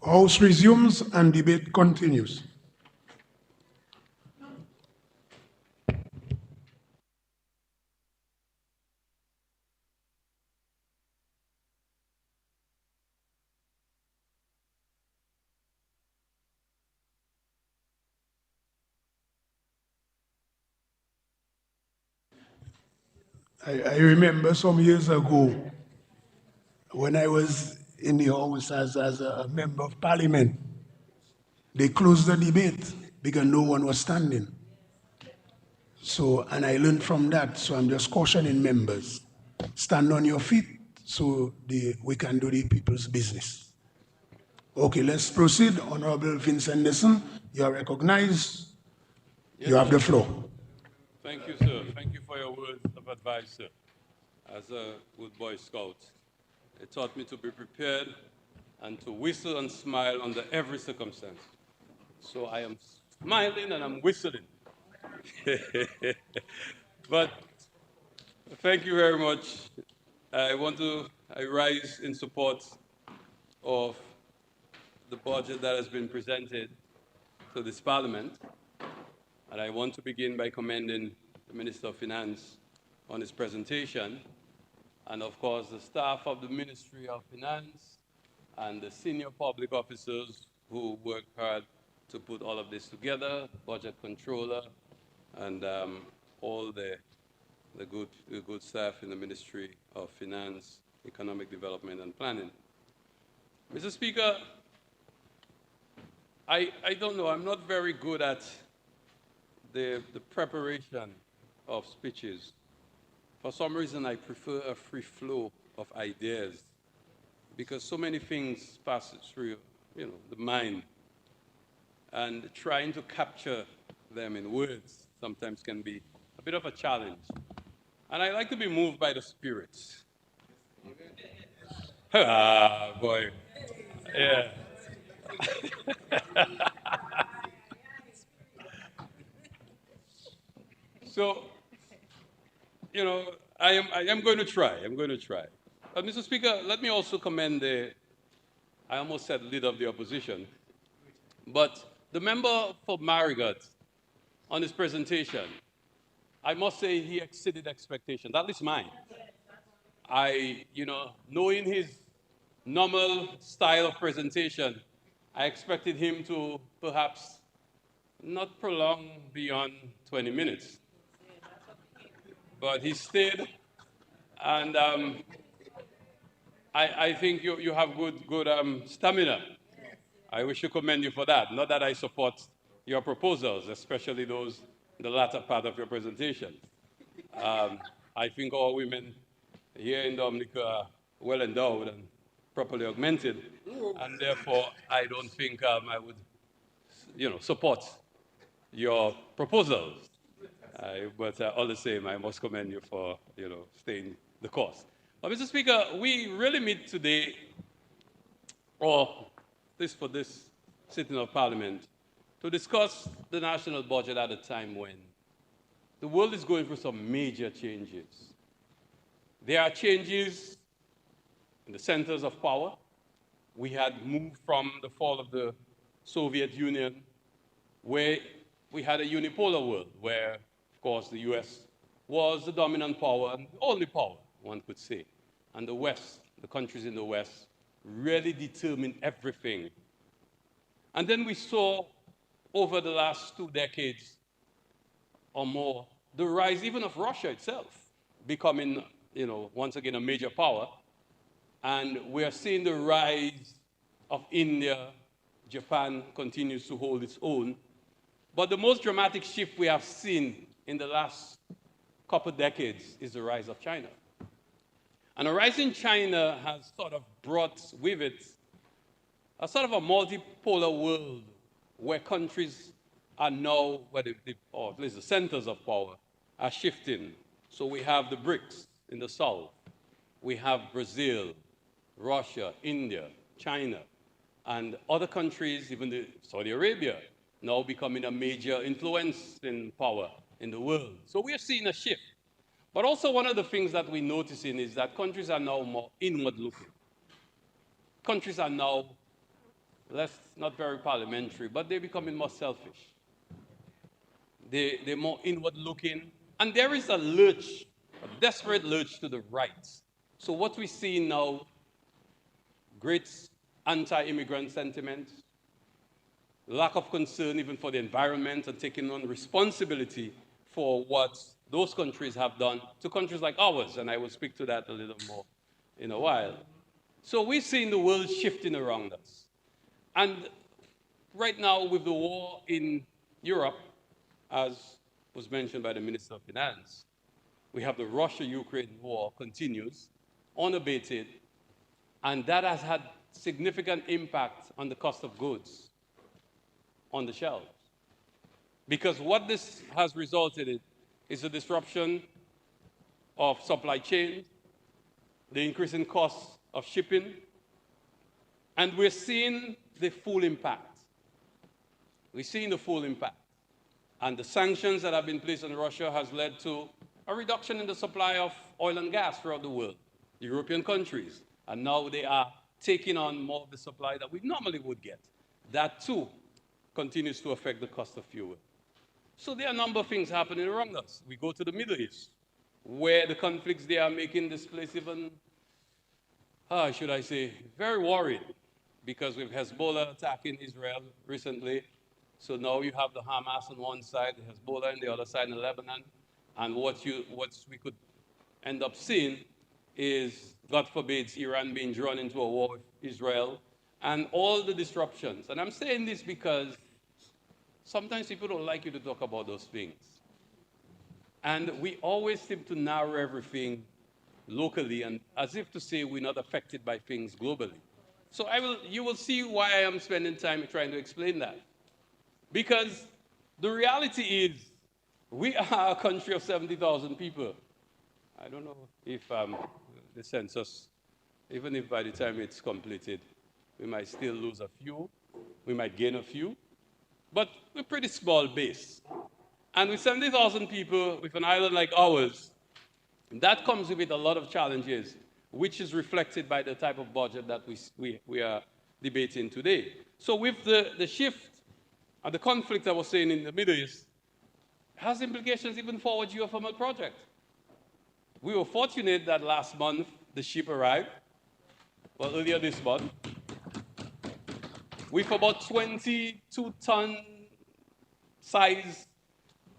House resumes and debate continues. I remember some years ago when I was in the House as a member of Parliament, they closed the debate because no one was standing. So, and I learned from that. So I'm just cautioning members, stand on your feet so we can do the people's business. Okay, let's proceed. Honorable Vince Anderson, you are recognized. Yes, You have the sir. floor. Thank you, sir. Thank you for your words of advice, sir. As a good Boy Scout, it taught me to be prepared and to whistle and smile under every circumstance. So I am smiling and I'm whistling. But thank you very much. I rise in support of the budget that has been presented to this Parliament. And I want to begin by commending the Minister of Finance on his presentation, and of course the staff of the Ministry of Finance and the senior public officers who worked hard to put all of this together, budget controller, and all the good staff in the Ministry of Finance, Economic Development and Planning. Mr. Speaker, I don't know, I'm not very good at the preparation of speeches. For some reason, I prefer a free flow of ideas because so many things pass through, the mind. And trying to capture them in words sometimes can be a bit of a challenge. And I like to be moved by the spirits. Ah, boy. Yeah. So, I am going to try. I'm going to try. But, Mr. Speaker, let me also commend I almost said leader of the opposition, but the member for Marigot on his presentation, I must say he exceeded expectations, at least mine. Knowing his normal style of presentation, I expected him to perhaps not prolong beyond 20 minutes. But he stayed, and I think you have good stamina. I wish to commend you for that. Not that I support your proposals, especially those in the latter part of your presentation. I think all women here in Dominica are well endowed and properly augmented, and therefore I don't think I would, support your proposals. But all the same, I must commend you for, staying the course. But Mr. Speaker, we really meet today, or for this sitting of Parliament, to discuss the national budget at a time when the world is going through some major changes. There are changes in the centers of power. We had moved from the fall of the Soviet Union, where we had a unipolar world, where, of course, the US was the dominant power and the only power, one could say. And the West, the countries in the West, really determined everything. And then we saw, over the last 2 decades or more, the rise even of Russia itself, becoming, once again a major power. And we are seeing the rise of India. Japan continues to hold its own. But the most dramatic shift we have seen in the last couple of decades is the rise of China. And a rise in China has sort of brought with it a sort of a multipolar world where countries are now, or at least the centers of power, are shifting. So we have the BRICS in the south. We have Brazil, Russia, India, China, and other countries, even Saudi Arabia, now becoming a major influence in power in the world. So we are seeing a shift. But also one of the things that we're noticing is that countries are now more inward-looking. Countries are now less, not very parliamentary, but they're becoming more selfish. They're more inward looking. And there is a lurch, a desperate lurch to the right. So what we see now, great anti-immigrant sentiment, lack of concern even for the environment and taking on responsibility for what those countries have done to countries like ours. And I will speak to that a little more in a while. So we're seeing the world shifting around us. And right now, with the war in Europe, as was mentioned by the Minister of Finance, we have the Russia-Ukraine war continues, unabated, and that has had significant impact on the cost of goods on the shelves. Because what this has resulted in is a disruption of supply chain, the increasing costs of shipping, and we're seeing the full impact. We're seeing the full impact. And the sanctions that have been placed on Russia has led to a reduction in the supply of oil and gas throughout the world, European countries. And now they are taking on more of the supply that we normally would get. That too continues to affect the cost of fuel. So there are a number of things happening around us. We go to the Middle East, where the conflicts there are making this place even, should I say, very worried, because with Hezbollah attacking Israel recently, so now you have the Hamas on one side, the Hezbollah on the other side in Lebanon, and what we could end up seeing is, God forbid, Iran being drawn into a war with Israel, and all the disruptions. And I'm saying this because sometimes people don't like you to talk about those things. And we always seem to narrow everything locally, and as if to say we're not affected by things globally. So you will see why I am spending time trying to explain that. Because the reality is, we are a country of 70,000 people. I don't know if the census, even if by the time it's completed, we might still lose a few, we might gain a few, but we're a pretty small base. And with 70,000 people, with an island like ours, that comes with a lot of challenges, which is reflected by the type of budget that we are debating today. So with the shift and the conflict I was saying in the Middle East, has implications even for our geothermal project. We were fortunate that last month the ship arrived, well, earlier this month, with about 22-ton size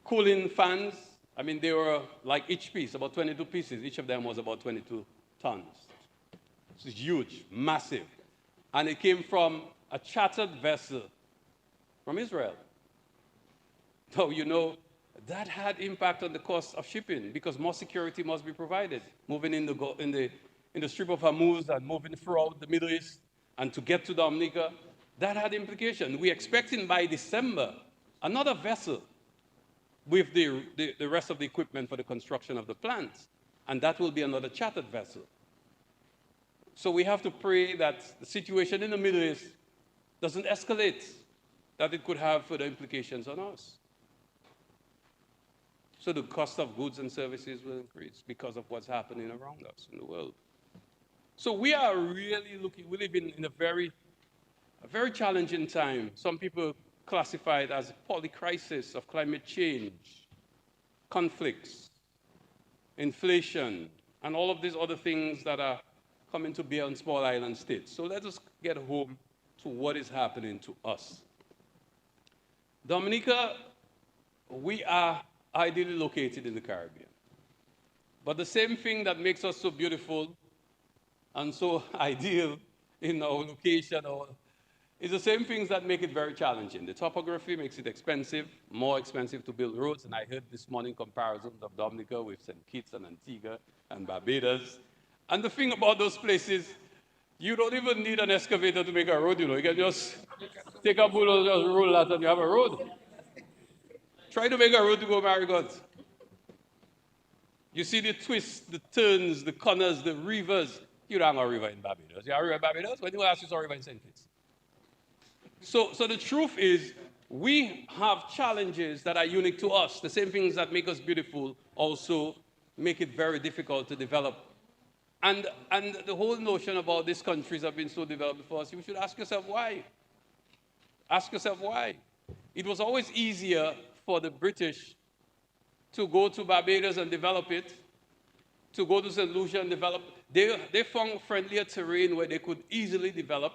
cooling fans. I mean, they were like each piece, about 22 pieces. Each of them was about 22 tons. It's huge, massive. And it came from a chartered vessel from Israel. So, you know, that had impact on the cost of shipping because more security must be provided. Moving in the Strip of Hormuz and moving throughout the Middle East and to get to Dominica, that had implications. We're expecting by December another vessel with the rest of the equipment for the construction of the plant. And that will be another chartered vessel. So we have to pray that the situation in the Middle East doesn't escalate, that it could have further implications on us. So the cost of goods and services will increase because of what's happening around us in the world. So we are really we live in a very challenging time. Some people classify it as a polycrisis of climate change, conflicts, inflation, and all of these other things that are coming to bear on small island states. So let us get home to what is happening to us. Dominica, we are ideally located in the Caribbean. But the same thing that makes us so beautiful and so ideal in our location is the same things that make it very challenging. The topography makes it expensive, more expensive to build roads, and I heard this morning comparisons of Dominica with St. Kitts and Antigua and Barbados. And the thing about those places, you don't even need an excavator to make a road, you know. You can just take a bulldozer, just roll that, and you have a road. Try to make a road to go Marigot. You see the twists, the turns, the corners, the rivers. You don't have a river in Barbados. You have a river in Barbados? When you ask, you saw a river in St. Kitts. So the truth is, we have challenges that are unique to us. The same things that make us beautiful also make it very difficult to develop. And the whole notion about these countries have been so developed for us, you should ask yourself why. Ask yourself why. It was always easier for the British to go to Barbados and develop it, to go to St. Lucia and develop. They found friendlier terrain where they could easily develop,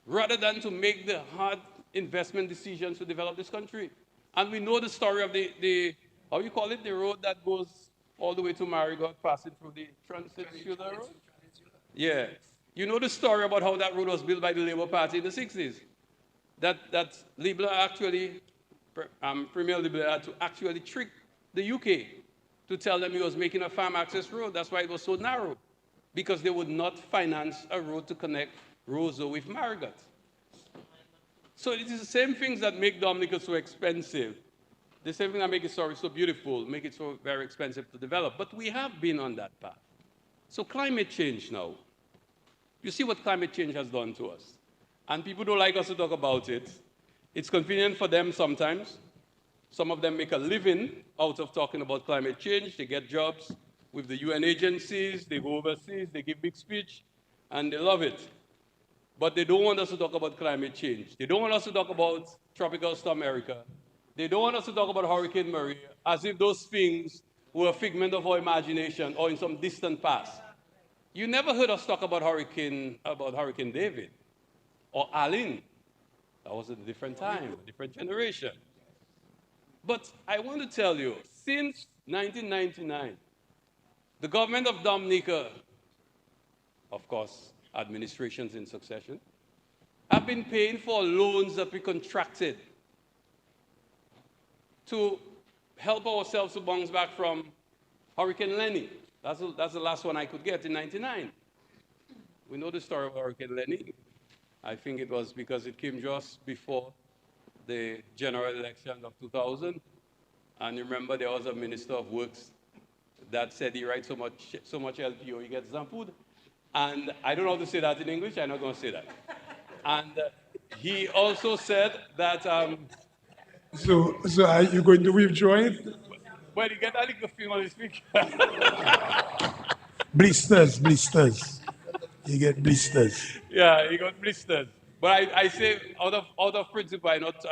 rather than to make the hard investment decisions to develop this country. And we know the story of the how you call it, the road that goes all the way to Marigot, passing through the Transitula Road? Yeah. You know the story about how that road was built by the Labour Party in the 60s? That Libler actually, Premier Libler had to actually trick the UK to tell them he was making a farm access road. That's why it was so narrow, because they would not finance a road to connect Roseau with Marigot. So it is the same things that make Dominica so expensive. The same thing that make it so beautiful, make it so very expensive to develop. But we have been on that path. So climate change now. You see what climate change has done to us. And people don't like us to talk about it. It's convenient for them sometimes. Some of them make a living out of talking about climate change. They get jobs with the UN agencies, they go overseas, they give big speech, and they love it. But they don't want us to talk about climate change. They don't want us to talk about Tropical Storm Erica. They don't want us to talk about Hurricane Maria, as if those things were a figment of our imagination or in some distant past. You never heard us talk about Hurricane David or Aline. That was a different time, a different generation. But I want to tell you, since 1999, the government of Dominica, of course, administrations in succession, have been paying for loans that we contracted to help ourselves to bounce back from Hurricane Lenny. That's the last one I could get in 99. We know the story of Hurricane Lenny. I think it was because it came just before the general election of 2000. And remember, there was a minister of works that said he writes so much LPO, he gets zampood. And I don't know how to say that in English. I'm not going to say that. And he also said that... So are you going to withdraw it? well, he get a little thing on his speak. Blisters. You get blisters. Yeah, he got blisters. But I say, out of principle, I'm not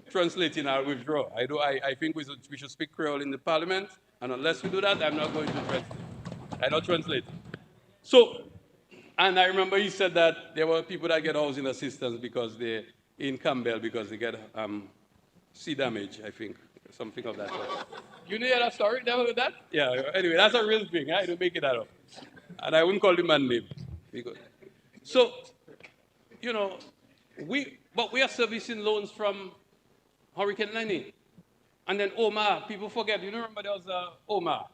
translating, I'll withdraw. I think we should speak Creole in the parliament, and unless we do that, I'm not going to translate. I don't translate. So, and I remember he said that there were people that get housing assistance because they're in Campbell because they get sea damage, I think, something of that sort. You know that story? Never heard that? Yeah, anyway, that's a real thing. I don't make it that up. And I wouldn't call the man name. So, you know, we are servicing loans from Hurricane Lenny. And then Omar, people forget, you remember there was Omar.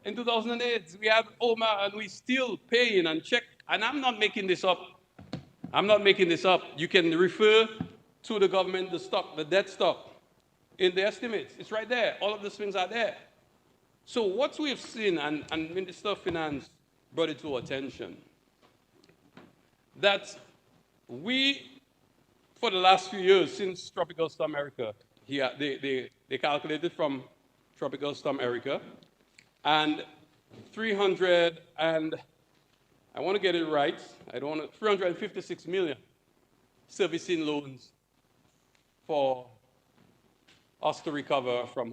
In 2008, we had Omar and we still paying and check. And I'm not making this up. You can refer to the government, the debt stock, in the estimates. It's right there. All of these things are there. So what we've seen, and Minister of Finance brought it to our attention, that we, for the last few years, since Tropical Storm Erica, they calculated from Tropical Storm Erica, and 300 and, I want to get it right, 356 million servicing loans for us to recover from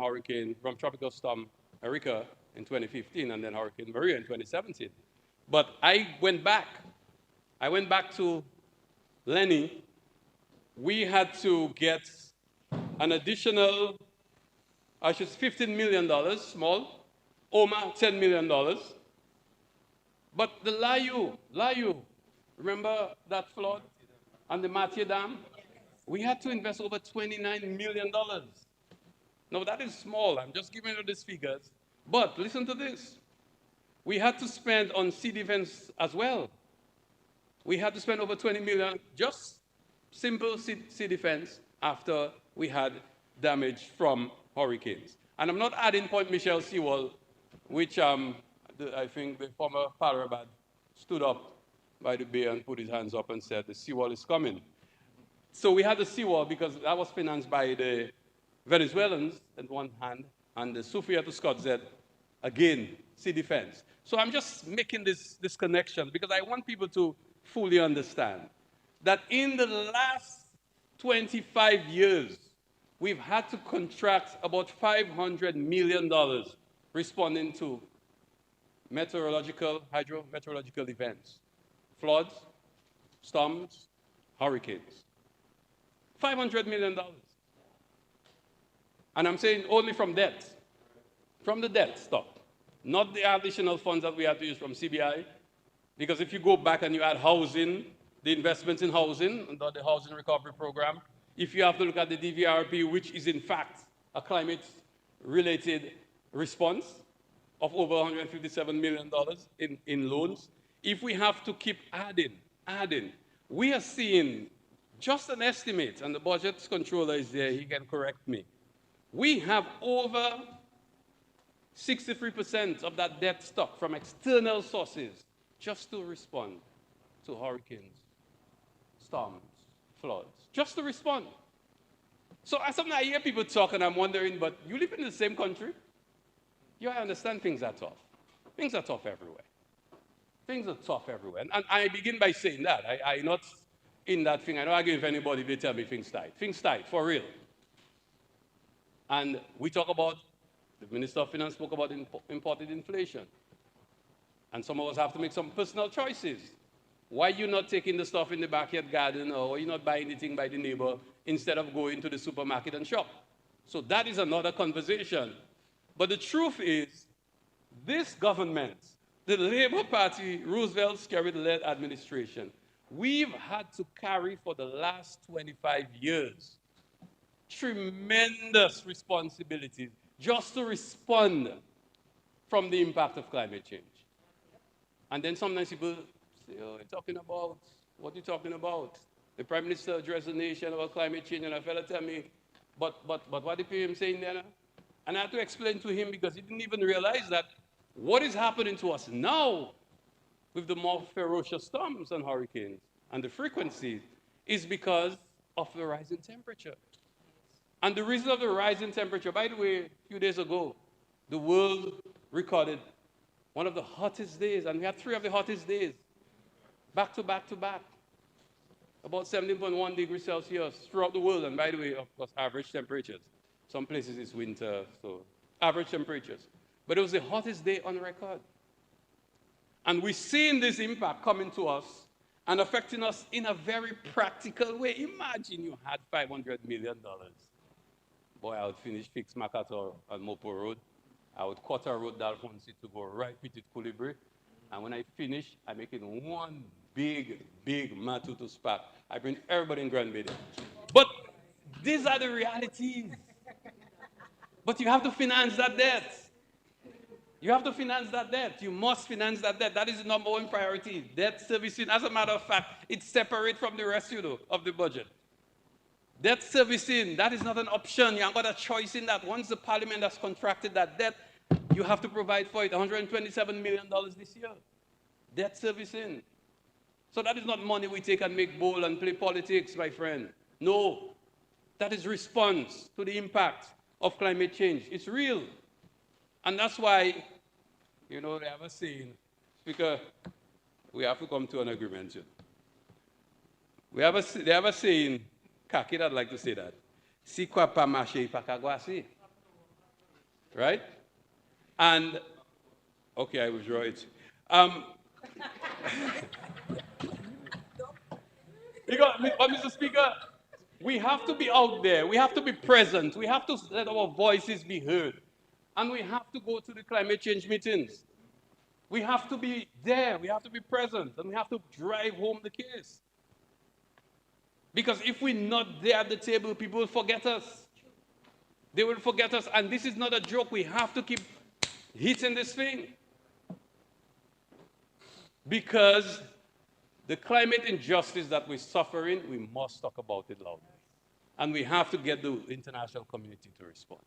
Tropical Storm Erica in 2015 and then Hurricane Maria in 2017. But I went back to Lenny. We had to get an additional, $15 million, small, Oma, $10 million. But the Layu, remember that flood and the Mathieu Dam? We had to invest over $29 million. Now that is small, I'm just giving you these figures. But listen to this. We had to spend on sea defense as well. We had to spend over 20 million, just simple sea defense after we had damage from hurricanes. And I'm not adding Point Michel seawall, which I think the former Parabad stood up by the bay and put his hands up and said, the seawall is coming. So we had the seawall because that was financed by the Venezuelans on one hand, and the Sofia to Scott said, again, sea defense. So I'm just making this connection because I want people to fully understand that in the last 25 years, we've had to contract about $500 million responding to hydrometeorological events, floods, storms, hurricanes. $500 million. And I'm saying only from debt, from the debt stock, not the additional funds that we had to use from CBI. Because if you go back and you add housing, the investments in housing under the Housing Recovery Program, if you have to look at the DVRP, which is in fact a climate-related response of over $157 million in loans, if we have to keep adding, we are seeing just an estimate, and the budget controller is there, he can correct me. We have over 63% of that debt stock from external sources just to respond to hurricanes, storms, floods, just to respond. So sometimes I hear people talk and I'm wondering, but you live in the same country? You understand things are tough. Things are tough everywhere. Things are tough everywhere. And I begin by saying that. I'm not in that thing. I don't argue with anybody if they tell me things tight. Things tight, for real. And we talk about, the Minister of Finance spoke about imported inflation. And some of us have to make some personal choices. Why are you not taking the stuff in the backyard garden, or why are you not buying anything by the neighbor instead of going to the supermarket and shop? So that is another conversation. But the truth is, this government, the Labour Party, Roosevelt Skerrit-led administration, we've had to carry for the last 25 years tremendous responsibilities just to respond from the impact of climate change. And then sometimes people say, oh, you're talking about, what are you talking about? The Prime Minister addressed the nation about climate change, and a fellow tell me, but what did you hear him saying there? And I had to explain to him because he didn't even realize that what is happening to us now with the more ferocious storms and hurricanes and the frequency is because of the rising temperature. And the reason of the rising temperature, by the way, a few days ago, the world recorded one of the hottest days, and we had 3 of the hottest days, back to back to back, about 17.1 degrees Celsius throughout the world, and by the way, of course, average temperatures. Some places it's winter, so average temperatures. But it was the hottest day on record. And we're seeing this impact coming to us and affecting us in a very practical way. Imagine you had $500 million. Boy, I would fix Makato and Mopo Road. I would cut a road down Fonsi to go right Petit Colibri. And when I finish, I make it one big Matutu spot. I bring everybody in Grand Bay. But these are the realities. But you have to finance that debt. You have to finance that debt. You must finance that debt. That is the number one priority. Debt servicing, as a matter of fact, it's separate from the rest, of the budget. Debt servicing, that is not an option. You haven't got a choice in that. Once the parliament has contracted that debt, you have to provide for it. $127 million this year. Debt servicing. So that is not money we take and make bowl and play politics, my friend. No. That is response to the impact of climate change. It's real. And that's why, they have a saying, Speaker, we have to come to an agreement. They have a saying, Kaki, I'd like to say that. Si kwa pa mache pa kagwasi. Right? And, okay, I withdraw it. But Mr. Speaker, we have to be out there. We have to be present. We have to let our voices be heard. And we have to go to the climate change meetings. We have to be there. We have to be present. And we have to drive home the case. Because if we're not there at the table, people will forget us. They will forget us. And this is not a joke. We have to keep hitting this thing. Because the climate injustice that we're suffering, we must talk about it loudly. And we have to get the international community to respond.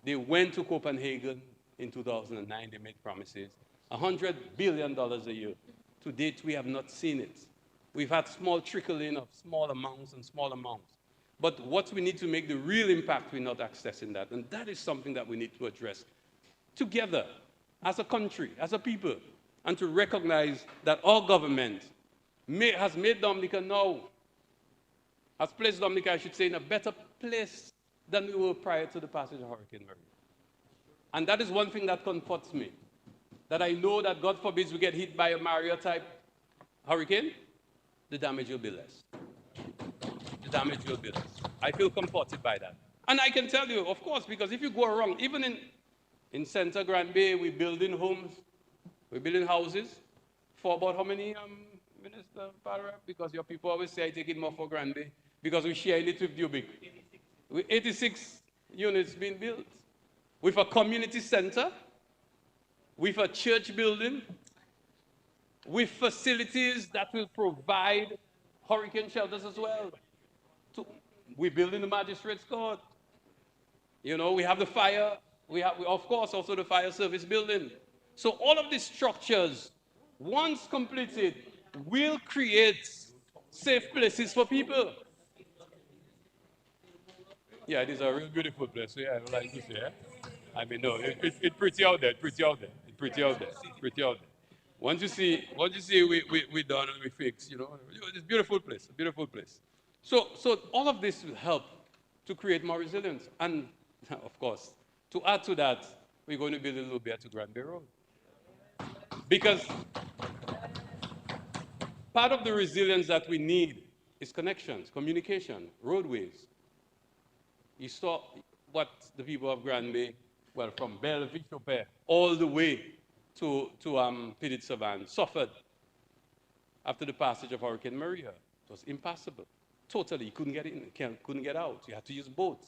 They went to Copenhagen in 2009. They made promises. $100 billion a year. To date, we have not seen it. We've had small trickling of small amounts. But what we need to make the real impact, we're not accessing that. And that is something that we need to address together as a country, as a people, and to recognize that our government has made Dominica know has placed Dominica, I should say, in a better place than we were prior to the passage of Hurricane Maria. And that is one thing that comforts me, that I know that God forbids we get hit by a Maria-type hurricane, the damage will be less. The damage will be less. I feel comforted by that. And I can tell you, of course, because if you go around, even in Center Grand Bay, we're building homes, we're building houses for about how many, Minister Parra? Because your people always say I take it more for Grand Bay, because we share it with Dubic. 86 units being built, with a community center, with a church building, with facilities that will provide hurricane shelters as well. We're building the magistrates court. You know, we have the fire, we have, of course, also the fire service building. So all of these structures, once completed, will create safe places for people. Yeah, it is a real beautiful place. Yeah, I would like to say. I mean, no, it's pretty out there. It's pretty out there. It's pretty out there. It's pretty out there. Once you see we done and we fix, you know, it's a beautiful place. A beautiful place. So all of this will help to create more resilience. And of course, to add to that, we're going to build a little bit to Grand Bay Road. Because part of the resilience that we need is connections, communication, roadways. You saw what the people of Grand Bay, well, from Belleville, all the way to Petite Savanne suffered after the passage of Hurricane Maria. It was impassable. Totally, you couldn't get in, couldn't get out. You had to use boats.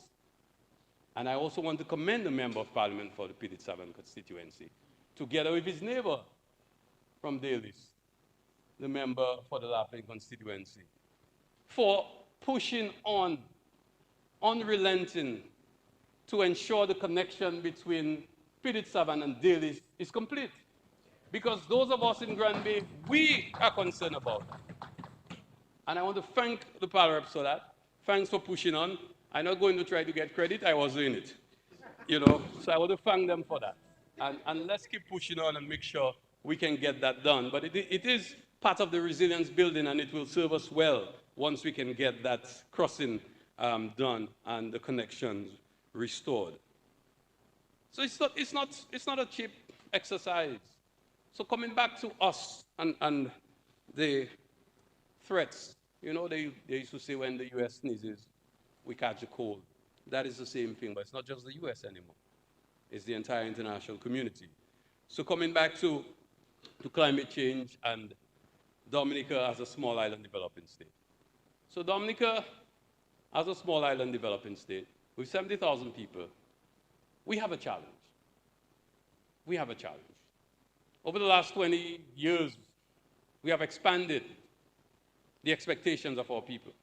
And I also want to commend the Member of Parliament for the Petite Savanne constituency, together with his neighbor from Dalis, the member for the Lapland constituency, for pushing on, unrelenting, to ensure the connection between Petite Savanne and Dalis is complete. Because those of us in Grand Bay, we are concerned about it. And I want to thank the power reps for that. Thanks for pushing on. I'm not going to try to get credit, I was doing it. You know, so I want to thank them for that. And let's keep pushing on and make sure we can get that done. But it is part of the resilience building, and it will serve us well once we can get that crossing done and the connections restored. So it's not a cheap exercise. So coming back to us and the threats, you know, they used to say when the US sneezes, we catch a cold. That is the same thing, but it's not just the US anymore. It's the entire international community. So coming back to climate change and Dominica as a small island developing state. So Dominica as a small island developing state with 70,000 people, we have a challenge. We have a challenge. Over the last 20 years, we have expanded the expectations of our people.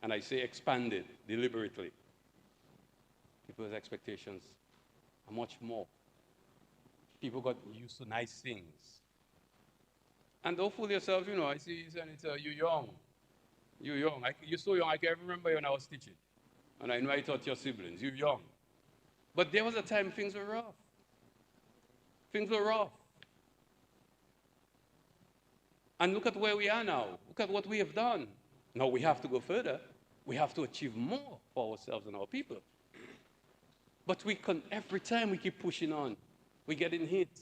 And I say expanded deliberately. People's expectations are much more. People got used to nice things. And don't fool yourself, you know, I see Senator, you're young. You're young. You're so young, I can remember when I was teaching. And I know I taught your siblings, you're young. But there was a time things were rough. Things were rough. And look at where we are now. Look at what we have done. Now we have to go further. We have to achieve more for ourselves and our people. But every time we keep pushing on, we're getting hit.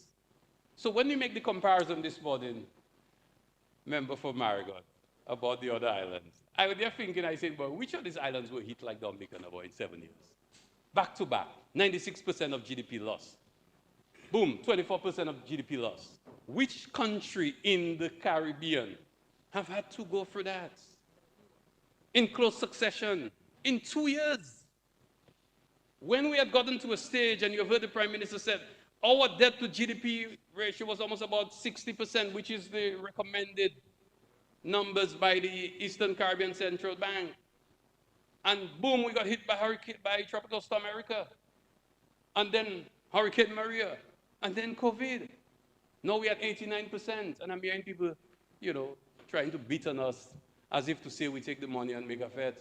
So when we make the comparison this morning, member for Marigot, about the other islands, I was there thinking, I said, well, which of these islands were hit like Dominica now in 7 years? Back to back, 96% of GDP loss. Boom, 24% of GDP loss. Which country in the Caribbean have had to go through that? In close succession, in 2 years. When we had gotten to a stage, and you have heard the Prime Minister said, our debt to GDP ratio was almost about 60%, which is the recommended numbers by the Eastern Caribbean Central Bank. And boom, we got hit by Tropical Storm Erica. And then Hurricane Maria. And then COVID. Now we at 89%. And I'm hearing people, you know, trying to beat on us as if to say we take the money and make a Fed.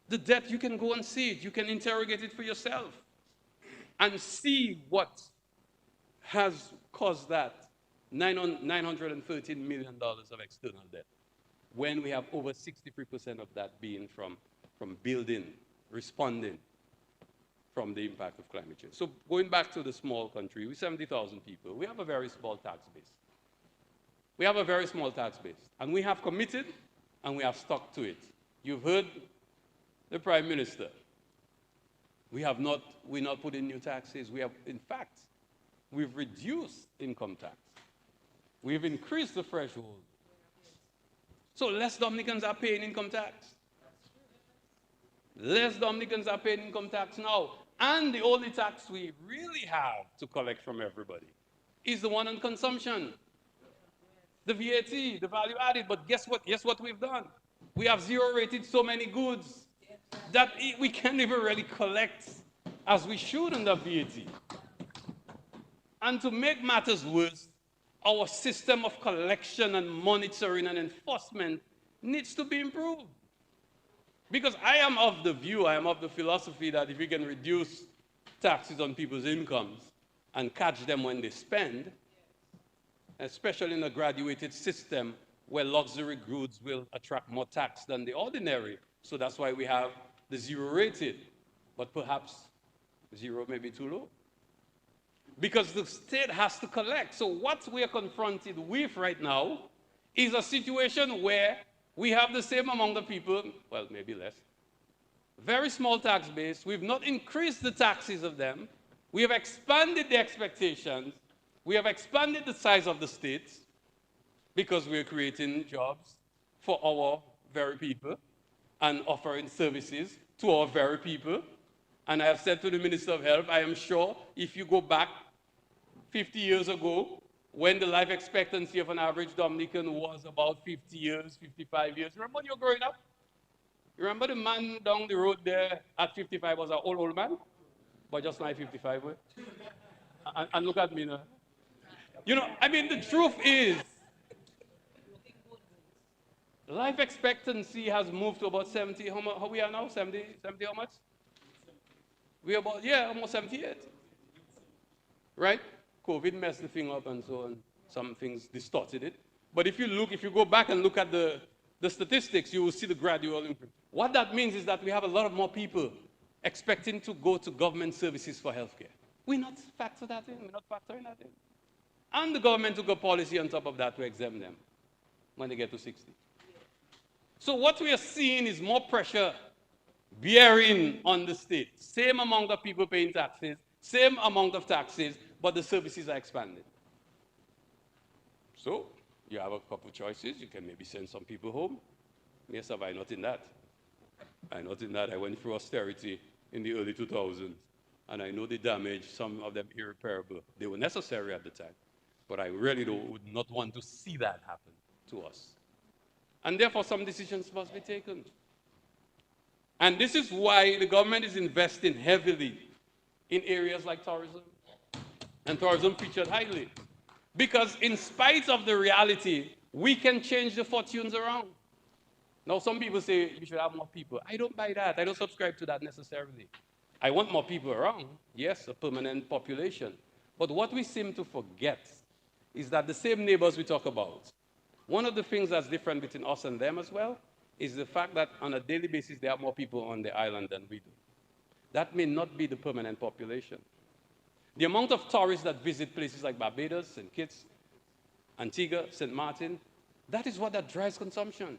The debt, you can go and see it. You can interrogate it for yourself and see what has caused that $913 million of external debt. when we have over 63% of that being from building, responding from the impact of climate change. So going back to the small country, with 70,000 people, we have a very small tax base. We have a very small tax base, and we have committed and we have stuck to it. You've heard the Prime Minister. We're not putting new taxes. We have, in fact, we've reduced income tax. We've increased the threshold. So less Dominicans are paying income tax. Less Dominicans are paying income tax now. And the only tax we really have to collect from everybody is the one on consumption. The VAT, the value added. But guess what? Guess what we've done? We have zero rated so many goods that we can't even really collect as we should on the VAT. And to make matters worse, our system of collection and monitoring and enforcement needs to be improved. Because I am of the view, I am of the philosophy that if we can reduce taxes on people's incomes and catch them when they spend, especially in a graduated system where luxury goods will attract more tax than the ordinary. So that's why we have the zero rated, but perhaps zero may be too low. Because the state has to collect. So what we are confronted with right now is a situation where we have the same amount of people, well, maybe less, very small tax base. We've not increased the taxes of them. We have expanded the expectations. We have expanded the size of the states because we're creating jobs for our very people and offering services to our very people. And I have said to the Minister of Health, I am sure if you go back 50 years ago, when the life expectancy of an average Dominican was about 50 years, 55 years. Remember when you were growing up? You remember the man down the road there at 55 was an old man? But just like 55, right? And look at me now. You know, I mean, the truth is, life expectancy has moved to about 70. How we are now? 70 how much? We're about, yeah, almost 78. Right? COVID messed the thing up and so on. Some things distorted it. But if you go back and look at the statistics, you will see the gradual improvement. What that means is that we have a lot of more people expecting to go to government services for healthcare. We're not factoring that in. We're not factoring that in. And the government took a policy on top of that to exempt them when they get to 60. So what we are seeing is more pressure bearing on the state. Same amount of people paying taxes, same amount of taxes, but the services are expanding. So you have a couple choices. You can maybe send some people home. Yes, have I not in that? I not in that. I went through austerity in the early 2000s, and I know the damage, some of them irreparable. They were necessary at the time, but I really would not want to see that happen to us. And therefore, some decisions must be taken. And this is why the government is investing heavily in areas like tourism, and tourism featured highly. Because in spite of the reality, we can change the fortunes around. Now, some people say you should have more people. I don't buy that. I don't subscribe to that necessarily. I want more people around. Yes, a permanent population. But what we seem to forget is that the same neighbors we talk about, one of the things that's different between us and them as well is the fact that on a daily basis, there are more people on the island than we do. That may not be the permanent population. The amount of tourists that visit places like Barbados, St. Kitts, Antigua, St. Martin, that is what that drives consumption.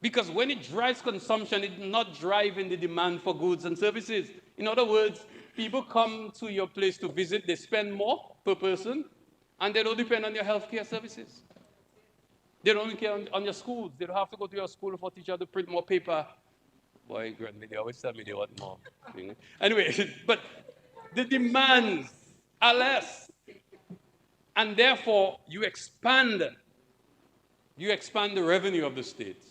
Because when it drives consumption, it's not driving the demand for goods and services. In other words, people come to your place to visit, they spend more per person, and they don't depend on your healthcare services. They don't care on your schools. They don't have to go to your school for teacher to print more paper. Boy, grandma, they always tell me they want more. Anyway, but the demands are less. And therefore, you expand the revenue of the state.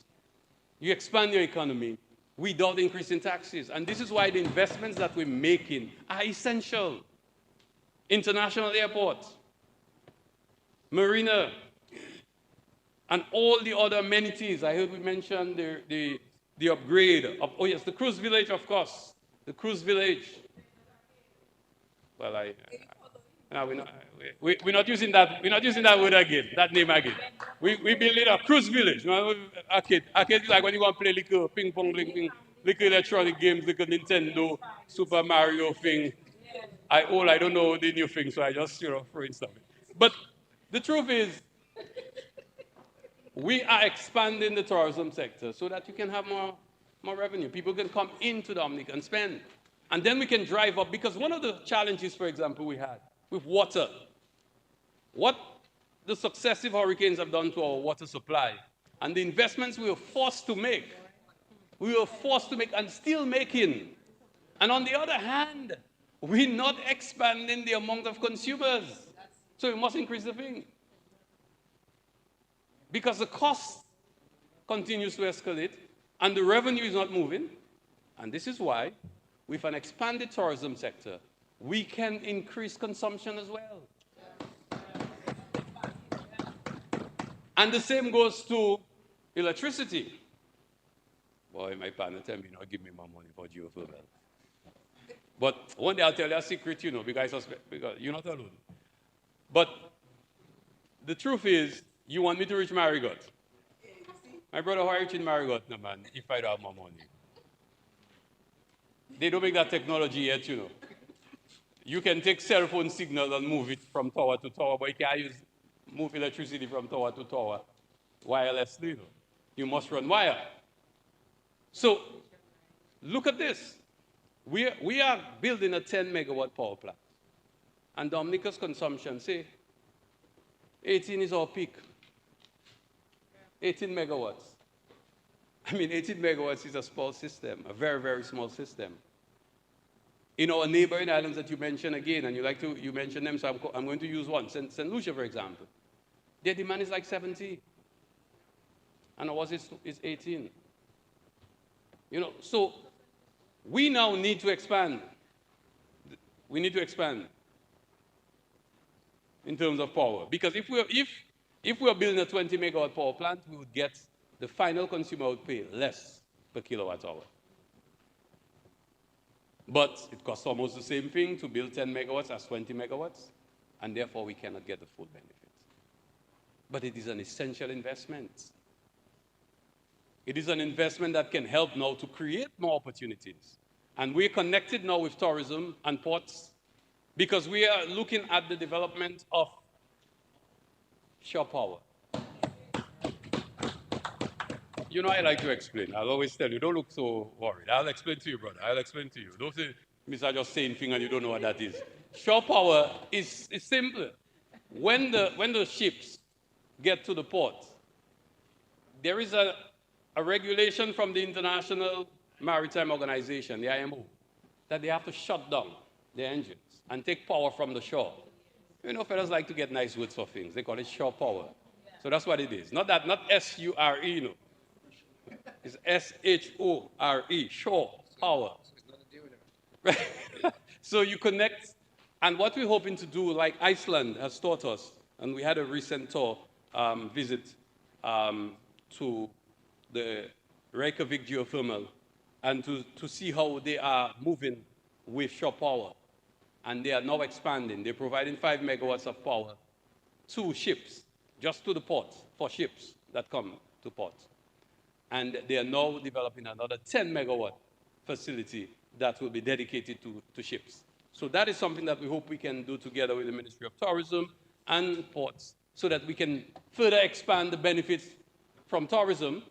You expand your economy without increasing taxes. And this is why the investments that we're making are essential. International airports, marina, and all the other amenities. I heard we mentioned the upgrade of, oh yes, the cruise village, of course. The cruise village. Well, No, we're not using that. We're not using that word again. That name again. We build a cruise village. You know, arcade is like when you go and play little ping pong, little electronic games, little Nintendo, Super Mario thing. I don't know the new thing, so I just throw in stuff. But the truth is, we are expanding the tourism sector so that you can have more revenue. People can come into Dominic and spend. And then we can drive up, because one of the challenges, for example, we had with water, what the successive hurricanes have done to our water supply, and the investments we were forced to make, and still making. And on the other hand, we're not expanding the amount of consumers. So we must increase the thing. Because the cost continues to escalate and the revenue is not moving. And this is why, with an expanded tourism sector, we can increase consumption as well. And the same goes to electricity. Boy, my partner tell me, give me more money for geothermal. But one day I'll tell you a secret, because you're not alone. But the truth is, you want me to reach Marigot. My brother, why reaching Marigot? No, man, if I don't have more money. They don't make that technology yet, You can take cell phone signal and move it from tower to tower, but you can't move electricity from tower to tower wirelessly. You must run wire. So look at this. We are building a 10 megawatt power plant. And Dominica's consumption, say, 18 is our peak. 18 megawatts. 18 megawatts is a small system, a very, very small system. In our neighboring islands that you mentioned again, and you mentioned them, so I'm going to use one, St. Lucia, for example. Their demand is like 70. And ours is 18. So we now need to expand. We need to expand in terms of power. Because if we're building a 20 megawatt power plant, we would get the final consumer would pay less per kilowatt hour. But it costs almost the same thing to build 10 megawatts as 20 megawatts, and therefore we cannot get the full benefit. But it is an essential investment. It is an investment that can help now to create more opportunities. And we're connected now with tourism and ports because we are looking at the development of shore power. I like to explain. I'll always tell you, don't look so worried. I'll explain to you, brother. I'll explain to you. Don't say, Mr. just saying thing and you don't know what that is. Shore power is simple. When the ships get to the port, there is a regulation from the International Maritime Organization, the IMO, that they have to shut down their engines and take power from the shore. Fellas like to get nice words for things. They call it shore power. So that's what it is. Not S-U-R-E, It's S-H-O-R-E, shore power. So you connect, and what we're hoping to do, like Iceland has taught us, and we had a recent visit to the Reykjavik Geothermal, and to see how they are moving with shore power. And they are now expanding. They're providing 5 megawatts of power to ships, just to the port, for ships that come to port. And they are now developing another 10 megawatt facility that will be dedicated to ships. So that is something that we hope we can do together with the Ministry of Tourism and ports so that we can further expand the benefits from tourism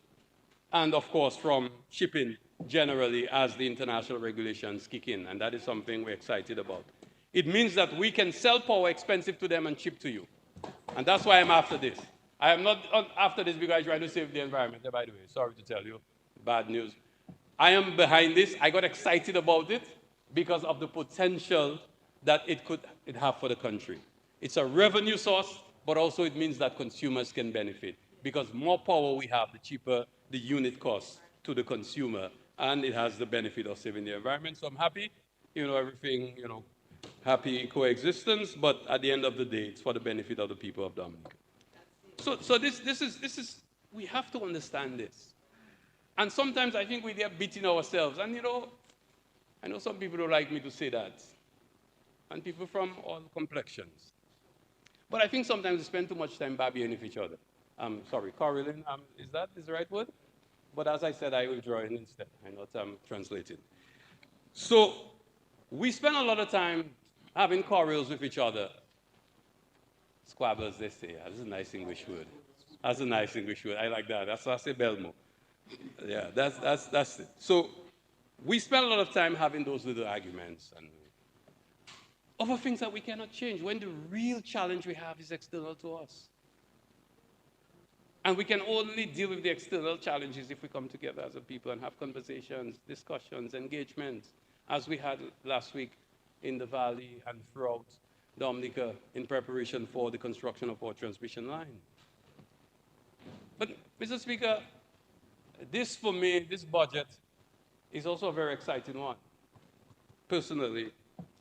and, of course, from shipping generally as the international regulations kick in. And that is something we're excited about. It means that we can sell power expensive to them and cheap to you. And that's why I'm after this. I am not after this because I'm trying to save the environment, by the way. Sorry to tell you, bad news. I am behind this. I got excited about it because of the potential that it could have for the country. It's a revenue source, but also it means that consumers can benefit because more power we have, the cheaper the unit cost to the consumer, and it has the benefit of saving the environment. So I'm happy, everything, happy coexistence, but at the end of the day, it's for the benefit of the people of Dominica. So this is, we have to understand this. And sometimes I think we get beating ourselves. And I know some people don't like me to say that. and people from all complexions. But I think sometimes we spend too much time babbling with each other. Sorry, quarreling, is that the right word? But as I said, I will draw in instead. I'm not translating. So we spend a lot of time having quarrels with each other. Squabbles, they say. That's a nice English word. That's a nice English word. I like that. That's why I say Belmo. Yeah, that's it. So we spend a lot of time having those little arguments and over things that we cannot change when the real challenge we have is external to us. And we can only deal with the external challenges if we come together as a people and have conversations, discussions, engagements, as we had last week in the Valley and throughout Dominica in preparation for the construction of our transmission line. But, Mr. Speaker, this for me, this budget is also a very exciting one, personally,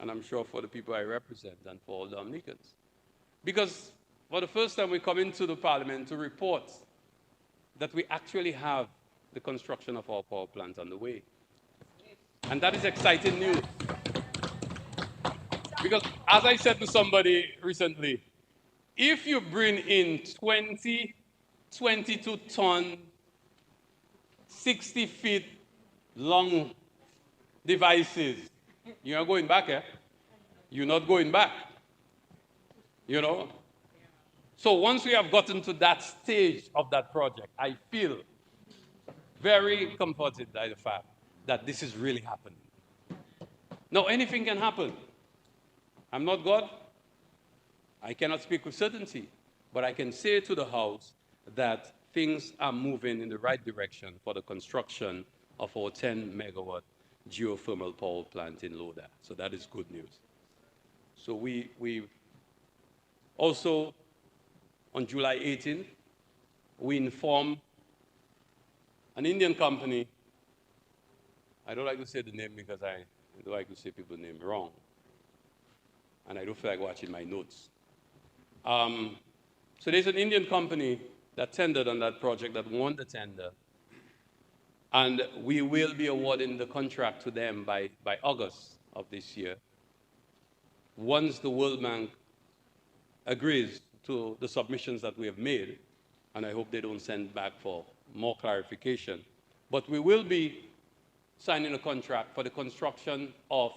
and I'm sure for the people I represent and for all Dominicans. Because for the first time we come into the Parliament to report that we actually have the construction of our power plant on the way. And that is exciting news. Because as I said to somebody recently, if you bring in 22-ton, 60 feet long devices, you're not going back, eh? You're not going back. You know? So once we have gotten to that stage of that project, I feel very comforted by the fact that this is really happening. Now, anything can happen. I'm not God. I cannot speak with certainty, but I can say to the House that things are moving in the right direction for the construction of our 10-megawatt geothermal power plant in Loda. So that is good news. So we also, on July 18th, we informed an Indian company. I don't like to say the name because I don't like to say people's name wrong. And I don't feel like watching my notes. So there's an Indian company that tendered on that project, that won the tender. And we will be awarding the contract to them by August of this year. Once the World Bank agrees to the submissions that we have made, and I hope they don't send back for more clarification. But we will be signing a contract for the construction of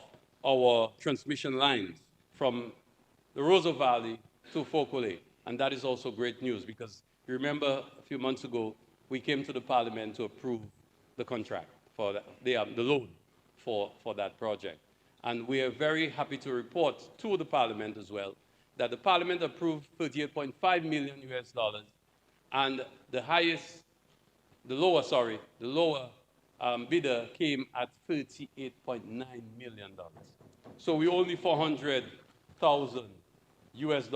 our transmission lines from the Roseau Valley to Fokole. And that is also great news because you remember a few months ago, we came to the Parliament to approve the contract for the loan for that project. And we are very happy to report to the Parliament as well that the Parliament approved $38.5 million US, and the lower bidder came at $38.9 million. So we're only $400,000 US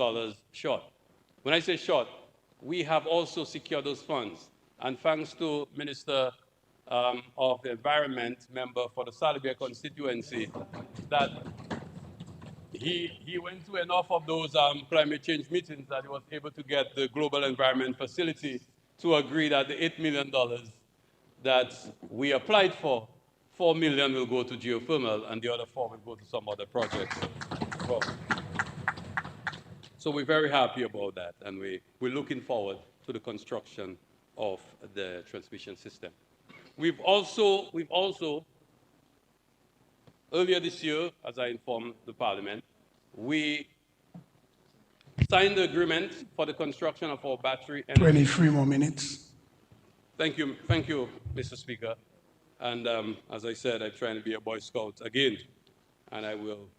short. When I say short, we have also secured those funds. And thanks to Minister of the Environment, member for the Salibia Constituency, that he went to enough of those climate change meetings that he was able to get the Global Environment Facility to agree that the $8 million that we applied for, $4 million will go to geothermal and the other 4 will go to some other projects. So we're very happy about that, and we're looking forward to the construction of the transmission system. We've also, earlier this year, as I informed the Parliament, we signed the agreement for the construction of our battery energy. 23 more minutes. Thank you, Mr. Speaker. And as I said, I'm trying to be a Boy Scout again, and I will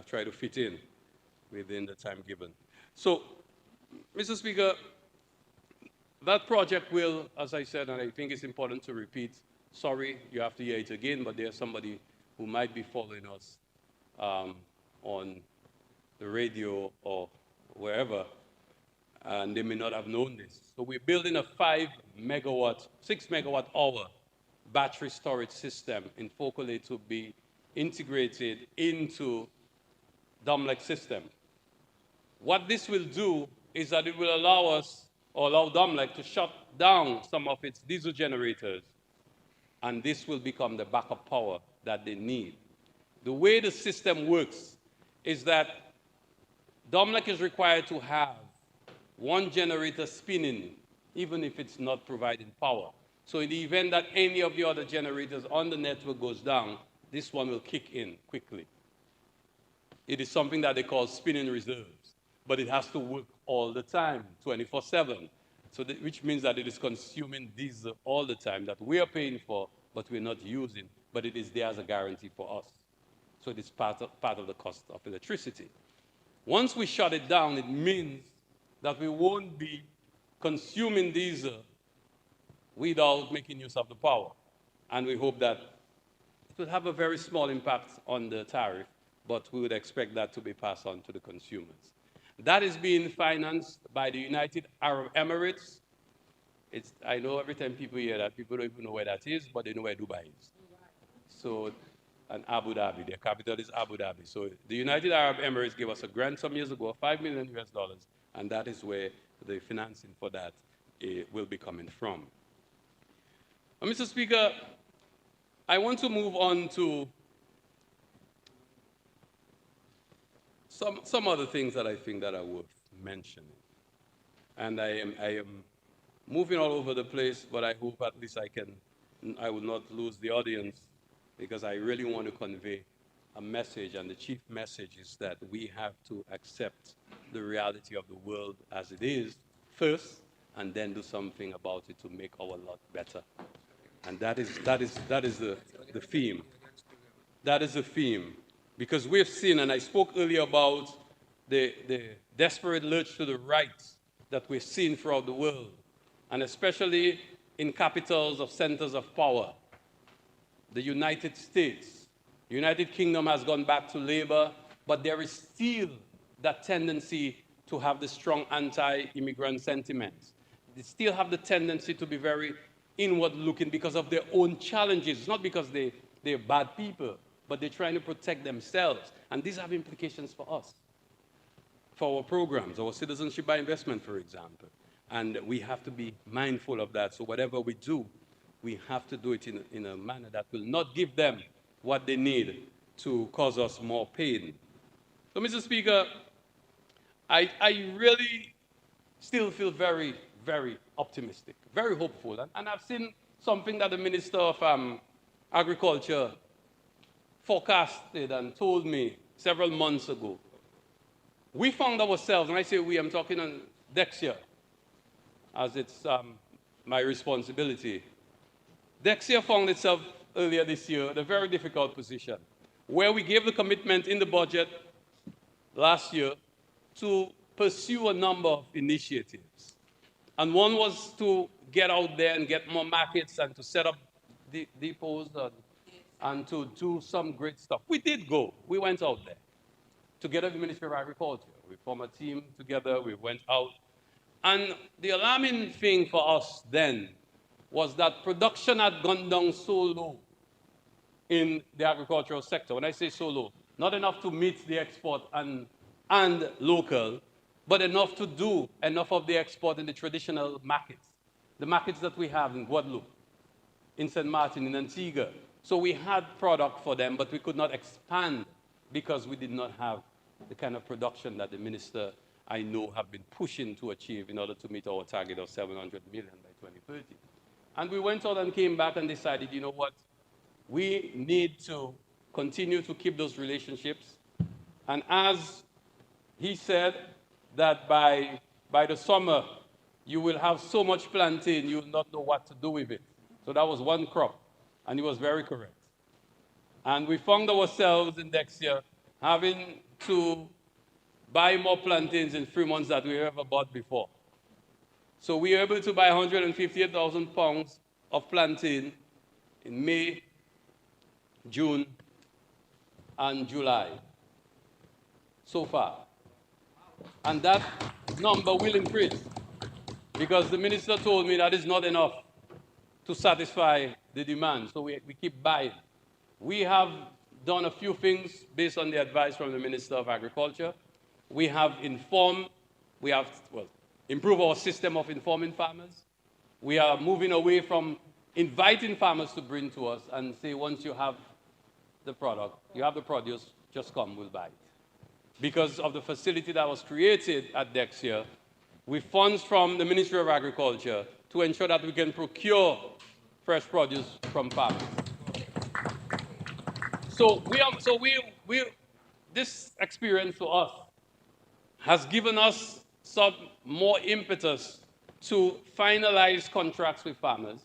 try to fit in within the time given. So, Mr. Speaker, that project will, as I said, and I think it's important to repeat, sorry, you have to hear it again, but there's somebody who might be following us on the radio or wherever, and they may not have known this. So we're building a 6 megawatt hour battery storage system in Fokole to be integrated into Domlec system. What this will do is that it will allow us, or allow Domlec to shut down some of its diesel generators, and this will become the backup power that they need. The way the system works is that Domlec is required to have one generator spinning, even if it's not providing power. So in the event that any of the other generators on the network goes down, this one will kick in quickly. It is something that they call spinning reserves, but it has to work all the time, 24/7. So which means that it is consuming diesel all the time that we are paying for, but we're not using, but it is there as a guarantee for us. So it is part of the cost of electricity. Once we shut it down, it means that we won't be consuming diesel without making use of the power. And we hope that it will have a very small impact on the tariff, but we would expect that to be passed on to the consumers. That is being financed by the United Arab Emirates. I know every time people hear that, people don't even know where that is, but they know where Dubai is. So, and Abu Dhabi, their capital is Abu Dhabi. So the United Arab Emirates gave us a grant some years ago, $5 million US, and that is where the financing for that will be coming from. Mr. Speaker, I want to move on to some other things that I think that are worth mentioning. And I am moving all over the place, but I hope at least I will not lose the audience, because I really want to convey a message, and the chief message is that we have to accept the reality of the world as it is first, and then do something about it to make our lot better. And that is the theme. That is the theme. Because we've seen, and I spoke earlier about the desperate lurch to the right that we're seeing throughout the world, and especially in capitals of centers of power. The United States, United Kingdom has gone back to labor, but there is still that tendency to have the strong anti-immigrant sentiments. They still have the tendency to be very inward-looking because of their own challenges. It's not because they're bad people, but they're trying to protect themselves. And these have implications for us, for our programs, our citizenship by investment, for example. And we have to be mindful of that. So whatever we do, we have to do it in a manner that will not give them what they need to cause us more pain. So, Mr. Speaker, I really still feel very, very optimistic, very hopeful. And I've seen something that the Minister of Agriculture forecasted and told me several months ago. We found ourselves, when I say we, I'm talking on Dexia, as it's my responsibility. Dexia found itself earlier this year in a very difficult position, where we gave the commitment in the budget last year to pursue a number of initiatives. And one was to get out there and get more markets and to set up depots and to do some great stuff. We did go. We went out there together with the Ministry of Agriculture. We formed a team together. We went out. And the alarming thing for us then was that production had gone down so low in the agricultural sector. When I say so low, not enough to meet the export and local, but enough to do enough of the export in the traditional markets, the markets that we have in Guadeloupe, in St. Martin, in Antigua. So we had product for them, but we could not expand because we did not have the kind of production that the minister, I know, have been pushing to achieve in order to meet our target of 700 million by 2030. And we went out and came back and decided, you know what, we need to continue to keep those relationships. And as he said, that by the summer, you will have so much plantain, you will not know what to do with it. So that was one crop, and he was very correct. And we found ourselves in Dexia having to buy more plantains in 3 months than we ever bought before. So we were able to buy 158,000 pounds of plantain in May, June, and July, so far. And that number will increase, because the minister told me that is not enough to satisfy the demand, so we keep buying. We have done a few things based on the advice from the Minister of Agriculture. We have informed, improved our system of informing farmers. We are moving away from inviting farmers to bring to us and say, once you have the product, you have the produce, just come, we'll buy it. because of the facility that was created at Dexia, with funds from the Ministry of Agriculture to ensure that we can procure fresh produce from farmers. This experience for us has given us some more impetus to finalize contracts with farmers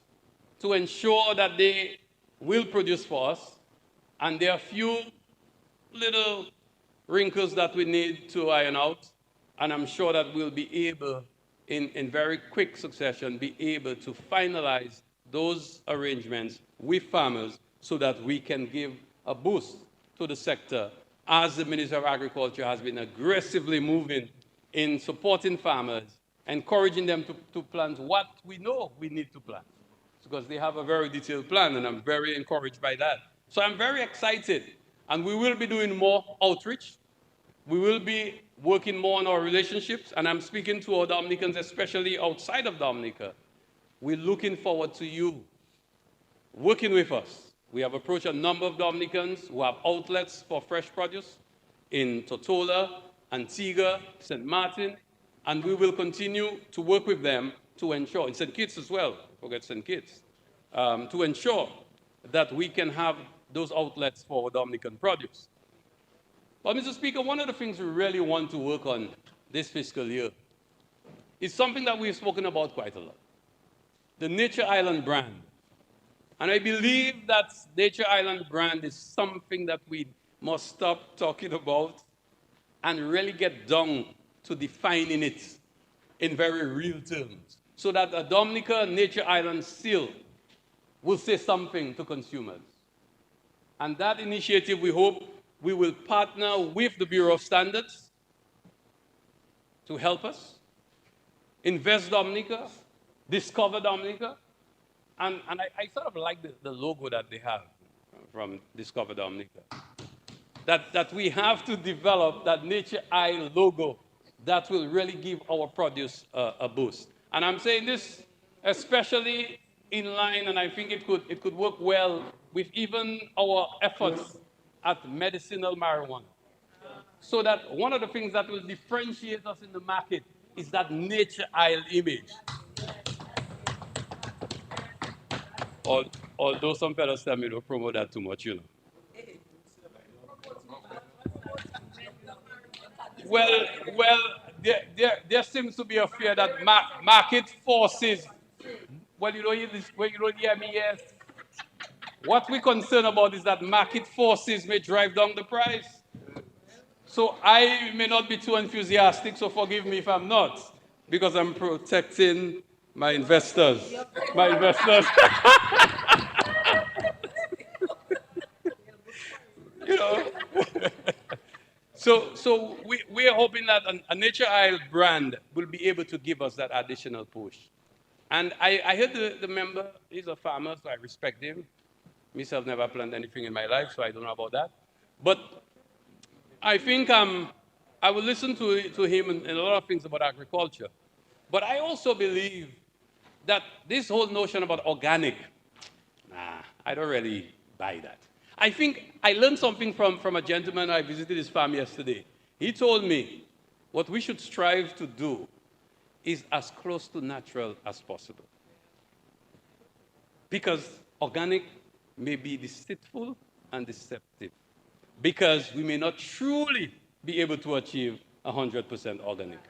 to ensure that they will produce for us. And there are a few little wrinkles that we need to iron out. And I'm sure that we'll be able, in very quick succession, be able to finalize those arrangements with farmers so that we can give a boost to the sector, as the Minister of Agriculture has been aggressively moving in supporting farmers, encouraging them to plant what we know we need to plant, because they have a very detailed plan, and I'm very encouraged by that. So I'm very excited, and we will be doing more outreach. We will be working more on our relationships, and I'm speaking to our Dominicans, especially outside of Dominica. We're looking forward to you working with us. We have approached a number of Dominicans who have outlets for fresh produce in Tortola, Antigua, St. Martin, and we will continue to work with them to ensure, in St. Kitts as well, forget St. Kitts, to ensure that we can have those outlets for Dominican produce. But Mr. Speaker, one of the things we really want to work on this fiscal year is something that we've spoken about quite a lot: the Nature Island brand. And I believe that Nature Island brand is something that we must stop talking about and really get down to defining it in very real terms, so that a Dominica Nature Island seal will say something to consumers. And that initiative, we hope, we will partner with the Bureau of Standards to help us invest Dominica, discover Dominica. And I sort of like the logo that they have from Discover Dominica. That we have to develop that Nature Eye logo that will really give our produce a boost. And I'm saying this especially in line, and I think it could work well with even our efforts at medicinal marijuana. So that one of the things that will differentiate us in the market is that Nature Isle image. Although some fellows tell me don't promote that too much, you know. Well, there seems to be a fear that market forces. Well, you don't hear this. Well, you don't hear me. Yes. What we're concerned about is that market forces may drive down the price. So I may not be too enthusiastic. So forgive me if I'm not, because I'm protecting my investors. My investors. You know. So we are hoping that a Nature Isle brand will be able to give us that additional push. And I heard the member, he's a farmer, so I respect him. Myself never planted anything in my life, so I don't know about that. But I think I will listen to him and a lot of things about agriculture. But I also believe that this whole notion about organic, I don't really buy that. I think I learned something from a gentleman. I visited his farm yesterday. He told me what we should strive to do is as close to natural as possible. Because organic may be deceitful and deceptive. Because we may not truly be able to achieve 100% organic.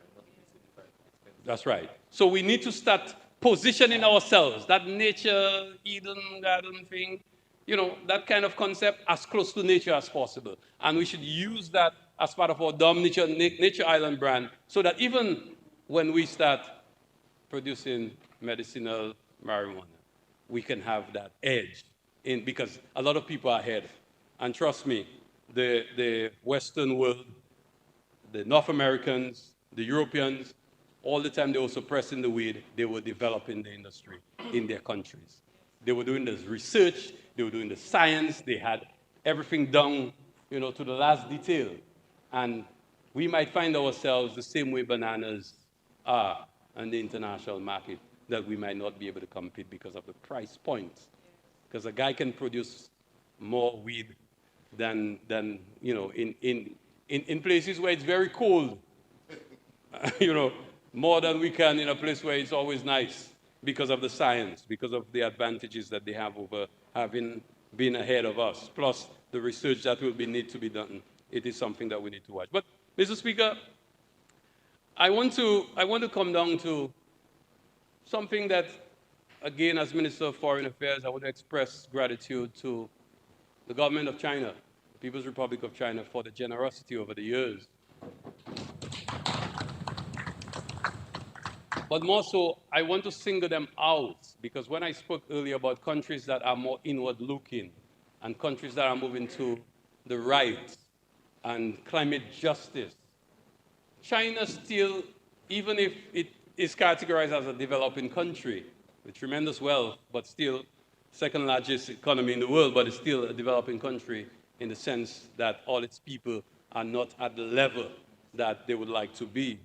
That's right. So we need to start positioning ourselves, that nature, Eden garden thing, you know, that kind of concept, as close to nature as possible. And we should use that as part of our Nature Island brand, so that even when we start producing medicinal marijuana, we can have that edge because a lot of people are ahead. And trust me, the Western world, the North Americans, the Europeans, all the time they were suppressing the weed, they were developing the industry in their countries. They were doing the research, they were doing the science, they had everything done, you know, to the last detail. And we might find ourselves the same way bananas are in the international market, that we might not be able to compete because of the price points. Because a guy can produce more weed than you know, in places where it's very cold, you know, more than we can in a place where it's always nice because of the science, because of the advantages that they have over having been ahead of us, plus the research that will need to be done. It is something that we need to watch. But, Mr. Speaker, I want to come down to something that, again, as Minister of Foreign Affairs, I want to express gratitude to the government of China, the People's Republic of China, for the generosity over the years. But more so, I want to single them out, because when I spoke earlier about countries that are more inward-looking and countries that are moving to the right and climate justice, China still, even if it is categorized as a developing country with tremendous wealth, but still second largest economy in the world, but it's still a developing country in the sense that all its people are not at the level that they would like to be.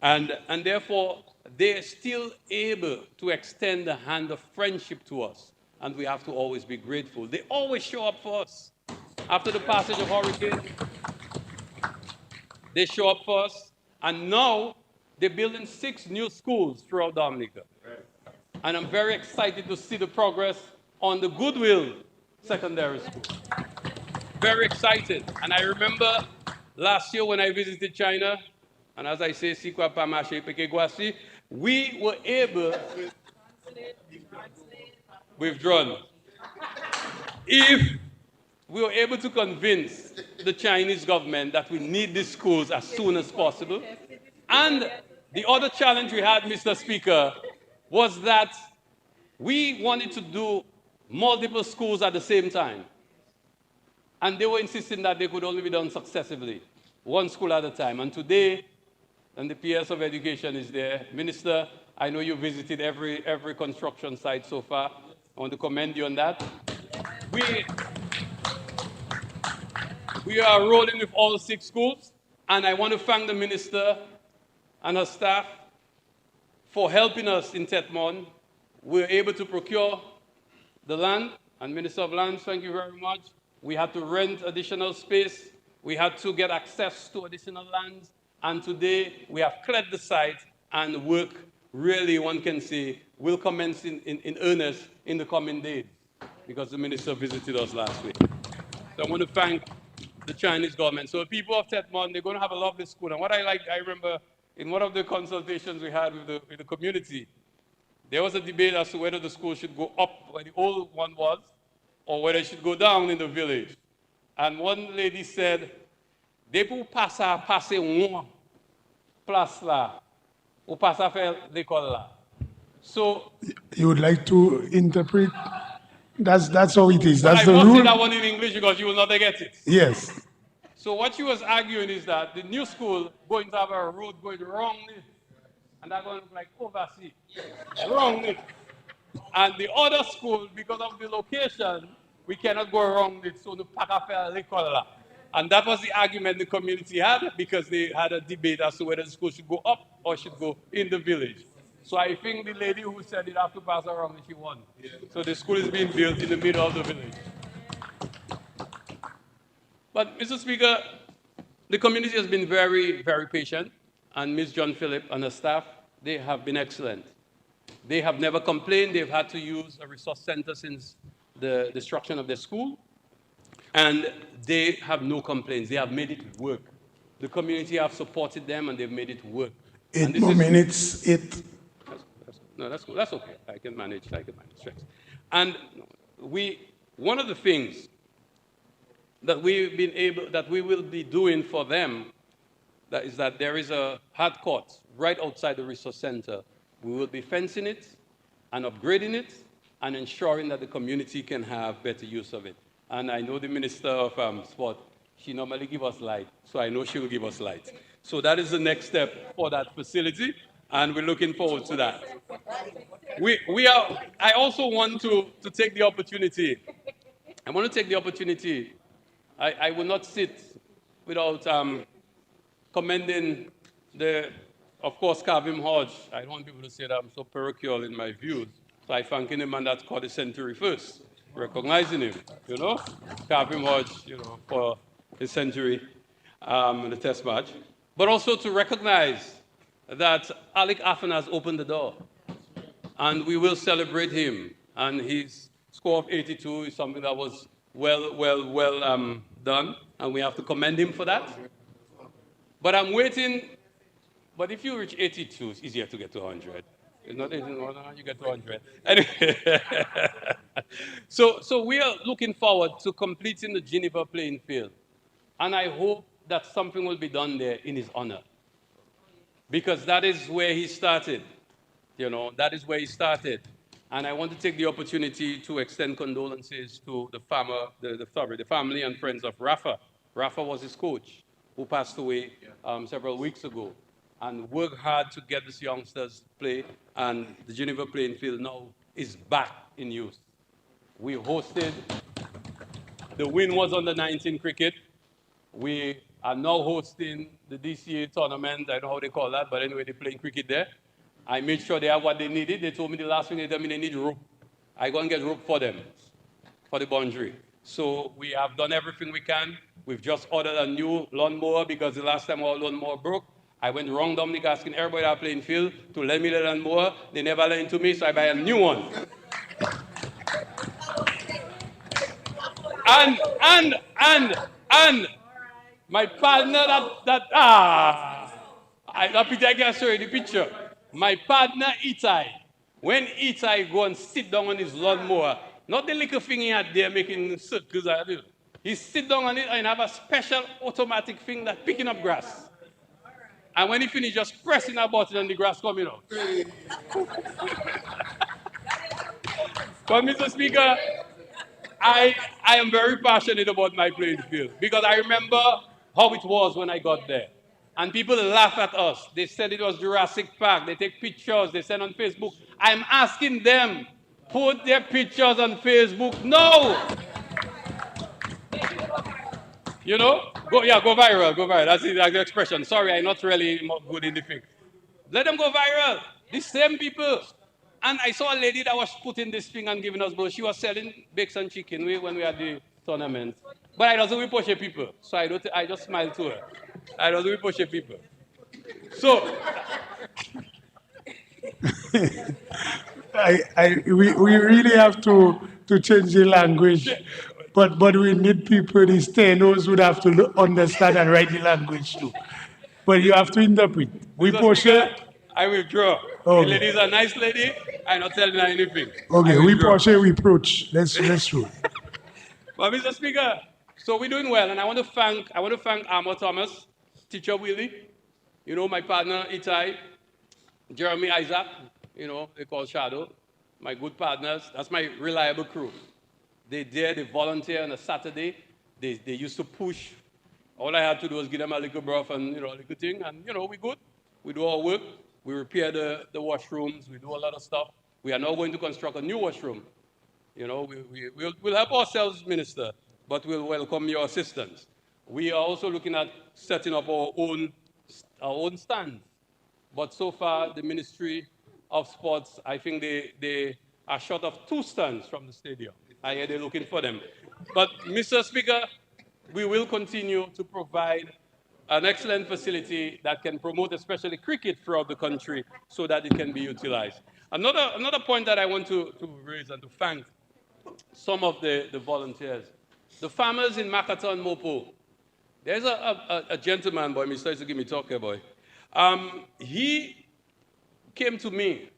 And therefore, they're still able to extend the hand of friendship to us. And we have to always be grateful. They always show up for us. After the passage of hurricane, they show up for us. And now, they're building 6 new schools throughout Dominica. And I'm very excited to see the progress on the Goodwill Secondary School. Very excited. And I remember last year when I visited China, and as I say, we were able, withdrawn. If we were able to convince the Chinese government that we need these schools as soon as possible. And the other challenge we had, Mr. Speaker, was that we wanted to do multiple schools at the same time. And they were insisting that they could only be done successively, one school at a time. And today, and the PS of Education is there. Minister, I know you visited every construction site so far. I want to commend you on that. We are rolling with all 6 schools, and I want to thank the minister and her staff for helping us in Tetmon. We were able to procure the land, and Minister of Lands, thank you very much. We had to rent additional space. We had to get access to additional lands. And today, we have cleared the site, and work really, one can say, will commence in earnest in the coming days, because the minister visited us last week. So I want to thank the Chinese government. So the people of Tetmon, they're going to have a lovely school. And what I remember in one of the consultations we had with the community, there was a debate as to whether the school should go up where the old one was, or whether it should go down in the village. And one lady said, "Depuis passer one place là, ou passer faire l'école là." So You would like to interpret? That's how it is. That's I the must say rule. that one in English because you will not get it. Yes. So what she was arguing is that the new school going to have a road going wrongly, and that's going to look like overseas, wrongly. And the other school, because of the location, we cannot go wrongly, so the Pakafer Lekola. And that was the argument the community had, because they had a debate as to whether the school should go up or should go in the village. So I think the lady who said it after pass around, she won. So the school is being built in the middle of the village. But, Mr. Speaker, the community has been very, very patient, and Ms. John Phillip and her staff, they have been excellent. They have never complained. They've had to use a resource center since the destruction of their school, and they have no complaints. They have made it work. The community have supported them, and they've made it work. 8 more minutes. No, that's cool. That's okay. I can manage. Thanks. And one of the things that we will be doing for them, that is that there is a hard court right outside the resource center. We will be fencing it and upgrading it and ensuring that the community can have better use of it. And I know the Minister of Sport, she normally gives us light, so I know she will give us light. So that is the next step for that facility, and we're looking forward to that. I also want to take the opportunity. I want to take the opportunity. I will not sit without commending of course, Kavim Hodge. I don't want people to say that I'm so parochial in my views. So I thank him, and that's called the century first, recognizing him, Kavim Hodge, for his century. the test match, but also to recognize that Alec Affan has opened the door, and we will celebrate him. And his score of 82 is something that was well done, and we have to commend him for that. But I'm waiting. But if you reach 82, it's easier to get to 100. It's not 81, you get to 100. Anyway, so we are looking forward to completing the Geneva playing field. And I hope that something will be done there in his honor. Because that is where he started. That is where he started. And I want to take the opportunity to extend condolences to the family and friends of Rafa. Rafa was his coach, who passed away several weeks ago, and worked hard to get these youngsters to play. And the Geneva playing field now is back in use. We hosted, the win was under 19 cricket. We are now hosting the DCA tournament. I don't know how they call that, but anyway, they're playing cricket there. I made sure they have what they needed. They told me the last thing they told me they need rope. I go and get rope for them, for the boundary. So we have done everything we can. We've just ordered a new lawnmower because the last time our lawnmower broke, I went wrong Dominic asking everybody that playing field to lend me the lawnmower. They never lent to me, so I buy a new one. And my partner I can show you the picture. My partner Itai, when Itai go and sit down on his lawnmower, not the little thing he had there making circles, he sit down on it and have a special automatic thing that picking up grass. And when he finish, just pressing a button and the grass coming out. But Mr. Speaker, I am very passionate about my playing field because I remember how it was when I got there. And people laugh at us. They said it was Jurassic Park. They take pictures, they send on Facebook. I'm asking them, put their pictures on Facebook. No! Go viral, go viral. That's the expression. Sorry, I'm not really good in the thing. Let them go viral. The same people. And I saw a lady that was putting this thing and giving us blow. She was selling bakes and chicken when we had the tournament. But I doesn't push people. So I just smiled to her. I doesn't push people. So we really have to change the language. But we need people, the stenos would have to understand and write the language too. But you have to interpret. We push it. I withdraw. Okay. The lady is a nice lady. I'm not telling her anything. Okay, we push it, we approach. Let's show. But Mr. Speaker, so we're doing well, and I want to thank Armour Thomas, Teacher Willie, my partner Itai, Jeremy Isaac, they call Shadow, my good partners. That's my reliable crew. They volunteer on a Saturday. They used to push. All I had to do was give them a little broth and, a little thing, and, we're good. We do our work. We repair the washrooms. We do a lot of stuff. We are now going to construct a new washroom. We'll help ourselves, Minister, but we'll welcome your assistance. We are also looking at setting up our own stands. But so far, the Ministry of Sports, I think they are short of 2 stands from the stadium. I hear they're looking for them. But, Mr. Speaker, we will continue to provide an excellent facility that can promote especially cricket throughout the country so that it can be utilized. Another point that I want to raise and to thank some of the volunteers. The farmers in Makaton, Mopo. There's a gentleman, boy, Mr. to give me talk here, boy. He came to me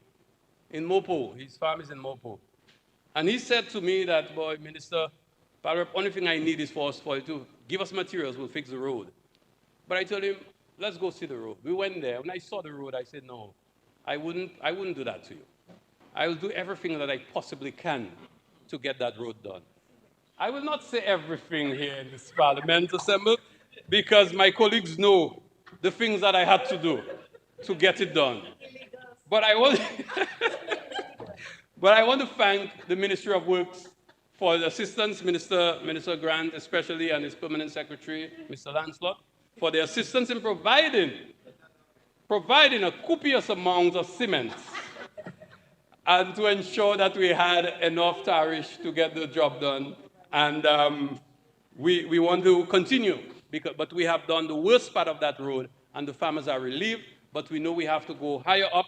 in Mopo. His farm is in Mopo. And he said to me that, boy, Minister, the only thing I need is for you to give us materials, we'll fix the road. But I told him, let's go see the road. We went there. When I saw the road, I said, no, I wouldn't do that to you. I will do everything that I possibly can to get that road done. I will not say everything here in this Parliament Assembly because my colleagues know the things that I had to do to get it done. But I want to thank the Ministry of Works for the assistance, Minister Grant especially, and his permanent secretary, Mr. Lancelot, for their assistance in providing a copious amount of cement and to ensure that we had enough tariff to get the job done. And we want to continue but we have done the worst part of that road, and the farmers are relieved, but we know we have to go higher up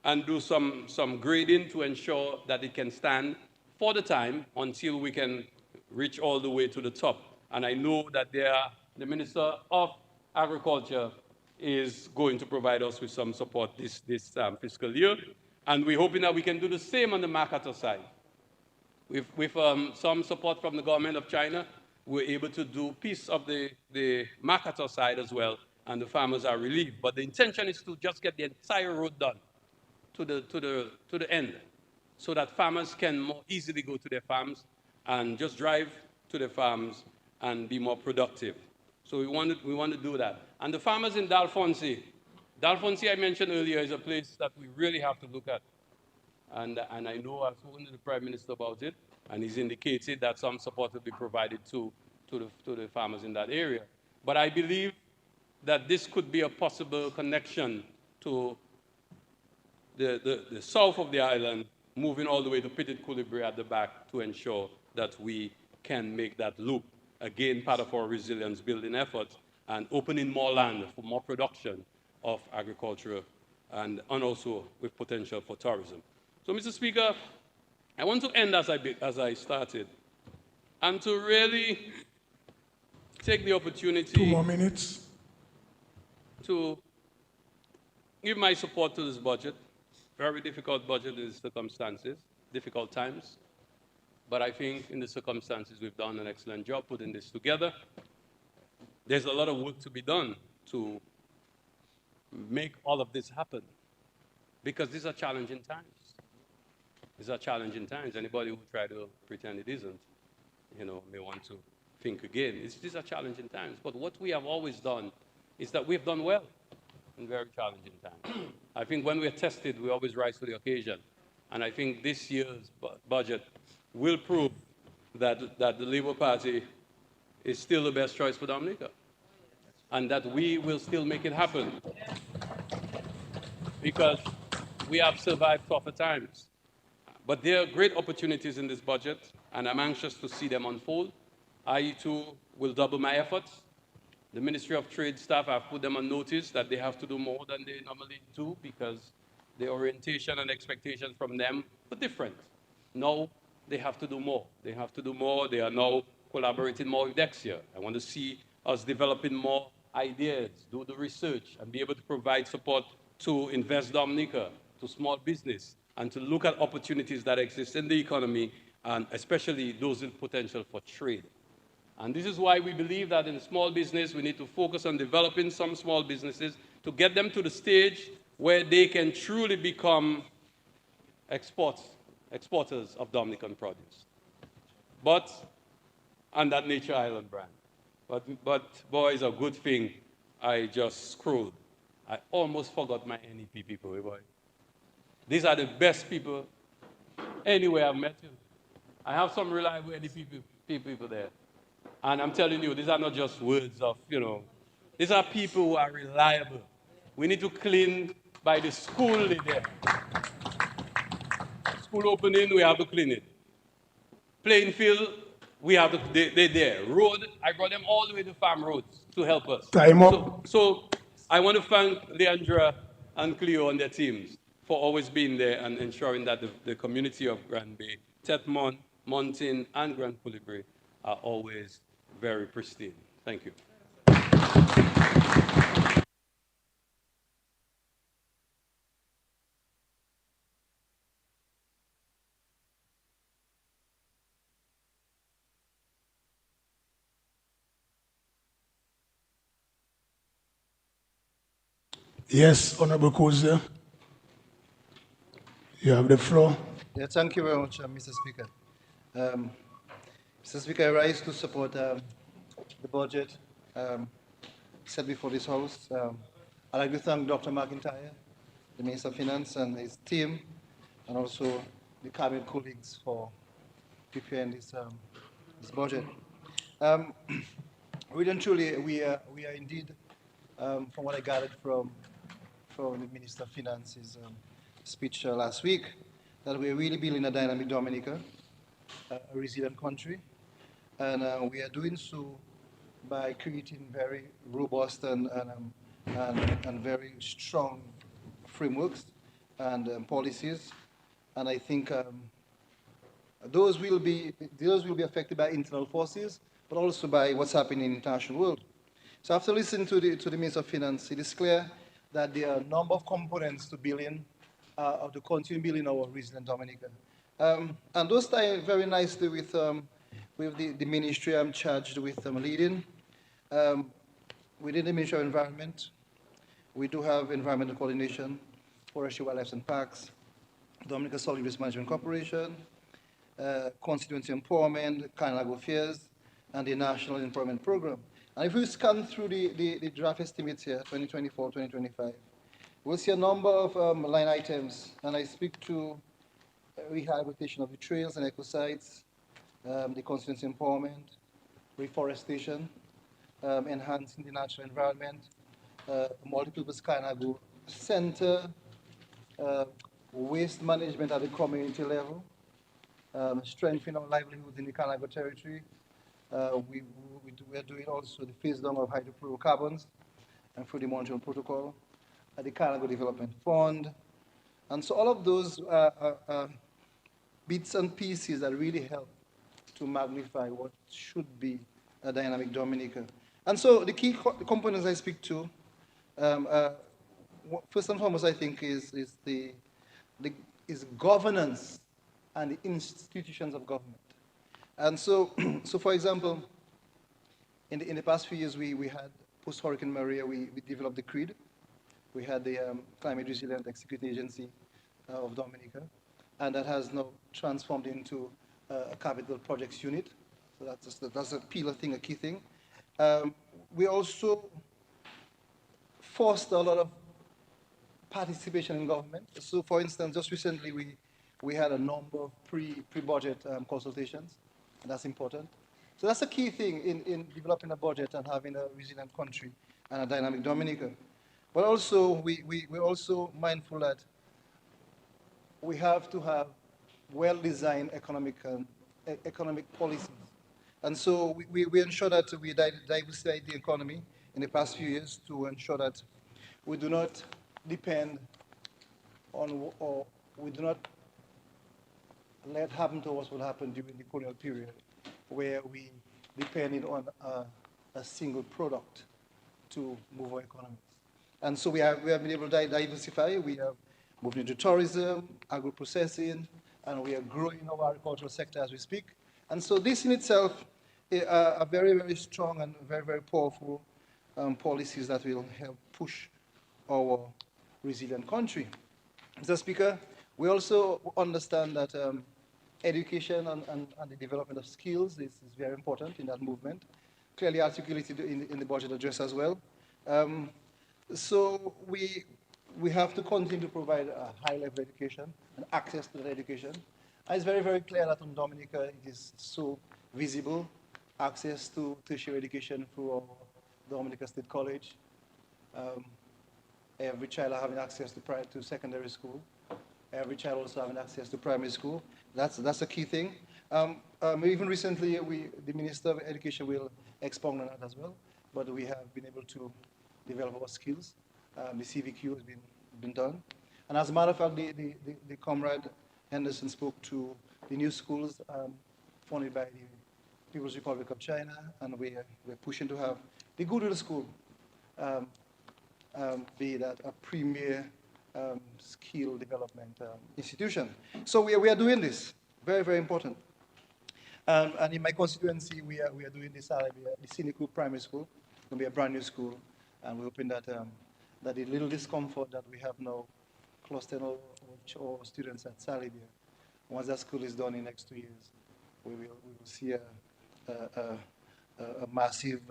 and do some grading to ensure that it can stand for the time until we can reach all the way to the top. And I know that the Minister of Agriculture is going to provide us with some support this fiscal year. And we're hoping that we can do the same on the Mercator side. With some support from the government of China, we're able to do piece of the Mercator side as well, and the farmers are relieved. But the intention is to just get the entire road done to the end, so that farmers can more easily go to their farms and just drive to their farms and be more productive. So we want to do that. And the farmers in Dalfonsi I mentioned earlier, is a place that we really have to look at. And I know I've spoken to the Prime Minister about it, and he's indicated that some support will be provided to the farmers in that area. But I believe that this could be a possible connection to the south of the island, moving all the way to Petit Coulibaly at the back to ensure that we can make that loop, again, part of our resilience building effort, and opening more land for more production of agriculture, and also with potential for tourism. So, Mr. Speaker, I want to end as I started, and to really take the opportunity 2 more minutes. to give my support to this budget. Very difficult budget in the circumstances, difficult times. But I think in the circumstances, we've done an excellent job putting this together. There's a lot of work to be done to make all of this happen, because these are challenging times. These are challenging times. Anybody who try to pretend it isn't, may want to think again. These are challenging times. But what we have always done is that we've done well in very challenging times. I think when we're tested, we always rise to the occasion. And I think this year's budget will prove that the Labour Party is still the best choice for Dominica, and that we will still make it happen, because we have survived tougher times. But there are great opportunities in this budget, and I'm anxious to see them unfold. I, too, will double my efforts. The Ministry of Trade staff, I've put them on notice that they have to do more than they normally do, because the orientation and expectations from them are different. Now they have to do more. They have to do more. They are now collaborating more with Dexia. I want to see us developing more ideas, do the research, and be able to provide support to Invest Dominica, to small business, and to look at opportunities that exist in the economy, and especially those with potential for trade. And this is why we believe that in small business, we need to focus on developing some small businesses to get them to the stage where they can truly become exporters of Dominican produce. But, and that Nature Island brand. But boy, it's a good thing I just scrolled. I almost forgot my NEP people, boy. These are the best people anywhere I've met you. I have some reliable NEP people there. And I'm telling you, these are not just words of, these are people who are reliable. We need to clean by the school there. School opening, we have to clean it. Playing field, we have to, they're there. Road, I brought them all the way to farm roads to help us. Time up. So I want to thank Leandra and Cleo and their teams for always being there and ensuring that the community of Grand Bay, Tetmon, Mountain, and Grand Coulibaly are always very pristine. Thank you. Yes, Honorable Kozia, you have the floor. Yeah, thank you very much, Mr. Speaker. Mr. Speaker, I rise to support the budget set before this House. I'd like to thank Dr. McIntyre, the Minister of Finance, and his team, and also the cabinet colleagues for preparing this budget. Really and truly, we are indeed, from what I gathered from the Minister of Finance's speech last week, that we're really building a dynamic Dominica, a resilient country, and we are doing so by creating very robust and very strong frameworks and policies. And I think those will be affected by internal forces, but also by what's happening in the international world. So after listening to the Minister of Finance, it is clear that there are a number of components to building, of the continuing building our resilient Dominica. And those tie very nicely with the ministry I'm charged with leading. Um, Within the Ministry of Environment, we do have environmental coordination, forestry, wildlife and parks, Dominica Solid Waste Management Corporation, constituency empowerment, Canal Affairs, and the National Employment Program. And if we scan through the draft estimates here, 2024, 2025, we'll see a number of line items, and I speak to rehabilitation of the trails and eco sites, the constituency empowerment, reforestation, enhancing the natural environment, multipurpose Kainagu center, waste management at the community level, strengthening our livelihoods in the Kainagu territory. We are doing also the phase down of hydrofluorocarbons and through the Montreal Protocol, the Kainagu Development Fund. And so all of those bits and pieces that really help to magnify what should be a dynamic Dominica. And so the key components I speak to, first and foremost, I think is governance and the institutions of government. And so, so for example, in the past few years, we had post-Hurricane Maria, we developed the CREED. We had the Climate Resilient Executive Agency of Dominica, and that has now transformed into a capital projects unit. So that's a pillar thing, a key thing. We also foster a lot of participation in government. So for instance, just recently we had a number of pre-budget consultations, and that's important. So that's a key thing in developing a budget and having a resilient country and a dynamic Dominica. But also, we're also mindful that we have to have well-designed economic policies. And so we ensure that we diversify the economy in the past few years to ensure that we do not depend on, or we do not let happen to us what happened during the colonial period, where we depended on a single product to move our economies. And so we have been able to diversify. We have moved into tourism, agro-processing, and we are growing our agricultural sector as we speak. And so this in itself are very, very strong and very, very powerful policies that will help push our resilient country. Mr. Speaker, we also understand that education and the development of skills is very important in that movement, clearly articulated in the budget address as well. So we have to continue to provide a high-level education and access to that education. And it's very, very clear that in Dominica it is so visible, access to tertiary education through our Dominica State College. Every child having access to secondary school. Every child also having access to primary school. That's a key thing. Even recently, the Minister of Education will expound on that as well, but we have been able to develop our skills. The CVQ has been done. And as a matter of fact, the comrade Henderson spoke to the new schools funded by the People's Republic of China, and we're pushing to have the Goodwill School be that a premier skill development institution. So we are doing this, very, very important. And in my constituency, we are doing this the Siniku Primary School. It's going to be a brand new school, and we're hoping that that the little discomfort that we have now clustering our students at Salibia, once that school is done in the next 2 years, we will see a massive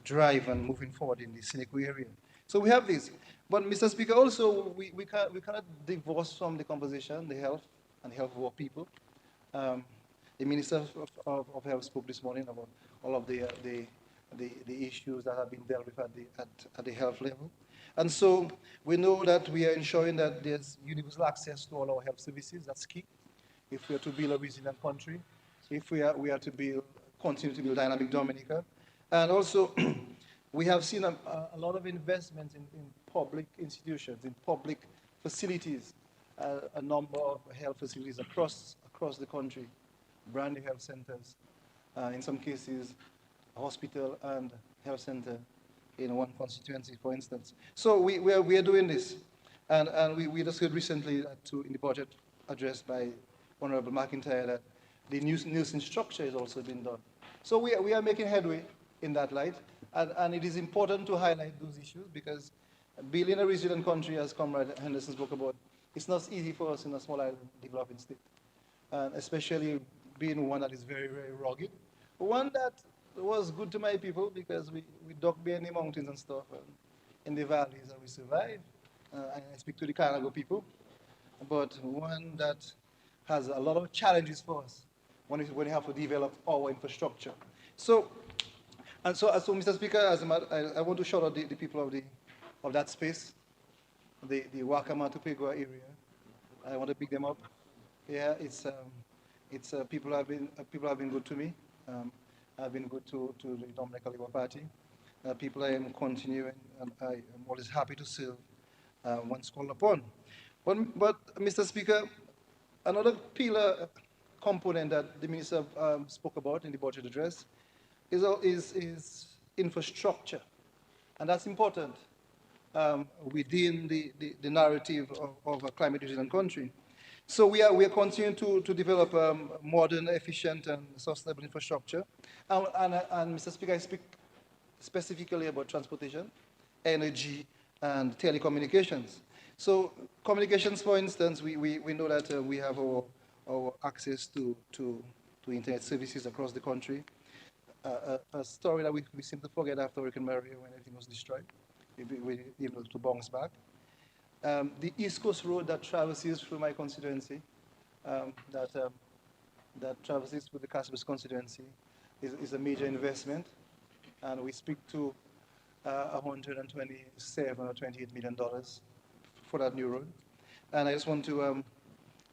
drive and moving forward in the Siniku area. So we have this. But Mr. Speaker, also we cannot divorce from the conversation the health and health of our people. The Minister of Health spoke this morning about all of the issues that have been dealt with at the health level. And so we know that we are ensuring that there's universal access to all our health services. That's key. If we are to build a resilient country, if we are to continue to build dynamic Dominica. And also, we have seen a lot of investments in public institutions, in public facilities, a number of health facilities across the country, brand new health centers, in some cases, a hospital and health center in one constituency, for instance. So we are doing this. And we just heard recently in the budget address by Honorable McIntyre that the nursing structure is also being done. So we are making headway in that light. And it is important to highlight those issues because building a resilient country, as Comrade Henderson spoke about, it's not easy for us in a small island developing state. And especially being one that is very, very rugged. One that was good to my people because we dug behind the mountains and stuff and in the valleys and we survived. And I speak to the Kanago people, but one that has a lot of challenges for us when we have to develop our infrastructure. So, Mr. Speaker, I want to shout out the people of that space, the Wakama Tupegua area. I want to pick them up. Yeah, it's people have been good to me. Have been good to the Dominican Labour Party. People I am continuing, and I am always happy to serve once called upon. But Mr. Speaker, another pillar component that the minister spoke about in the budget address is infrastructure, and that's important within the narrative of a climate resilient country. So we are continuing to develop modern, efficient, and sustainable infrastructure. And Mr. Speaker, I speak specifically about transportation, energy, and telecommunications. So communications, for instance, we know that we have our access to internet services across the country. A story that we seem to forget after Hurricane Maria when everything was destroyed. We were able to bounce back. The East Coast Road that traverses through my constituency, that traverses through the Casabas constituency, is a major investment, and we speak to $127 or $28 million for that new road. And I just want to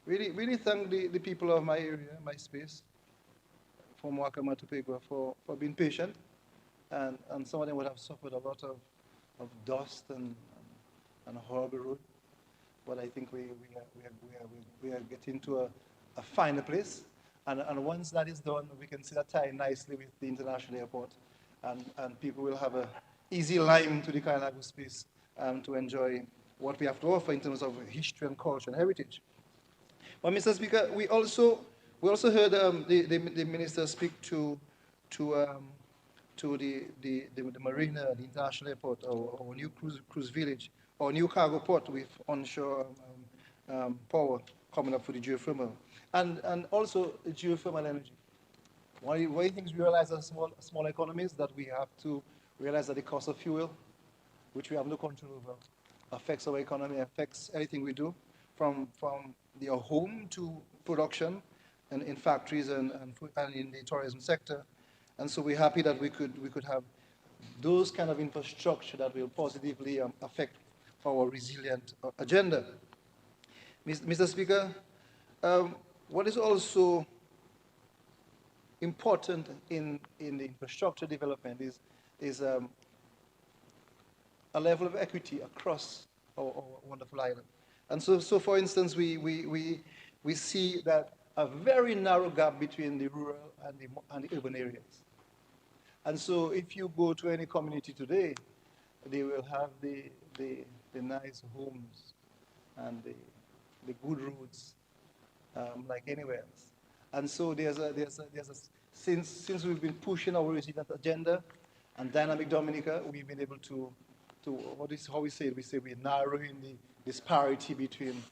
really thank the people of my area, my space, from Wakama to Pegua for being patient, and some of them would have suffered a lot of dust and horrible road, but I think we are getting to a final place, and once that is done, we can see that tie nicely with the international airport, and people will have a easy line to the Kainago space to enjoy what we have to offer in terms of history and culture and heritage. But Mr. Speaker, we also heard the minister speak to the marina, the international airport, our new cruise village, our new cargo port with onshore power coming up for the geothermal, and also geothermal energy. One of the things we realize as small economies that we have to realize that the cost of fuel, which we have no control over, affects our economy, affects everything we do, from your home to production, and in factories and in the tourism sector. And so we're happy that we could have those kind of infrastructure that will positively affect our resilient agenda. Mr. Speaker, what is also important in the infrastructure development is a level of equity across our wonderful island. And so for instance, we see that a very narrow gap between the rural and the urban areas. And so if you go to any community today, they will have the nice homes and the good roads like anywhere else. And so since we've been pushing our resilient agenda and dynamic Dominica, we've been able to how we say it? We say we're narrowing the disparity between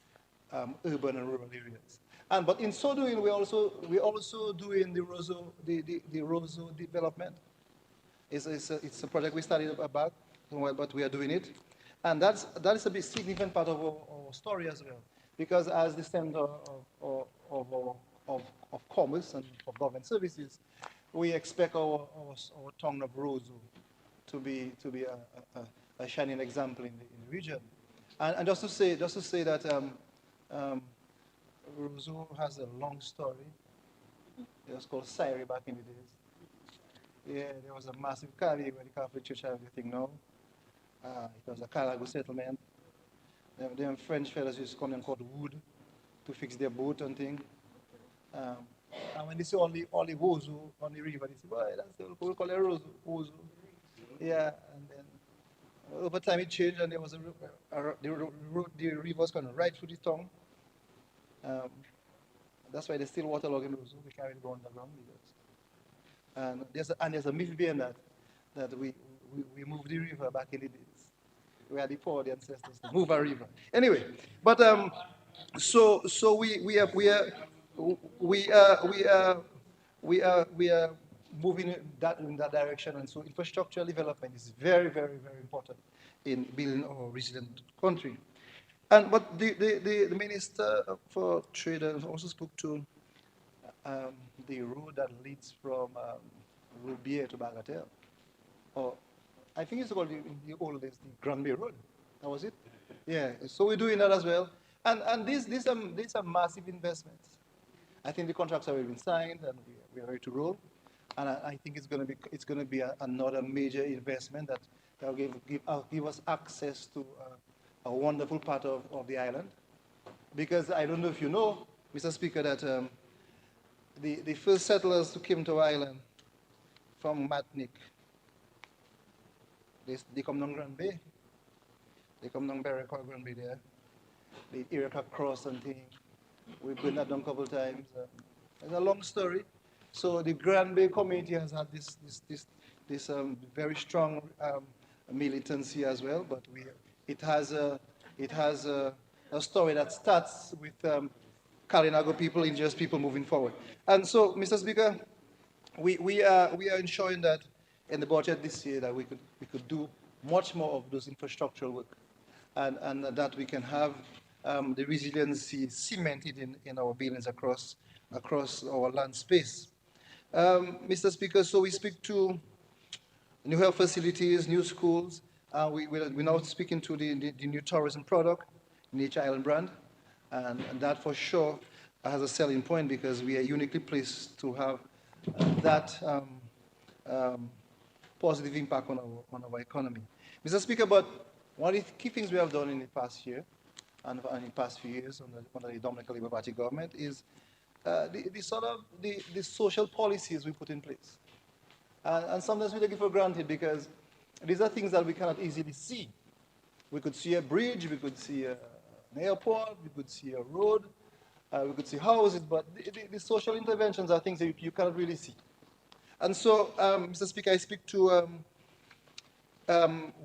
urban and rural areas. But in so doing, we're also doing the Roseau development. It's a project we started back, but we are doing it, and that is a big significant part of our story as well, because as the center of commerce and of government services, we expect our town of Roseau to be a shining example in the region, and just to say that Roseau has a long story. It was called Syrie back in the days. Yeah, there was a massive carry where the Catholic Church had everything now. It was a cargo settlement. Them French fellas used to come and cut wood to fix their boat and thing. Um, and when they see all the Wozu on the river, they say, boy, that's the we call it Wozu. Yeah, and then over time it changed and there was the river was going right through the town. Um, that's why there's still waterlogging Wozu. We carry it go underground because. And there's a myth behind that we moved the river back in the days. We had the poor the ancestors to move a river. Anyway, but so we are moving in that direction, and so infrastructural development is very, very, very important in building a resilient country. And but the minister for trade also spoke to um, the road that leads from Rubier to Bagatelle. Or I think it's called in the old days the Grand Bay Road. That was it. Yeah. So we're doing that as well. And these are massive investments. I think the contracts have already been signed and we are ready to roll. And I think it's going to be another major investment that will give us access to a wonderful part of the island. Because I don't know if you know, Mr. Speaker, that the first settlers who came to our island from Matnik, they come down Grand Bay. They come down Berwick or Grand Bay there. The Iraka Cross and thing. We've been that done a couple of times. It's a long story. So the Grand Bay community has had this very strong militancy as well, but it has a story that starts with Kalinago people, indigenous people moving forward. And so, Mr. Speaker, we are ensuring that in the budget this year that we could do much more of those infrastructural work, and that we can have the resiliency cemented in our buildings across our land space. Mr. Speaker, so we speak to new health facilities, new schools. We're now speaking to the new tourism product, Nature Island brand, and that for sure has a selling point because we are uniquely placed to have that positive impact on our economy. Mr. Speaker, but one of the key things we have done in the past year and in the past few years under the Dominican Labour Party government is the social policies we put in place. And sometimes we take it for granted because these are things that we cannot easily see. We could see a bridge, we could see an airport, we could see a road, we could see houses, but the social interventions are things that you cannot really see. And so, Mr. Speaker, I speak to,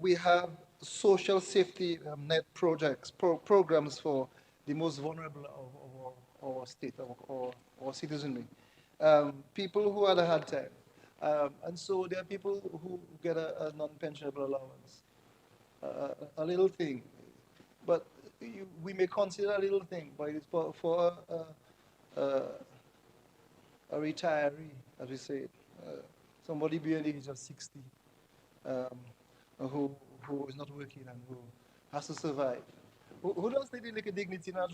we have social safety net programs for the most vulnerable of our state, or citizenry. People who had a hard time. And so there are people who get a non-pensionable allowance, a little thing. But we may consider a little thing, but it's for a retiree, as we say, somebody beyond the age of 60, who is not working and who has to survive. Who does take a little dignity and have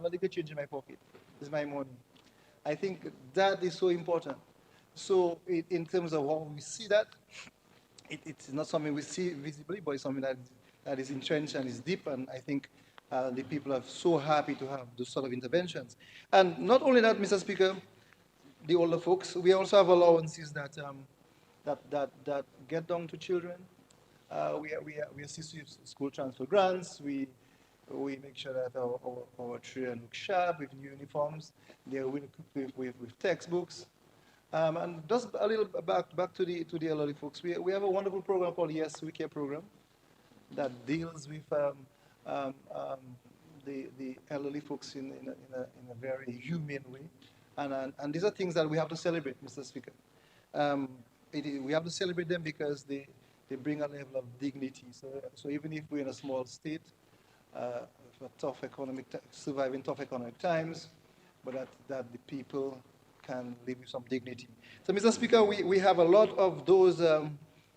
a little change in my pocket? It's my money. I think that is so important. So in terms of how we see that, it's not something we see visibly, but it's something that is entrenched and is deep, and I think the people are so happy to have those sort of interventions. And not only that, Mr. Speaker, the older folks, we also have allowances that get down to children. We assist with school transfer grants. We make sure that our children look sharp with new uniforms. They're well equipped with textbooks. And just a little back to the elderly folks. We have a wonderful program called Yes We Care program that deals with the elderly folks in a very humane way. And these are things that we have to celebrate, Mr. Speaker. We have to celebrate them because they bring a level of dignity. So even if we're in a small state, surviving tough economic times, but that the people can live with some dignity. So, Mr. Speaker, we have a lot of those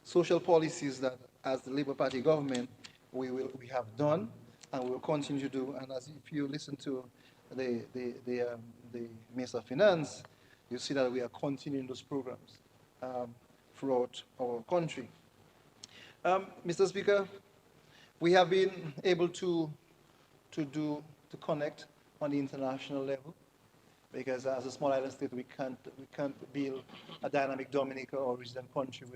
social policies that, as the Labour Party government, we have done and we will continue to do. And as if you listen to the Minister of Finance, you see that we are continuing those programs. throughout our country. Mr. Speaker, we have been able to connect on the international level, because as a small island state, we can't build a dynamic Dominica or resident country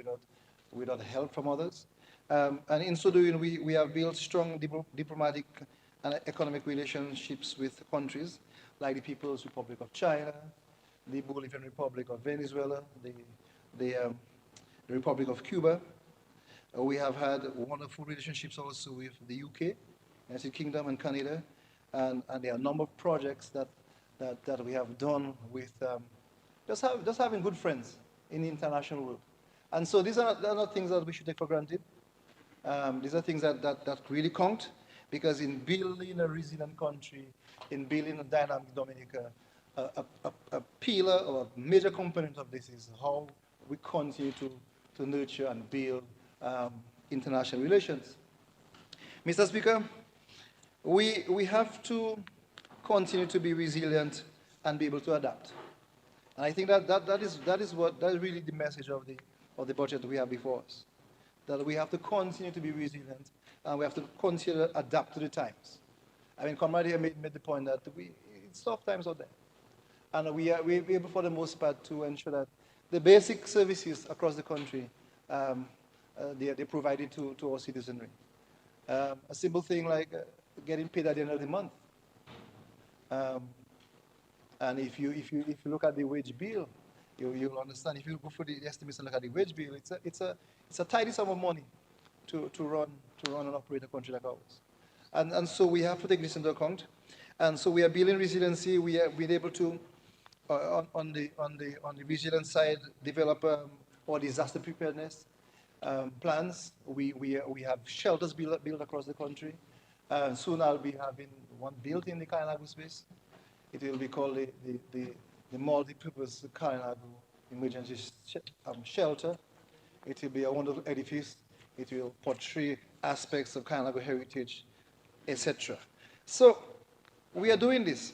without help from others. And in so doing, we have built strong diplomatic and economic relationships with countries like the People's Republic of China, the Bolivarian Republic of Venezuela, the Republic of Cuba. We have had wonderful relationships also with the UK, United Kingdom, and Canada, and there are a number of projects that we have done with just having good friends in the international world. And so these are not things that we should take for granted. These are things that really count, because in building a resilient country, in building a dynamic Dominica, a pillar or a major component of this is how we continue to nurture and build international relations. Mr. Speaker, we have to continue to be resilient and be able to adapt. And I think that is really the message of the budget we have before us. That we have to continue to be resilient, and we have to continue to adapt to the times. I mean, Comrade here made the point that it's tough times out there. And we're able, for the most part, to ensure that the basic services across the country, they're provided to our citizenry. A simple thing like getting paid at the end of the month. And if you look at the wage bill, you'll understand. If you go through the estimates and look at the wage bill, it's a tidy sum of money to run and operate a country like ours. And so we have to take this into account. And so we are building resiliency. We have been able to, on the resilience side, develop our disaster preparedness plans. We have shelters built across the country. Soon I'll be having one built in the Kainagu space. It will be called the multi-purpose Kainagu Emergency Shelter. It will be a wonderful edifice. It will portray aspects of Kainagu heritage, etc. So we are doing this.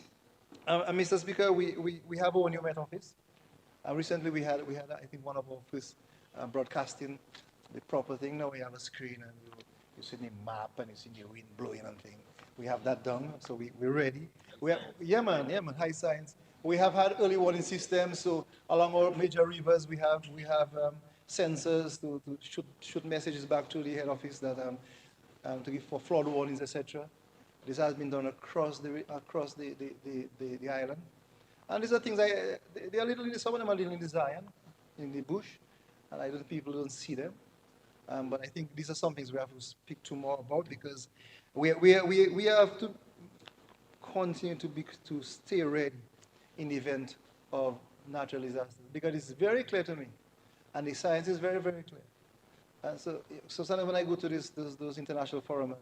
Mr. Speaker, we have our new Met Office. Recently we had I think one of our first broadcasting the proper thing. Now we have a screen, and you see the map and you see the wind blowing and things. We have that done, so we're ready. Yeah man, high science. We have had early warning systems, so along our major rivers we have sensors to shoot messages back to the head office that to give for flood warnings, etc. This has been done across the island, and these are things they are little. Some of them are little in the Zion, in the bush, and people don't see them. But I think these are some things we have to speak to more about, because we have to continue to stay ready in the event of natural disasters, because it's very clear to me, and the science is very, very clear. And so sometimes when I go to those international forums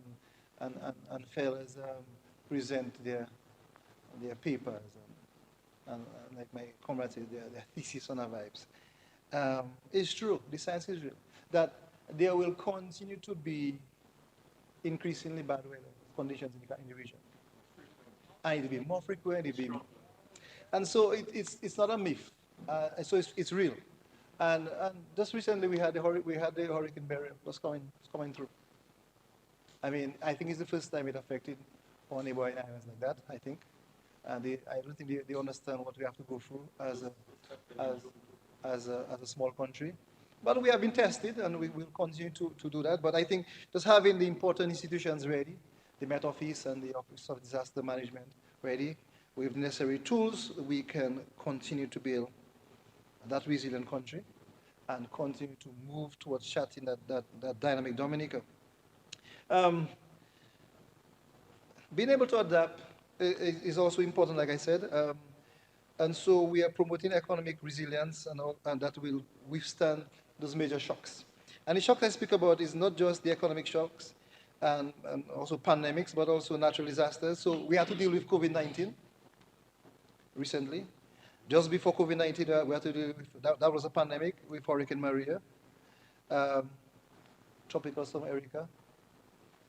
and fellows present their papers and like my comrades say, their thesis on our vibes, it's true. The science is real that there will continue to be increasingly bad weather conditions in the region, and it will be more frequent. And so it's not a myth. So it's real. And just recently we had the Hurricane Beryl was coming through. I mean, I think it's the first time it affected our neighboring islands like that. I think, and I don't think they understand what we have to go through as a small country. But we have been tested, and we will continue to do that. But I think just having the important institutions ready, the Met Office and the Office of Disaster Management ready, with necessary tools, we can continue to build that resilient country and continue to move towards shutting that dynamic Dominica. Being able to adapt is also important, like I said. And so we are promoting economic resilience, and that will withstand those major shocks. And the shock I speak about is not just the economic shocks and also pandemics, but also natural disasters. So we had to deal with COVID-19 recently. Just before COVID-19, we had to deal with, that was a pandemic with Hurricane Maria, Tropical Storm Erica.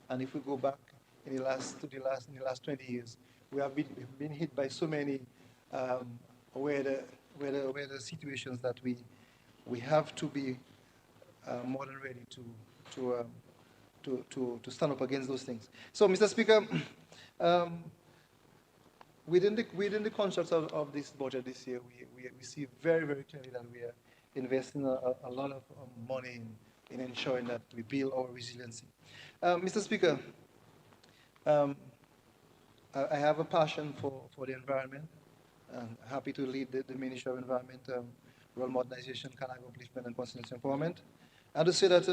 And if we go back in the last 20 years, we have been hit by so many weather situations that we have to be more than ready to stand up against those things. So, Mr. Speaker, um, within the construct of this budget this year, we see very, very clearly that we are investing a lot of money in ensuring that we build our resiliency. Mr. Speaker, um, I have a passion for the environment. I'm happy to lead the Ministry of Environment, Rural Modernization, Canal Upliftment, and Constituency Empowerment. And to say that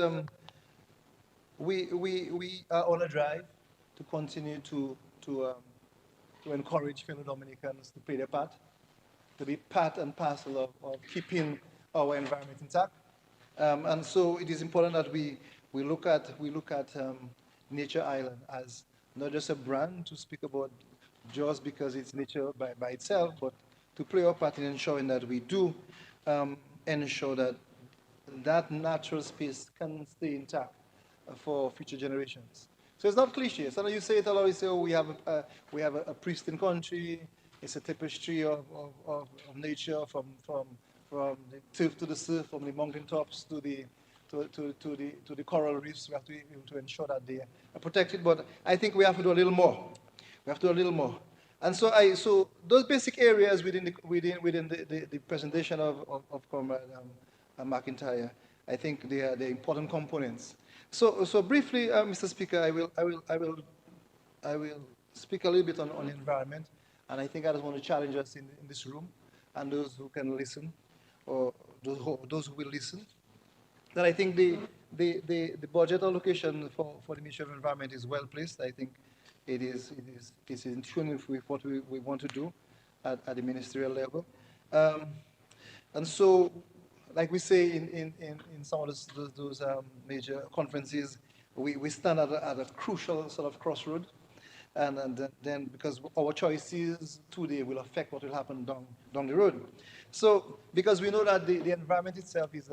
we are on a drive to continue to encourage fellow Dominicans to play their part, to be part and parcel of keeping our environment intact. And so it is important that we look at Nature Island as not just a brand to speak about just because it's nature by itself, but to play our part in ensuring that we do ensure that that natural space can stay intact for future generations. So it's not cliche. So you say it a lot, you say, oh, we have a pristine country, it's a tapestry of nature from the turf to the surf, from the mountain tops to the coral reefs. We have to be able to ensure that they are protected. But I think we have to do a little more. We have to do a little more. And so those basic areas within the presentation of Comrade McIntyre, I think they are the important components. So briefly, Mr. Speaker, I will speak a little bit on the environment, and I think I just want to challenge us in this room and those who can listen, or those who will listen, that I think the budget allocation for the Ministry of Environment is well placed. I think it's in tune with what we want to do at the ministerial level. And so, like we say in some of those major conferences, we stand at a crucial sort of crossroad. And then because our choices today will affect what will happen down the road. So, because we know that the environment itself is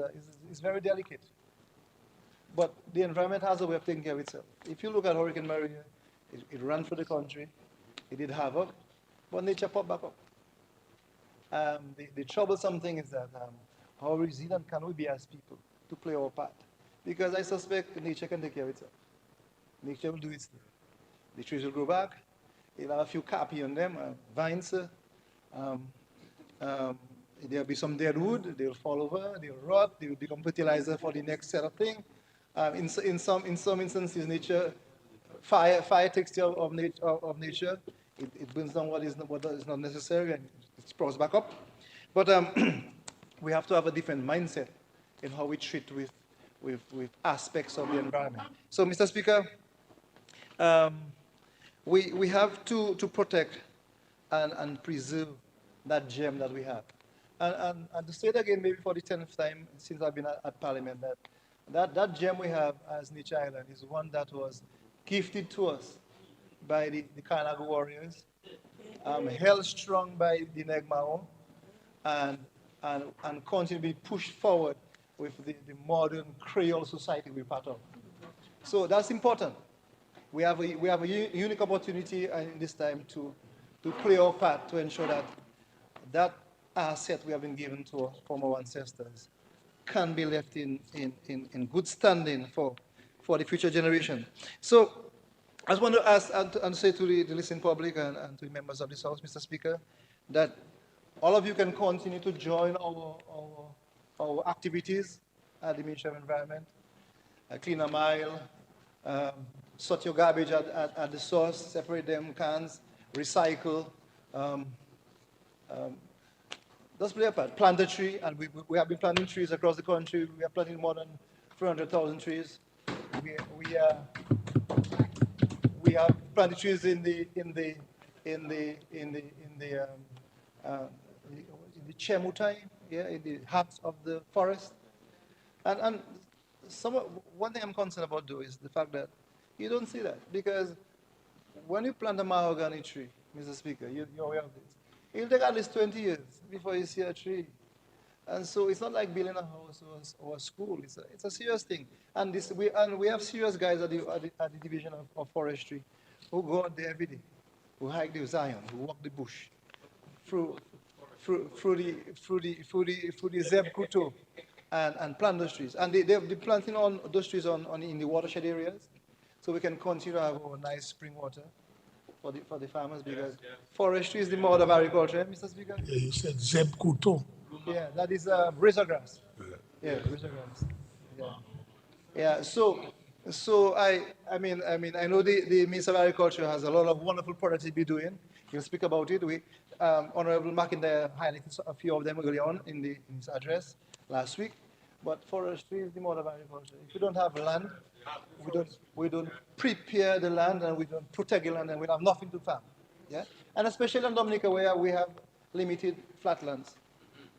very delicate. But the environment has a way of taking care of itself. If you look at Hurricane Maria, it ran through the country, it did havoc, but nature popped back up. The troublesome thing is that how resilient can we be as people to play our part? Because I suspect nature can take care of itself. Nature will do its thing. The trees will grow back, it'll have a few carpi on them, vines. There'll be some dead wood, they'll fall over, they'll rot, they will become fertilizer for the next set of thing. In some instances, nature, fire takes care of nature. It burns down what is not necessary and it sprouts back up. But we have to have a different mindset in how we treat with aspects of the environment. So, Mr. Speaker, we have to protect and preserve that gem that we have. And to say it again, maybe for the 10th time since I've been at Parliament, that gem we have as Nature Island is one that was gifted to us by the Kanaga warriors, held strong by the Negmao, and continue to be pushed forward with the modern Creole society we're part of. So that's important. We have a unique opportunity in this time to play our part to ensure that asset we have been given from our ancestors can be left in good standing for the future generation. So I just want to ask and say to the listening public and to the members of this House, Mr. Speaker, that all of you can continue to join our activities at the Ministry of Environment, clean a mile, sort your garbage at the source, separate them cans, recycle, just play a part. Plant a tree, and we have been planting trees across the country. We are planting more than 300,000 trees. We have planted trees in the chemutai, in the heart of the forest. And one thing I'm concerned about though is the fact that you don't see that, because when you plant a mahogany tree, Mr. Speaker, you're aware of this. It'll take at least 20 years before you see a tree. And so it's not like building a house or a school. It's a serious thing. And we have serious guys at the Division of Forestry who go out there every day, who hike the Zion, who walk the bush, through the Zeb Kuto, and plant those trees. And they're planting on those trees in the watershed areas, so we can continue to have our nice spring water for the farmers, because forestry is the mother of agriculture, Mr. Speaker. Yeah, you said Zeb Kuto. Yeah, that is razor grass. Yeah, razor grass. Yeah. Yeah, so I know the Minister of Agriculture has a lot of wonderful projects to be doing. He'll speak about it. Honorable McIntyre highlighted a few of them earlier on in his address last week. But forestry is the mother of agriculture. If we don't have land, we don't prepare the land and we don't protect the land, and we have nothing to farm. Yeah, and especially in Dominica, where we have limited flatlands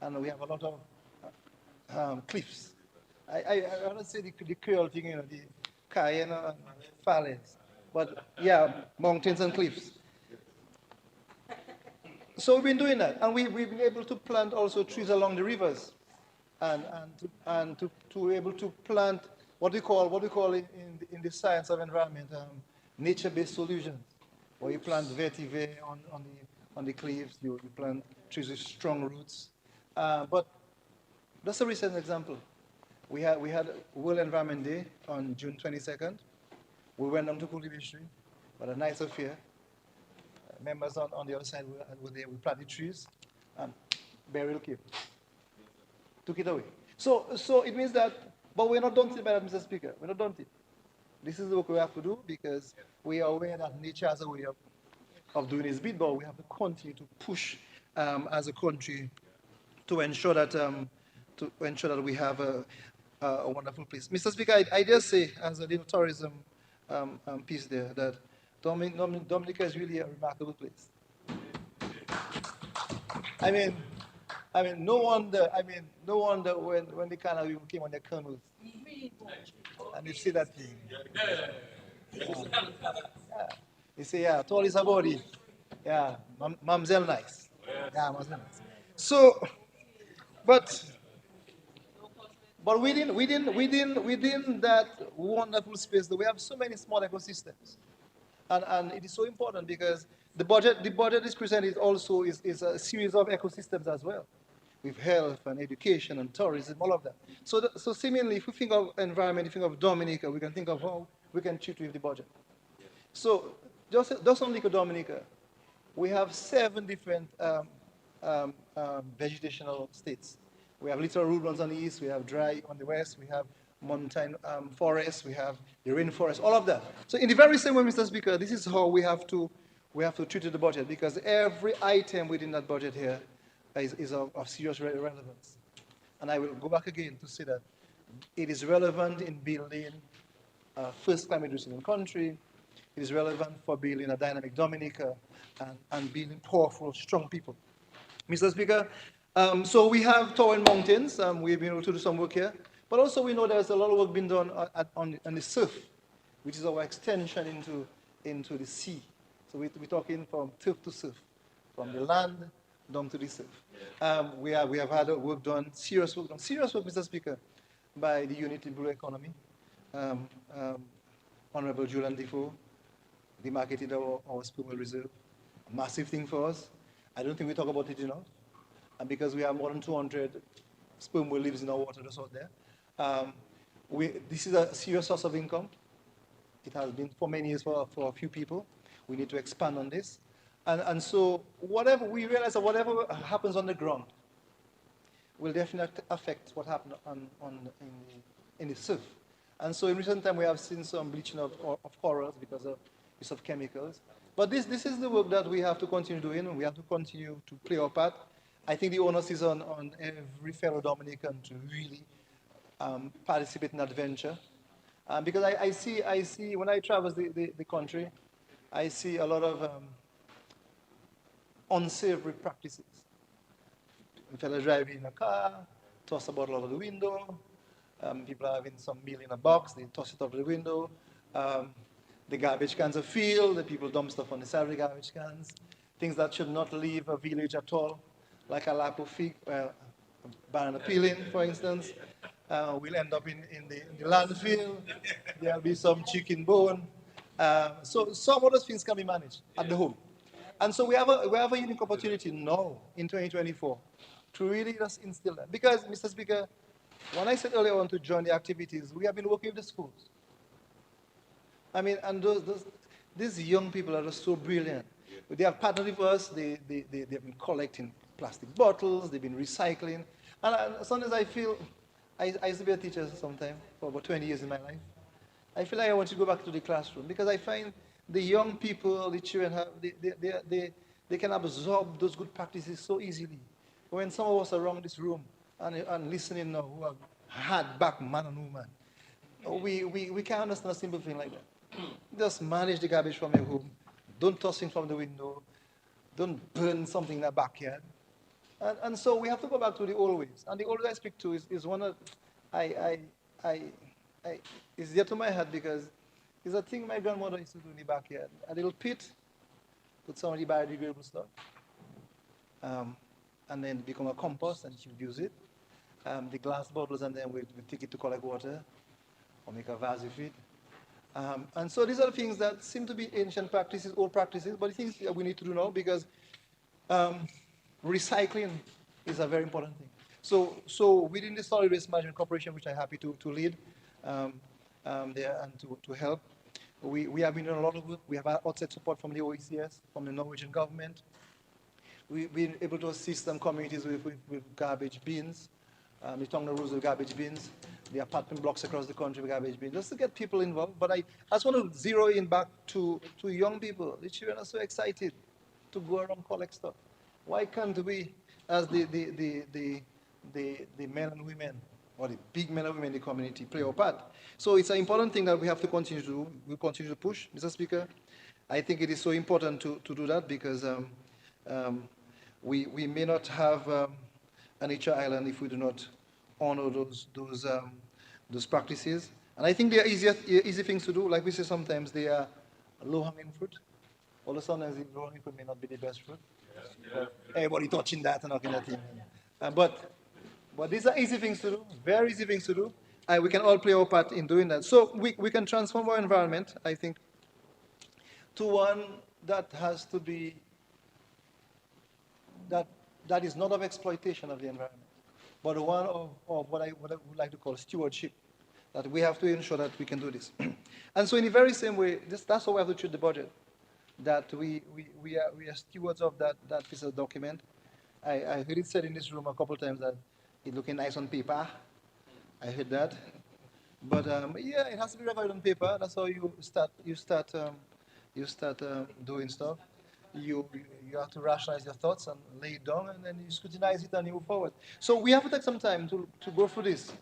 and we have a lot of cliffs. I want to say the Creole thing, the Cayenne and valleys, but yeah, mountains and cliffs. So we've been doing that, and we've been able to plant also trees along the rivers, and to be able to plant what we call in the science of environment nature-based solutions, where you plant vetiver on the cliffs, you plant trees with strong roots, but that's a recent example. We had World Environment Day on June 22nd. We went down to Kulibistri, but a nice affair. Members on the other side were there. We planted trees, and burial came. Took it away. So it means that, but we're not daunted by that, Mr. Speaker. We're not daunted. This is the work we have to do, because we are aware that nature has a way of doing its bit, but we have to continue to push as a country to ensure that we have a wonderful place. Mr. Speaker, I just say, as a little tourism piece there, that Dominica is really a remarkable place. I mean, no wonder when the kind of people came on their canoes and they see that thing. Yeah. They say, yeah, tall is about it. Yeah, mamselle nice. Yeah, mamselle nice. So, but within that wonderful space, we have so many small ecosystems, and it is so important, because the budget is presented also is a series of ecosystems as well, with health and education and tourism, all of that. So seemingly, if we think of environment, if we think of Dominica, we can think of how we can treat with the budget. So just on Lake Dominica, we have 7 different vegetational states. We have littoral woodlands on the east, we have dry on the west, we have mountain forests, we have the rainforest, all of that. So in the very same way, Mr. Speaker, this is how we have to treat the budget, because every item within that budget here is of serious relevance. And I will go back again to say that it is relevant in building a first climate resilient country. It is relevant for building a dynamic Dominica and building powerful, strong people. Mr. Speaker, so we have towering mountains. We've been able to do some work here. But also we know there's a lot of work being done on the surf, which is our extension into the sea. So we're talking from turf to surf, from the land down to the surf. We have had work done, serious work, Mr. Speaker, by the Unity Blue Economy. Honorable Julian Defoe demarcated our sperm whale reserve. A massive thing for us. I don't think we talk about it enough. And because we have more than 200 sperm whale lives in our water just out there, this is a serious source of income. It has been for many years for a few people. We need to expand on this. And so we realize that whatever happens on the ground will definitely affect what happens in the surf. And so in recent time, we have seen some bleaching of corals because of use of chemicals. But this is the work that we have to continue doing, and we have to continue to play our part. I think the onus is on every fellow Dominican to really participate in that venture. Because I see when I travel the country, I see a lot of unsavory practices. A fellow driving in a car, toss a bottle out of the window. People are having some meal in a box, they toss it out of the window. The garbage cans are filled, the people dump stuff on the side of the garbage cans. Things that should not leave a village at all, like a lap of fig, banana peeling, for instance. Will end up in the landfill. There'll be some chicken bone. So some of those things can be managed at the home. And so we have a unique opportunity now in 2024 to really just instill that. Because, Mr. Speaker, When I said earlier on to join the activities, we have been working with the schools. I mean, and these young people are just so brilliant. They have partnered with us. They've been collecting plastic bottles. They've been recycling. And sometimes I feel, I used to be a teacher sometime for about 20 years in my life. I feel like I want to go back to the classroom because I find the young people, the children, they can absorb those good practices so easily. When some of us are around this room and listening now who are hard back man and woman, we can't understand a simple thing like that. Just manage the garbage from your home. Don't toss it from the window. Don't burn something in the backyard. And so we have to go back to the old ways. And the old ways I speak to is one of, I, I, I, I, it's dear to my heart because it's a thing my grandmother used to do in the backyard. A little pit, put some of the biodegradable stuff, and then become a compost and she would use it. The glass bottles, and then we take it to collect water or make a vase with it. And so these are things that seem to be ancient practices, old practices, but the things that we need to do now because recycling is a very important thing. So within the Solid Waste Management Corporation, which I'm happy to lead there and to help, we have been doing a lot of work. We have outside support from the OECS, from the Norwegian government. We've been able to assist some communities with garbage bins, the Tonga rules with garbage bins, the apartment blocks across the country with garbage bins, just to get people involved. But I just want to zero in back to young people. The children are so excited to go around collect stuff. Why can't we, as the men and women, or the big men and women in the community, play our part? So it's an important thing that we have to continue to do. We'll continue to push, Mr. Speaker. I think it is so important to do that because we may not have an HR island if we do not honor those practices. And I think they are easy things to do. Like we say sometimes, they are low-hanging fruit. Although sometimes the low-hanging fruit may not be the best fruit. Everybody touching that and all kind of thing. But these are easy things to do, very easy things to do. And we can all play our part in doing that. So we can transform our environment, I think, to one that has to be, that is not of exploitation of the environment, but one of what I would like to call stewardship, that we have to ensure that we can do this. And so in the very same way, that's how we have to treat the budget, that we are stewards of that piece of document. I heard it said in this room a couple of times that it's looking nice on paper. I heard that. But yeah, it has to be recorded on paper. That's how you start doing stuff. You have to rationalize your thoughts and lay it down, and then you scrutinize it and you move forward. So we have to take some time to go through this,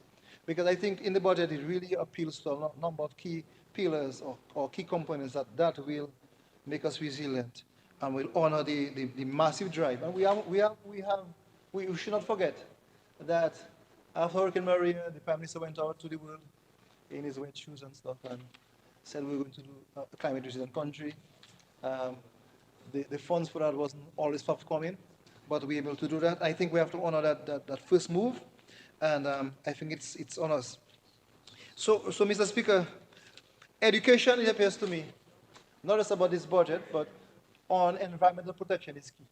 because I think in the budget it really appeals to a number of key pillars or key components that will make us resilient and will honor the massive drive. And we should not forget that after Hurricane Maria, the Prime Minister went out to the world in his wet shoes and stuff and said we were going to do a climate resilient country. The funds for that wasn't always forthcoming, but we were able to do that. I think we have to honor that first move, and I think it's on us. So, Mr. Speaker, education, it appears to me, not just about this budget, but on environmental protection is key.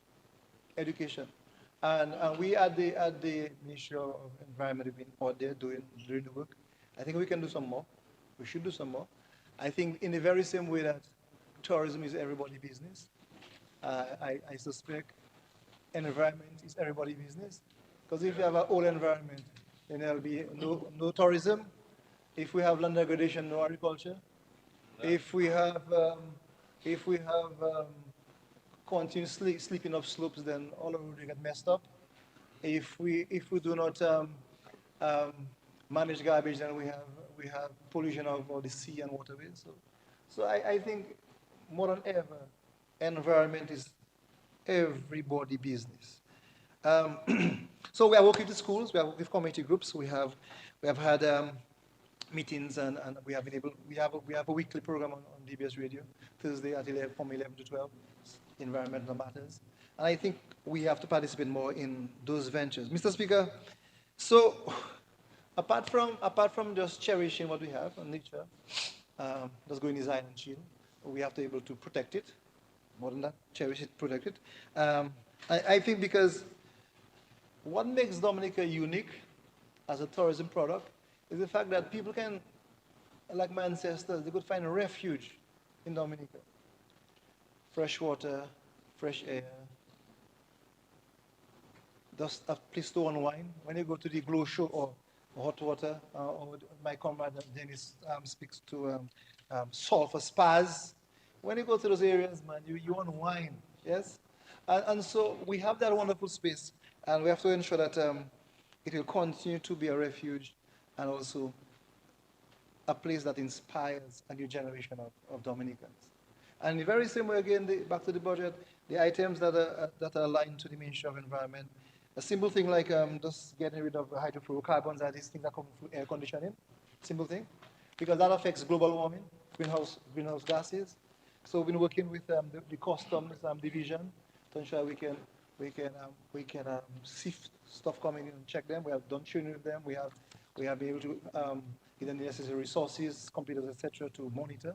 Education. And we at the Ministry of Environment have been out there doing the work. I think we can do some more. We should do some more. I think in the very same way that tourism is everybody's business, I suspect environment is everybody's business. Because if you have an old environment, then there'll be no tourism. If we have land degradation, no agriculture. If we have continuous sleeping of slopes, then all of it will get messed up. If we do not manage garbage, then we have pollution of the sea and waterways. So I think more than ever, environment is everybody's business. So we are working with schools, we are working with community groups, we have had meetings, and we have a weekly program on DBS Radio, Thursday at 11, from 11 to 12, environmental matters. And I think we have to participate more in those ventures. Mr. Speaker, so apart from just cherishing what we have on nature, just going design and chill, we have to be able to protect it. More than that, cherish it, protect it. I think because what makes Dominica unique as a tourism product is the fact that people can, like my ancestors, they could find a refuge in Dominica. Fresh water, fresh air, just a place to unwind. When you go to the glow show or hot water, or my comrade Dennis speaks to sulfur spas. When you go to those areas, man, you unwind, yes? And so we have that wonderful space, and we have to ensure that it will continue to be a refuge and also a place that inspires a new generation of Dominicans. And in the very same way, again, back to the budget, the items that are aligned to the Ministry of Environment, a simple thing like just getting rid of hydrofluorocarbons, that these things that come through air conditioning, simple thing, because that affects global warming, greenhouse gases. So we've been working with the customs division to ensure we can sift stuff coming in and check them. We have done training with them. We have been able to give them the necessary resources, computers, etc., to monitor.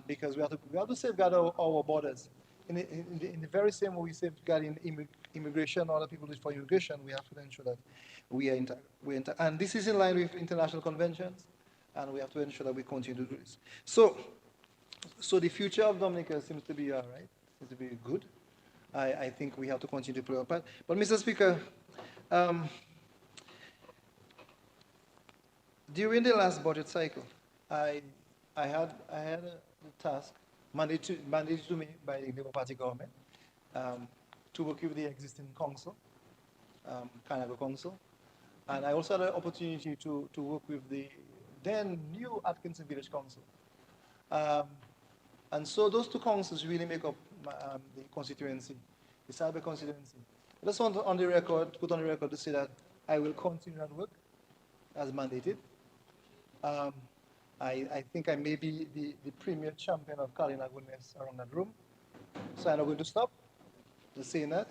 Because we have to safeguard our borders. In the very same way we safeguard immigration, other people do it for immigration, we have to ensure that we are and this is in line with international conventions, and we have to ensure that we continue to do this. So the future of Dominica seems to be all right, seems to be good. I think we have to continue to play our part. But Mr. Speaker, during the last budget cycle, I had a task mandated to me by the Labour Party government to work with the existing council, Canada Council, and I also had an opportunity to work with the then new Atkinson Village Council. And so those two councils really make up the constituency, the Cyber constituency. I just want to put on the record to say that I will continue that work as mandated. I think I may be the premier champion of Carolina goodness around that room. So I'm not going to stop just saying that.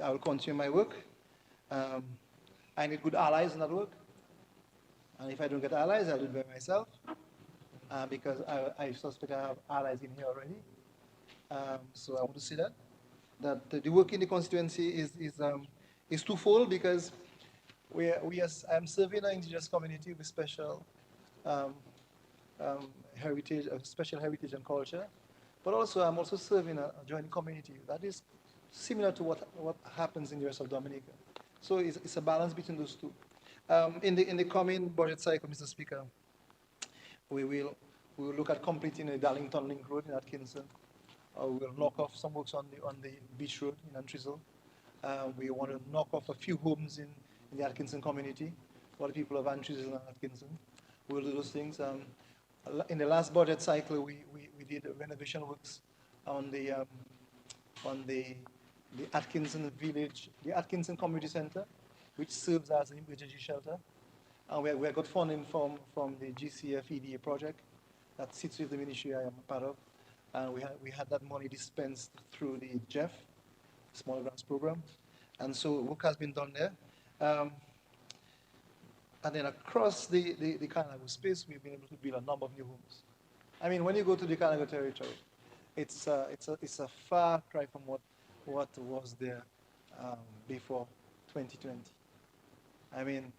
I will continue my work. I need good allies in that work. And if I don't get allies, I'll do it by myself. Because I suspect I have allies in here already. So I want to say that the work in the constituency is twofold, because I'm serving an indigenous community with special heritage, special heritage and culture, but also I'm also serving a joint community that is similar to what happens in the rest of Dominica. So it's a balance between those two. In the coming budget cycle, Mr. Speaker, we will look at completing the Darlington Link Road in Atkinson. We will knock off some works on the beach road in Antrizal. We want to knock off a few homes in the Atkinson community for the people of Antrizal and Atkinson. We will do those things. In the last budget cycle, we did renovation works on the Atkinson Village, the Atkinson Community Center, which serves as an emergency shelter. And we got funding from the GCF EDA project that sits with the ministry I am a part of. And we had that money dispensed through the JEF, Small Grants Program. And so work has been done there. And then across the Kanago space, we've been able to build a number of new homes. I mean, when you go to the Kanago territory, it's a far cry from what was there before 2020. I mean,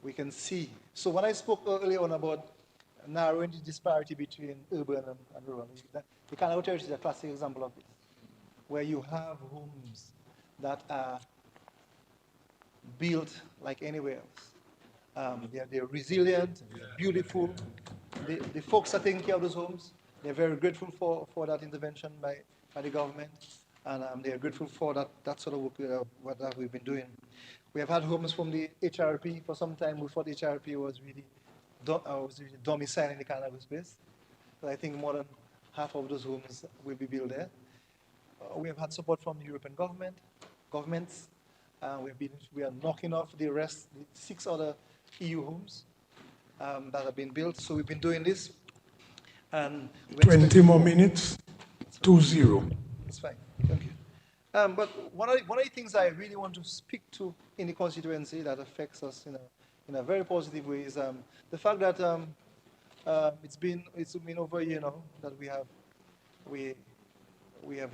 we can see. So when I spoke earlier on about narrowing the disparity between urban and rural, the Kanago territory is a classic example of this, where you have homes that are built like anywhere else. They're resilient, they're beautiful. The folks are taking care of those homes. They're very grateful for that intervention by the government, and they're grateful for that sort of work that we've been doing. We have had homes from the HRP for some time. We thought the HRP was really domiciled in the Kanago space. But I think more than half of those homes will be built there. We have had support from the European governments. We are knocking off the 6 other EU homes that have been built. So we've been doing this. And 20 more minutes, 2-0. That's fine. Thank you. But one of the things I really want to speak to in the constituency that affects us in a very positive way is the fact that it's been over a year now that we have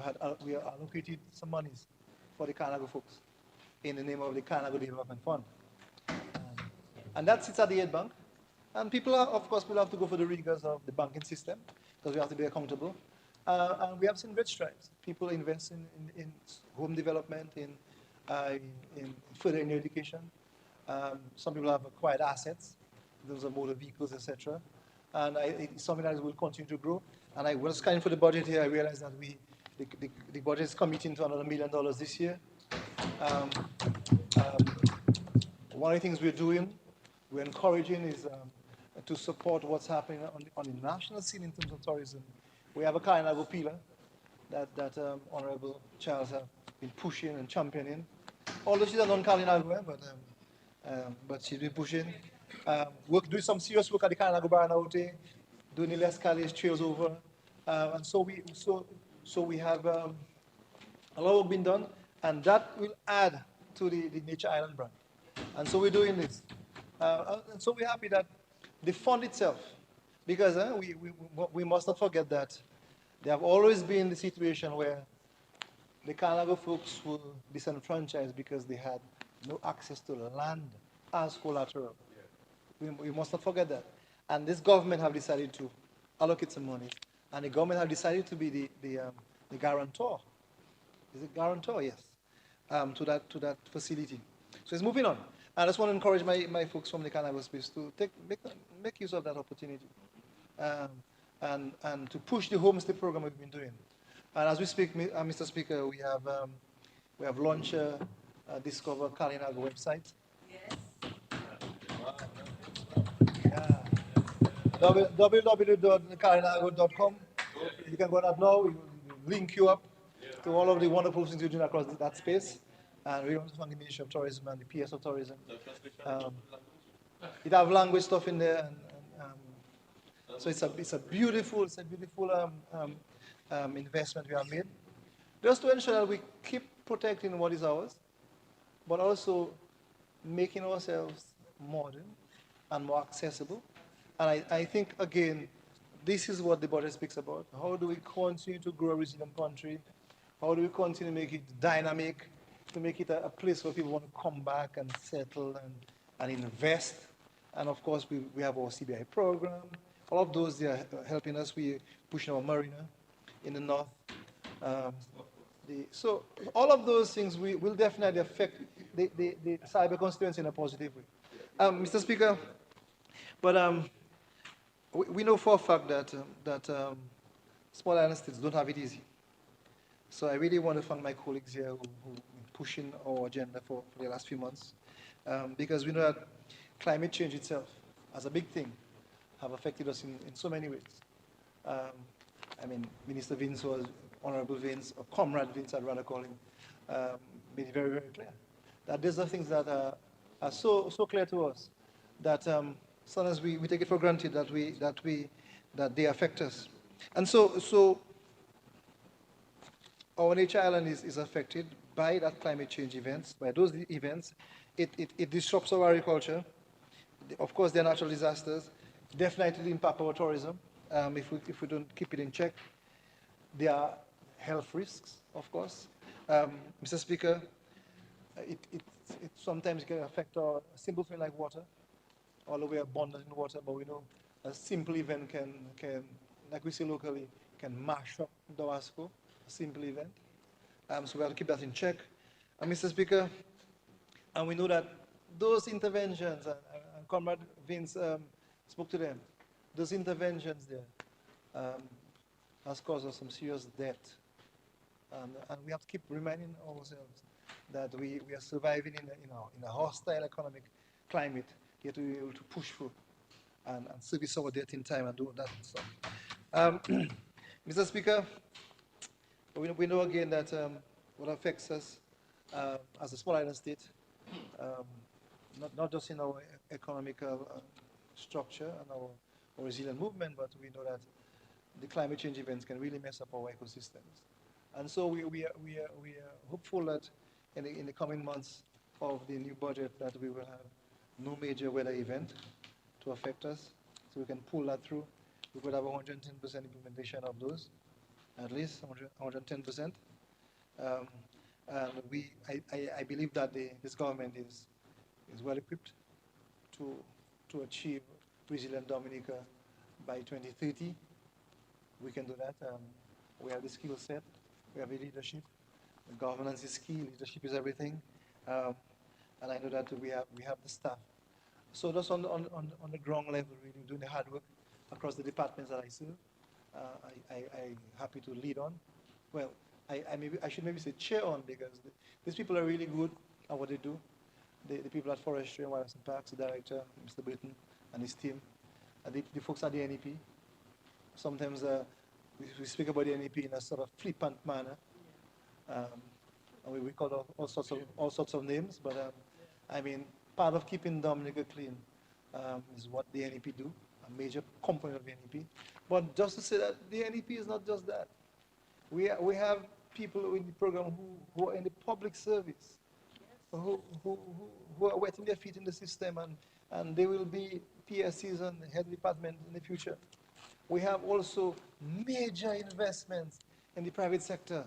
allocated some monies for the Kanago folks in the name of the Kanago Development Fund. And that sits at the Aid Bank. And people are, of course, will have to go for the rigors of the banking system because we have to be accountable. And we have seen great strides. People invest in home development, in further in education. Some people have acquired assets, those are motor vehicles, etc. And it's something that will continue to grow. And I was scanning for the budget here. I realized that the budget is committing to another $1 million this year. Um, um, One of the things we're doing, we're encouraging is to support what's happening on the national scene in terms of tourism. We have a Kainago pillar that Honorable Charles have been pushing and championing. Although she's a non-Kalinago, but she's been pushing. Doing some serious work at the Kainago Baranaote, doing the less Kalis trails over. And so we have a lot of work being done, and that will add to the Nature Island brand. And so we're doing this. And so we're happy that the fund itself, because we must not forget that there have always been the situation where the Carnago folks were disenfranchised because they had no access to land as collateral. We must not forget that. And this government have decided to allocate some money, and the government have decided to be the guarantor. Is it guarantor? Yes. To that facility. So it's moving on. I just want to encourage my folks from the Carnival space to make use of that opportunity and to push the homestay program we've been doing. And as we speak, Mr. Speaker, we have launched Discover Kalinago website. Yes. Yeah. www.kalinago.com. You can go that now. We will link you up to all of the wonderful things you're doing across that space. And we want to thank the Ministry of Tourism and the PS of Tourism. It have language stuff in there, so it's a beautiful investment we have made, just to ensure that we keep protecting what is ours, but also making ourselves modern and more accessible. And I think again, this is what the budget speaks about. How do we continue to grow a resilient country? How do we continue to make it dynamic? To make it a place where people want to come back and settle and invest. And of course, we have our CBI program. All of those, they are helping us. We're pushing our marina in the north. So all of those things will definitely affect the cyber constituency in a positive way. Mr. Speaker, but we know for a fact that small island states don't have it easy. So I really want to thank my colleagues here who pushing our agenda for the last few months, because we know that climate change itself, as a big thing, have affected us in so many ways. I mean, Minister Vince was Honorable Vince, or Comrade Vince, I'd rather call him, made it very, very clear that these are things that are so clear to us that sometimes we take it for granted that they affect us. And so our nature island is affected by that climate change events, by those events. It disrupts our agriculture. Of course, they're natural disasters. Definitely impact our tourism if we don't keep it in check. There are health risks, of course. Mr. Speaker, it sometimes can affect a simple thing like water, although we are abundant in water, but we know a simple event can, like we say locally, can mash up Dawasco, a simple event. So we have to keep that in check. And Mr. Speaker, and we know that those interventions, and Comrade Vince spoke to them, those interventions there has caused us some serious debt. And we have to keep reminding ourselves that we are surviving in a hostile economic climate, yet we are able to push through and service our debt in time and do that stuff. Mr. Speaker, we know again that what affects us as a small island state, not just in our economical structure and our resilient movement, but we know that the climate change events can really mess up our ecosystems. And so we are hopeful that in the coming months of the new budget that we will have no major weather event to affect us, so we can pull that through. We could have 110% implementation of those, at least 110%. And I believe that this government is well equipped to achieve resilient Dominica by 2030. We can do that. We have the skill set, we have the leadership. Governance is key, leadership is everything. And I know that we have the staff. So that's on the ground level, really doing the hard work across the departments that I serve. I'm happy to lead on. Well, I should maybe say chair on, because these people are really good at what they do. The people at Forestry and Wildlife and Parks, the director, Mr. Britton, and his team, the folks at the NEP. Sometimes we speak about the NEP in a sort of flippant manner. And we call all sorts of names, but I mean, part of keeping Dominica clean is what the NEP do, a major component of the NEP. But just to say that the NEP is not just that. We have people in the program who are in the public service, who are wetting their feet in the system, and they will be PSCs and head department in the future. We have also major investments in the private sector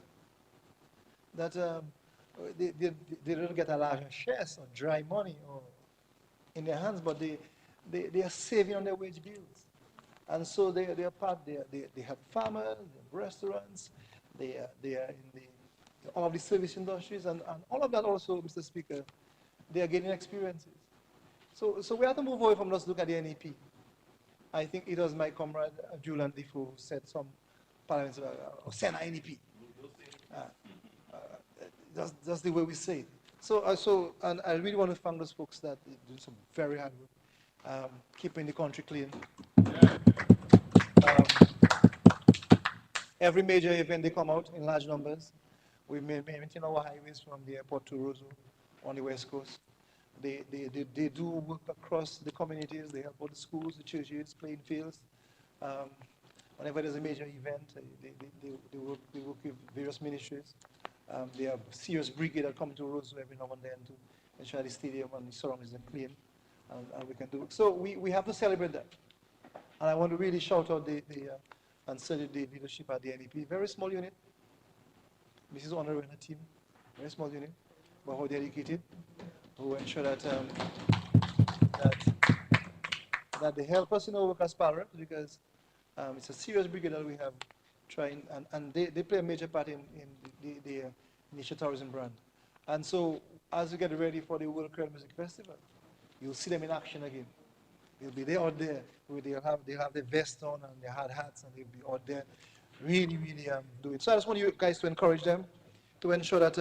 that they don't get a larger shares or dry money or in their hands, but they are saving on their wage bills. And so they are part, they have farmers, they have restaurants, they are in all of the service industries, and all of that also, Mr. Speaker, they are gaining experiences. So we have to move away from just look at the NEP. I think it was my comrade Julian Defoe who said some parliaments send an NEP. That's the way we say it. So and I really want to thank those folks that do some very hard work, keeping the country clean. Every major event, they come out in large numbers. We maintain our highways from the airport to Roseau on the West Coast. They do work across the communities. They help out the schools, the churches, playing fields. Whenever there's a major event, they work with various ministries. They have serious brigade that come to Roseau every now and then to ensure the stadium and the surroundings are clean, and we can do it. So we have to celebrate that. And I want to really shout out and salute the leadership at the NEP. Very small unit. Mrs. Honorary and her team, very small unit, but how dedicated, who ensure that that they help us in our work as parents, because it's a serious brigade that we have trying, and they play a major part in the Nature Tourism brand. And so as we get ready for the World Creole Music Festival, you'll see them in action again. They'll be there out there. They'll have their vest on and their hard hats, and they'll be out there really doing. So I just want you guys to encourage them to ensure that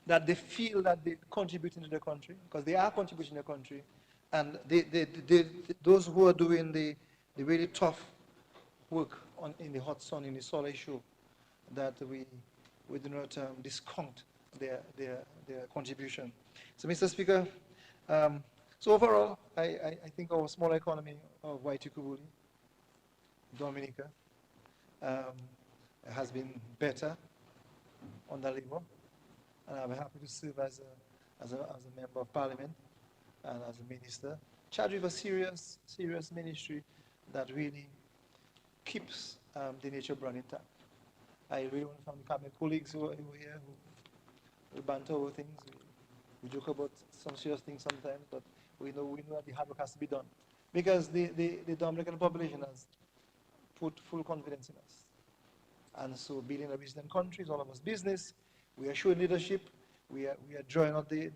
that they feel that they're contributing to the country, because they are contributing to the country, and those who are doing the really tough work in the hot sun, in the solar show, that we do not discount their contribution. So, Mr. Speaker, so overall, I think our small economy of Waitukubuli, Dominica, has been better on the level, and I'm happy to serve as a member of parliament and as a minister, charged with a serious ministry that really keeps the nature brand intact. I really want to thank the cabinet colleagues who are here, who banter over things. We joke about some serious things sometimes, but we know that the hard work has to be done, because the Dominican population has put full confidence in us. And so building a resilient country is all of us business. We are showing leadership. We are drawing out the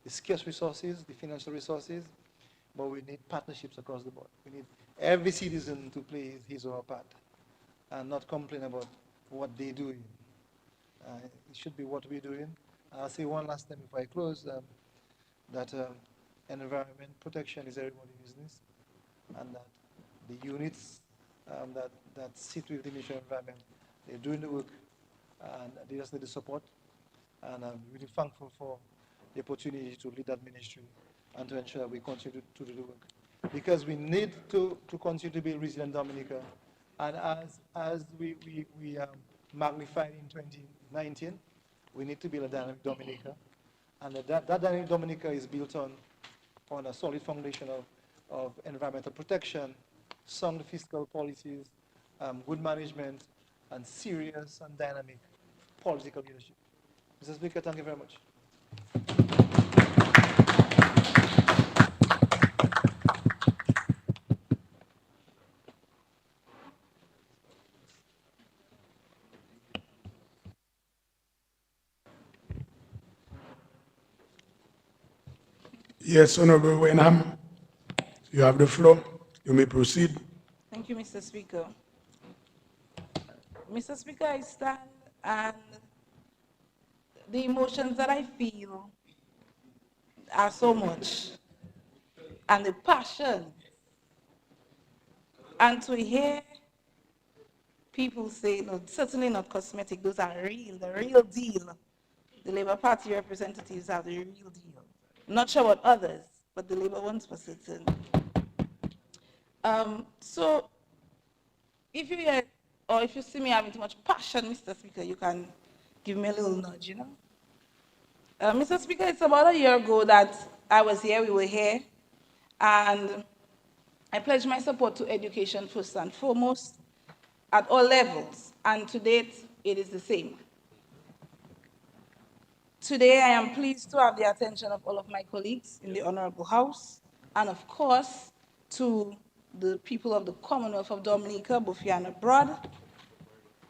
scarce resources, the financial resources, but we need partnerships across the board. We need every citizen to play his or her part and not complain about what they're doing. It should be what we're doing. I'll say one last time before I close, that environment protection is everybody's business, and that the units that sit with the nature environment, they're doing the work, and they just need the support. And I'm really thankful for the opportunity to lead that ministry and to ensure that we continue to do the work, because we need to continue to build resilient Dominica. And as we magnified in 2019, we need to build a dynamic Dominica, and that dynamic Dominica is built on a solid foundation of environmental protection, sound fiscal policies, good management, and serious and dynamic political leadership. Mr. Speaker, thank you very much. Yes, Honorable Wenham, you have the floor. You may proceed. Thank you, Mr. Speaker. Mr. Speaker, I stand and the emotions that I feel are so much, and the passion, and to hear people say, no, certainly not cosmetic, those are real, the real deal. The Labour Party representatives are the real deal. Not sure about others, but the Labour ones for certain. So if you hear, or if you see me having too much passion, Mr. Speaker, you can give me a little nudge, you know? Mr. Speaker, it's about a year ago that I was here, we were here, and I pledged my support to education first and foremost at all levels, and to date, it is the same. Today, I am pleased to have the attention of all of my colleagues in the Honorable House, and of course, to the people of the Commonwealth of Dominica, both here and abroad.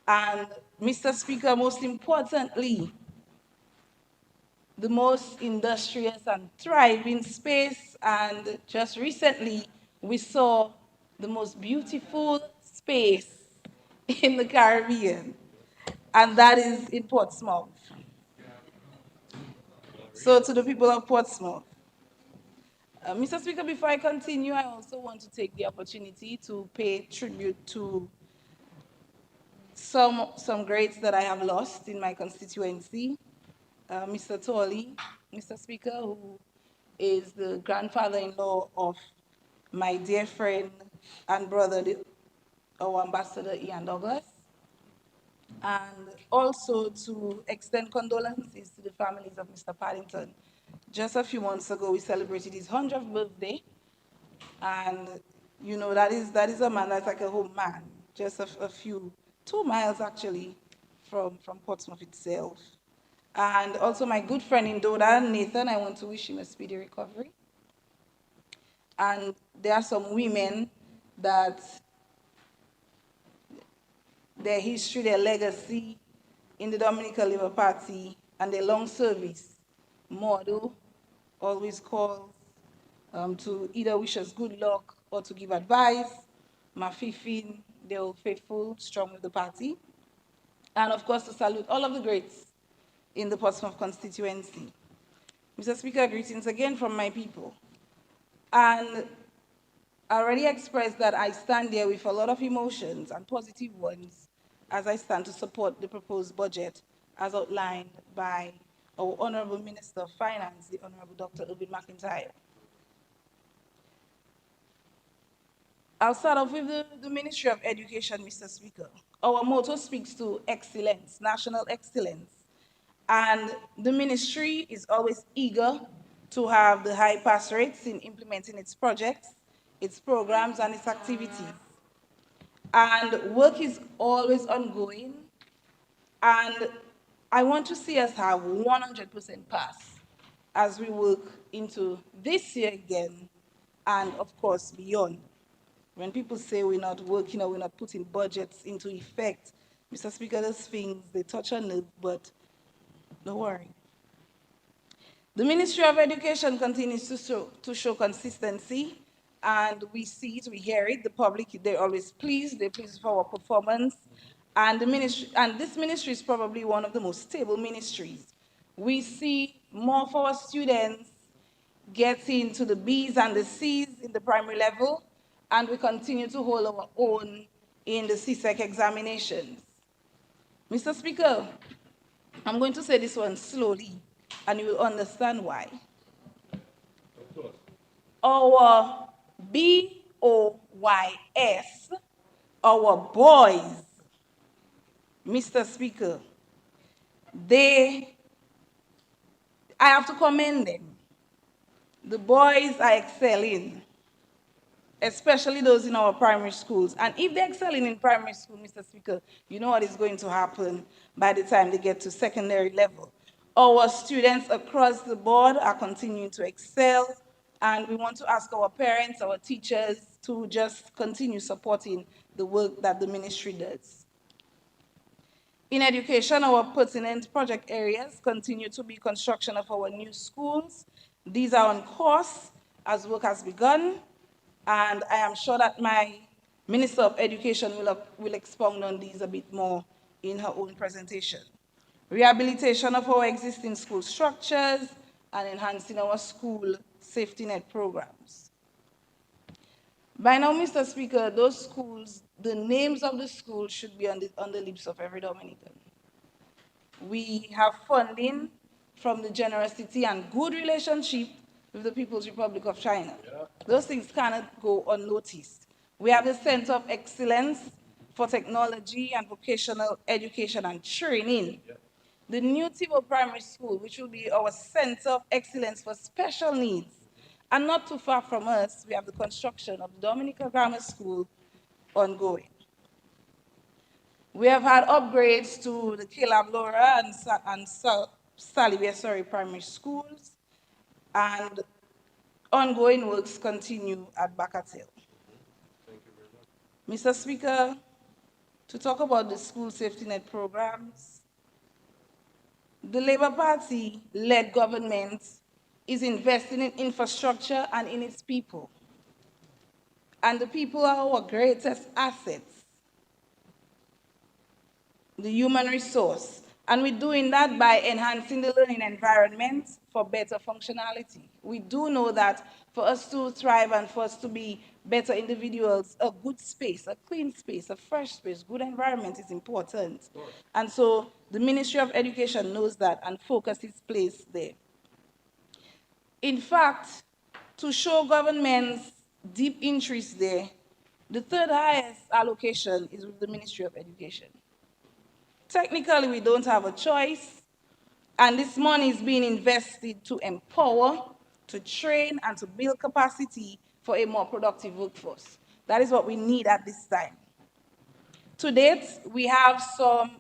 And Mr. Speaker, most importantly, the most industrious and thriving space, and just recently, we saw the most beautiful space in the Caribbean, and that is in Portsmouth. So to the people of Portsmouth, Mr. Speaker, before I continue, I also want to take the opportunity to pay tribute to some greats that I have lost in my constituency. Mr. Torley, Mr. Speaker, who is the grandfather-in-law of my dear friend and brother, our Ambassador Ian Douglas. And also to extend condolences to the families of Mr. Paddington. Just a few months ago, we celebrated his 100th birthday. And, you know, that is a man that's like a home man, just a few, 2 miles actually, from Portsmouth itself. And also my good friend in Doda, Nathan, I want to wish him a speedy recovery. And there are some women that their history, their legacy in the Dominican Labour Party and their long service motto always calls to either wish us good luck or to give advice. Mafifin, they were faithful, strong with the party. And of course, to salute all of the greats in the Portsmouth constituency. Mr. Speaker, greetings again from my people. And I already expressed that I stand there with a lot of emotions and positive ones as I stand to support the proposed budget as outlined by our Honorable Minister of Finance, the Honorable Dr. Irvin McIntyre. I'll start off with the Ministry of Education, Mr. Speaker. Our motto speaks to excellence, national excellence. And the ministry is always eager to have the high pass rates in implementing its projects, its programs, and its activities. And work is always ongoing. And I want to see us have 100% pass as we work into this year again, and of course, beyond. When people say we're not working or we're not putting budgets into effect, Mr. Speaker, those things, they touch a nerve, but don't worry. The Ministry of Education continues to show consistency, and we see it, we hear it. The public, they're always pleased. They're pleased with our performance. And this ministry is probably one of the most stable ministries. We see more of our students getting to the B's and the C's in the primary level, and we continue to hold our own in the CSEC examinations. Mr. Speaker, I'm going to say this one slowly, and you will understand why. Our BOYS, our boys, Mr. Speaker, I have to commend them. The boys are excelling, especially those in our primary schools. And if they're excelling in primary school, Mr. Speaker, you know what is going to happen by the time they get to secondary level. Our students across the board are continuing to excel, and we want to ask our parents, our teachers, to just continue supporting the work that the ministry does. In education, our pertinent project areas continue to be construction of our new schools These are on course as work has begun, and I am sure that my Minister of Education will expound on these a bit more in her own presentation. Rehabilitation of our existing school structures and enhancing our school safety net programs. By now, Mr. Speaker, those schools, the names of the schools should be on the lips of every Dominican. We have funding from the generosity and good relationship with the People's Republic of China. Those things cannot go unnoticed. We have the Center of Excellence for Technology and Vocational Education and Training. The new Tivo Primary School, which will be our Center of Excellence for Special Needs. And not too far from us, we have the construction of the Dominica Grammar School ongoing. We have had upgrades to the Caleb Laura and Salivia primary schools, and ongoing works continue at Bakatel. Mr. Speaker, to talk about the school safety net programs, the Labour Party-led government is investing in infrastructure and in its people. And the people are our greatest assets, the human resource. And we're doing that by enhancing the learning environment for better functionality. We do know that for us to thrive and for us to be better individuals, a good space, a clean space, a fresh space, good environment is important. And so the Ministry of Education knows that and focuses place there. In fact, to show government's deep interest there, the third highest allocation is with the Ministry of Education. Technically, we don't have a choice, and this money is being invested to empower, to train, and to build capacity for a more productive workforce. That is what we need at this time. To date, we have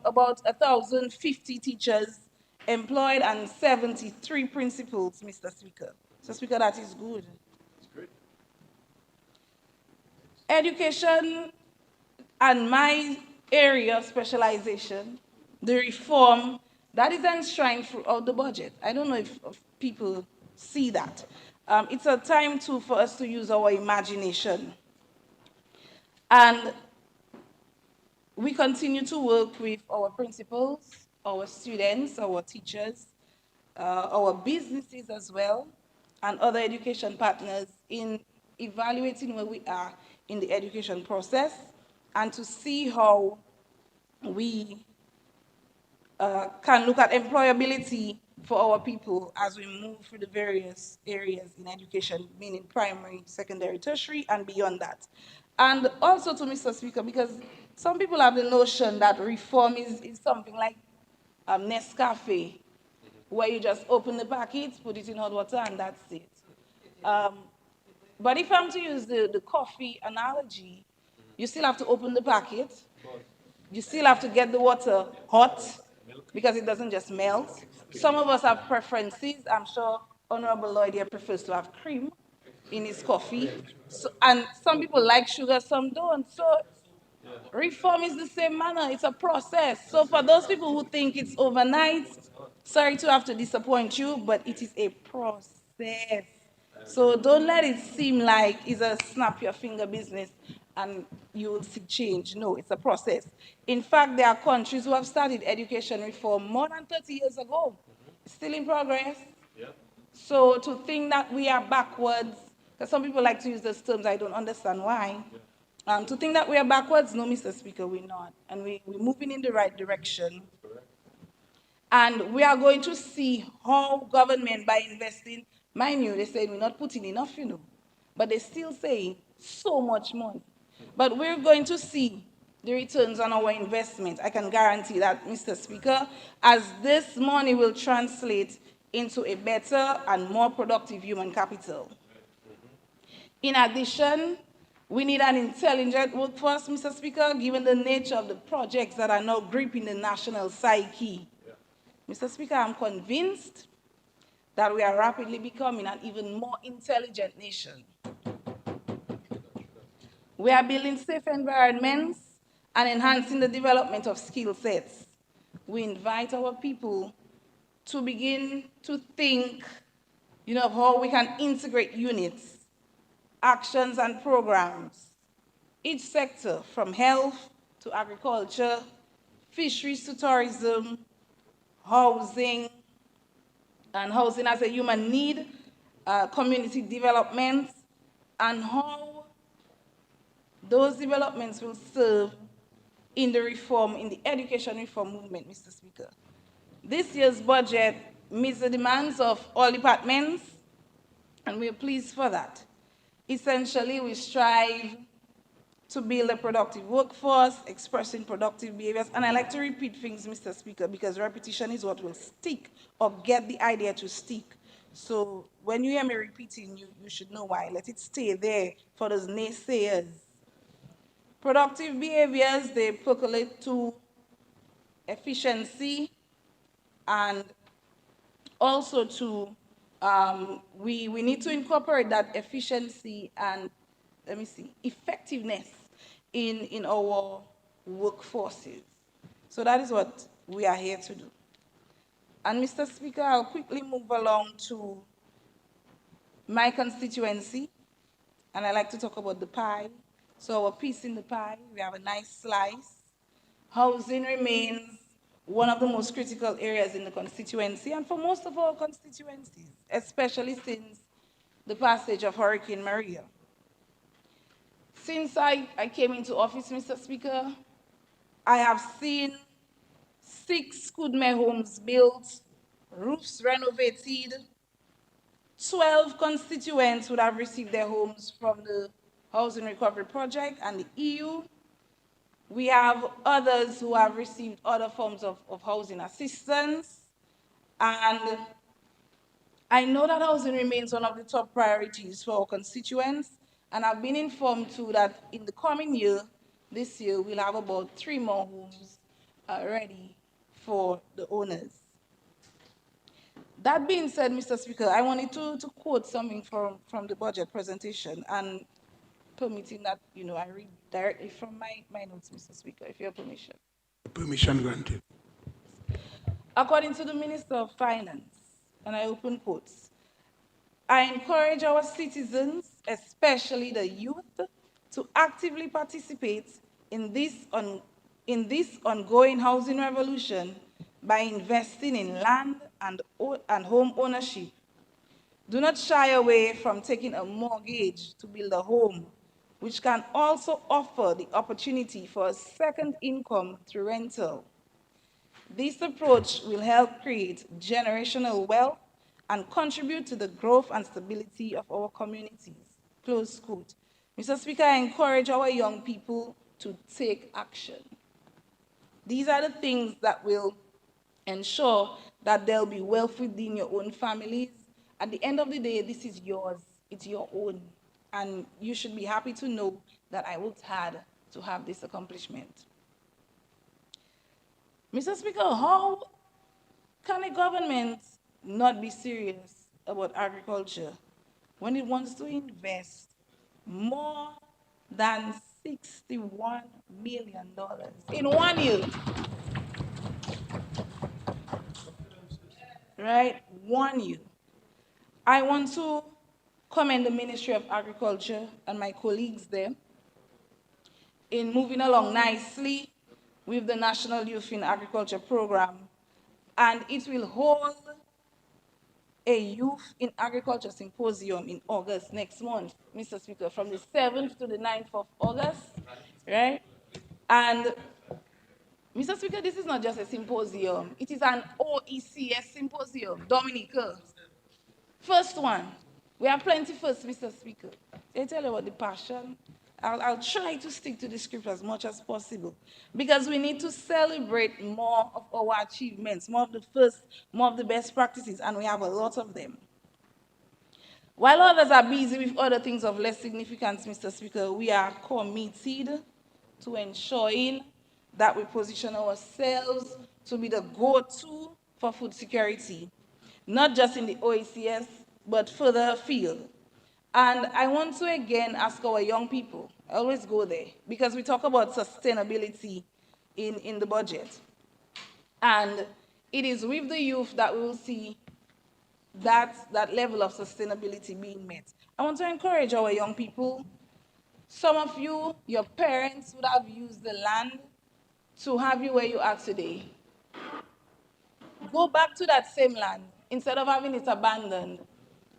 about 1,050 teachers employed and 73 principals, Mr. Speaker. Mr. Speaker, that is good. That's great. Education and my area of specialization, the reform, that is enshrined throughout the budget. I don't know if people see that. It's a time for us to use our imagination. And we continue to work with our principals, our students, our teachers, our businesses as well, and other education partners in evaluating where we are in the education process and to see how we can look at employability for our people as we move through the various areas in education, meaning primary, secondary, tertiary, and beyond that. And also to Mr. Speaker, because some people have the notion that reform is something like Nescafe, where you just open the packet, put it in hot water, and that's it. But if I'm to use the coffee analogy, you still have to open the packet. You still have to get the water hot because it doesn't just melt. Some of us have preferences. I'm sure Honorable Lloyd here prefers to have cream in his coffee. So, and some people like sugar, some don't. So reform is the same manner. It's a process. So for those people who think it's overnight, sorry to have to disappoint you, but it is a process. So don't let it seem like it's a snap your finger business and you will see change. No, it's a process. In fact, there are countries who have started education reform more than 30 years ago. It's still in progress. Yeah. So to think that we are backwards, because some people like to use those terms, I don't understand why. Yeah. To think that we are backwards, no, Mr. Speaker, we're not. And we're moving in the right direction. And we are going to see how government, by investing, mind you, they say we're not putting enough, but they still say so much money. But we're going to see the returns on our investment. I can guarantee that, Mr. Speaker, as this money will translate into a better and more productive human capital. In addition, we need an intelligent workforce, Mr. Speaker, given the nature of the projects that are now gripping the national psyche. Mr. Speaker, I'm convinced that we are rapidly becoming an even more intelligent nation. We are building safe environments and enhancing the development of skill sets. We invite our people to begin to think of how we can integrate units, actions and programs, each sector from health to agriculture, fisheries to tourism, housing, and housing as a human need, community development, and how those developments will serve in the education reform movement, Mr. Speaker. This year's budget meets the demands of all departments, and we are pleased for that. Essentially, we strive to build a productive workforce, expressing productive behaviors. And I like to repeat things, Mr. Speaker, because repetition is what will stick or get the idea to stick. So when you hear me repeating, you should know why. Let it stay there for those naysayers. Productive behaviors, they percolate to efficiency and also to, we need to incorporate that efficiency and, effectiveness in our workforces. So that is what we are here to do. And Mr. Speaker, I'll quickly move along to my constituency, and I like to talk about the pie. So our piece in the pie, we have a nice slice. Housing remains one of the most critical areas in the constituency and for most of our constituencies, especially since the passage of Hurricane Maria. Since I came into office, Mr. Speaker, I have seen 6 Kudme homes built, roofs renovated, 12 constituents would have received their homes from the Housing Recovery Project and the EU. We have others who have received other forms of housing assistance. And I know that housing remains one of the top priorities for our constituents. And I've been informed too that in the coming year, this year, we'll have about 3 more homes ready for the owners. That being said, Mr. Speaker, I wanted to quote something from the budget presentation, and permitting that, I read directly from my notes, Mr. Speaker, if you have permission. Permission granted. According to the Minister of Finance, and I open quotes, I encourage our citizens, especially the youth, to actively participate in this ongoing housing revolution by investing in land and home ownership. Do not shy away from taking a mortgage to build a home, which can also offer the opportunity for a second income through rental. This approach will help create generational wealth and contribute to the growth and stability of our communities. Close quote. Mr. Speaker, I encourage our young people to take action. These are the things that will ensure that there'll be wealth within your own families. At the end of the day, this is yours. It's your own. And you should be happy to know that I worked hard to have this accomplishment. Mr. Speaker, how can a government not be serious about agriculture when it wants to invest more than $61 million in 1 year? Right? 1 year. I want to commend the Ministry of Agriculture and my colleagues there in moving along nicely with the National Youth in Agriculture program, and it will hold a Youth in Agriculture Symposium in August next month, Mr. Speaker, from the 7th to the 9th of August, right? And Mr. Speaker, this is not just a symposium, it is an OECS symposium, Dominica. First one. We have plenty first, Mr. Speaker. They tell you about the passion. I'll try to stick to the script as much as possible because we need to celebrate more of our achievements, more of the first, more of the best practices, and we have a lot of them. While others are busy with other things of less significance, Mr. Speaker, we are committed to ensuring that we position ourselves to be the go-to for food security, not just in the OECS, but further afield. And I want to again ask our young people, I always go there, because we talk about sustainability in the budget. And it is with the youth that we will see that level of sustainability being met. I want to encourage our young people. Some of you, your parents would have used the land to have you where you are today. Go back to that same land instead of having it abandoned.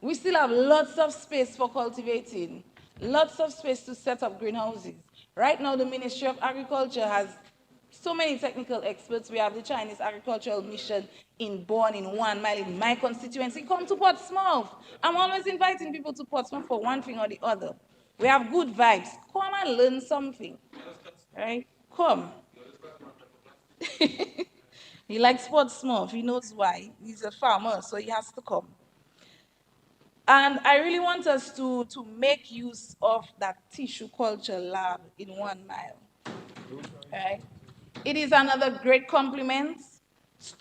We still have lots of space for cultivating, lots of space to set up greenhouses. Right now, the Ministry of Agriculture has so many technical experts. We have the Chinese Agricultural Mission born in 1 mile in my constituency. Come to Portsmouth. I'm always inviting people to Portsmouth for one thing or the other. We have good vibes. Come and learn something. Right? Come. He likes Portsmouth. He knows why. He's a farmer, so he has to come. And I really want us to make use of that tissue culture lab in 1 mile. Right? It is another great compliment,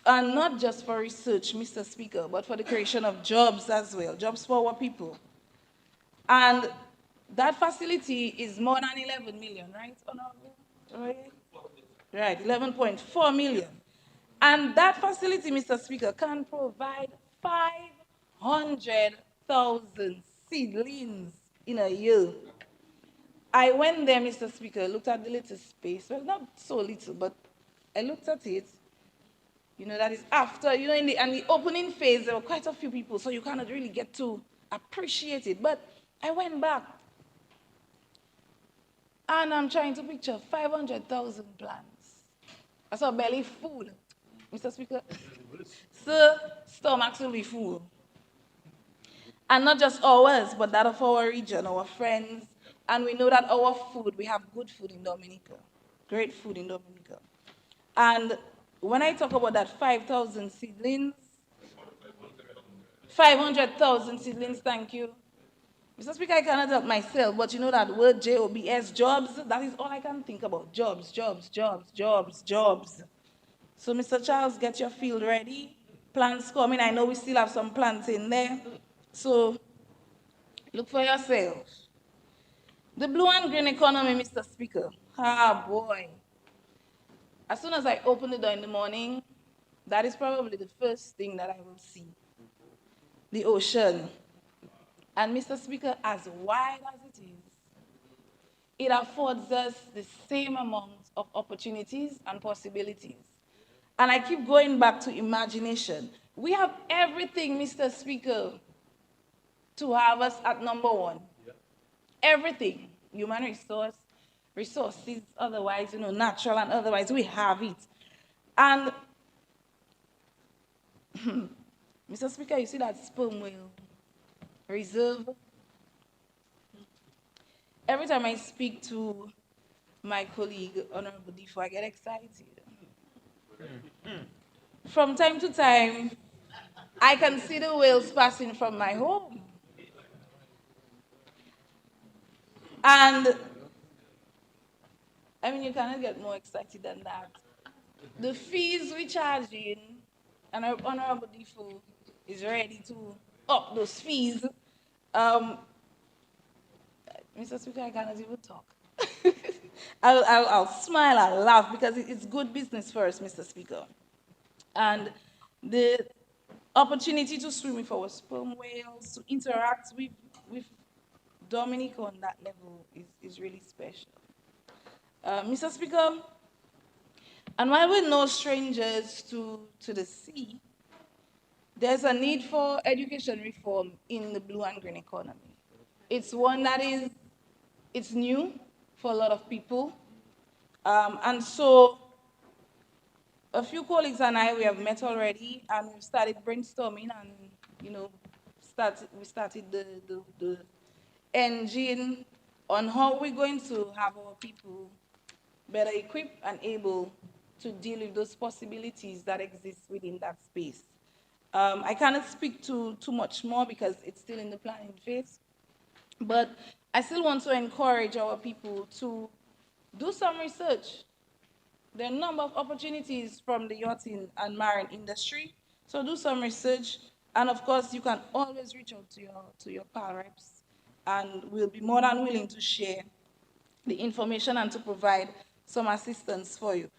and not just for research, Mr. Speaker, but for the creation of jobs as well, jobs for our people. And that facility is more than 11 million, right, Honorable? Right, 11.4 million. And that facility, Mr. Speaker, can provide 500,000 seedlings in a year. I went there, Mr. Speaker, looked at the little space. Well, not so little, but I looked at it. You know, that is after, you know, in the opening phase, there were quite a few people, so you cannot really get to appreciate it. But I went back, and I'm trying to picture 500,000 plants. I saw belly full, Mr. Speaker. So, stomachs will be full. And not just ours, but that of our region, our friends. And we know that our food, we have good food in Dominica, great food in Dominica. And when I talk about that 5,000 seedlings, 500,000 seedlings, thank you. Mr. Speaker, I cannot help myself, but you know that word jobs, jobs, that is all I can think about. Jobs, jobs, jobs, jobs, jobs. So, Mr. Charles, get your field ready. Plants coming. I know we still have some plants in there. So, look for yourself. The blue and green economy, Mr. Speaker. Ah, boy. As soon as I open the door in the morning, that is probably the first thing that I will see. The ocean. And Mr. Speaker, as wide as it is, it affords us the same amount of opportunities and possibilities. And I keep going back to imagination. We have everything, Mr. Speaker, to have us at number one. Everything. Human resources, otherwise, you know, natural and otherwise, we have it. And, Mr. Speaker, you see that sperm whale reserve? Every time I speak to my colleague, Honorable Defo, I get excited. From time to time, I can see the whales passing from my home. And, I mean, you cannot get more excited than that. The fees we charge in, and our Honorable Defo is ready to up those fees. Mr. Speaker, I cannot even talk. I'll smile and laugh because it's good business for us, Mr. Speaker. And the opportunity to swim with our sperm whales, to interact with Dominica on that level is really special. Mr. Speaker, and while we're no strangers to the sea, there's a need for education reform in the blue and green economy. It's one that it's new for a lot of people. And so a few colleagues and I, we have met already, and we've started brainstorming, and, you know, we started the engine on how we're going to have our people better equipped and able to deal with those possibilities that exist within that space. I cannot speak too much more because it's still in the planning phase, but I still want to encourage our people to do some research. There are a number of opportunities from the yachting and marine industry, so do some research, and of course, you can always reach out to your PAL reps, and we'll be more than willing to share the information and to provide some assistance for you.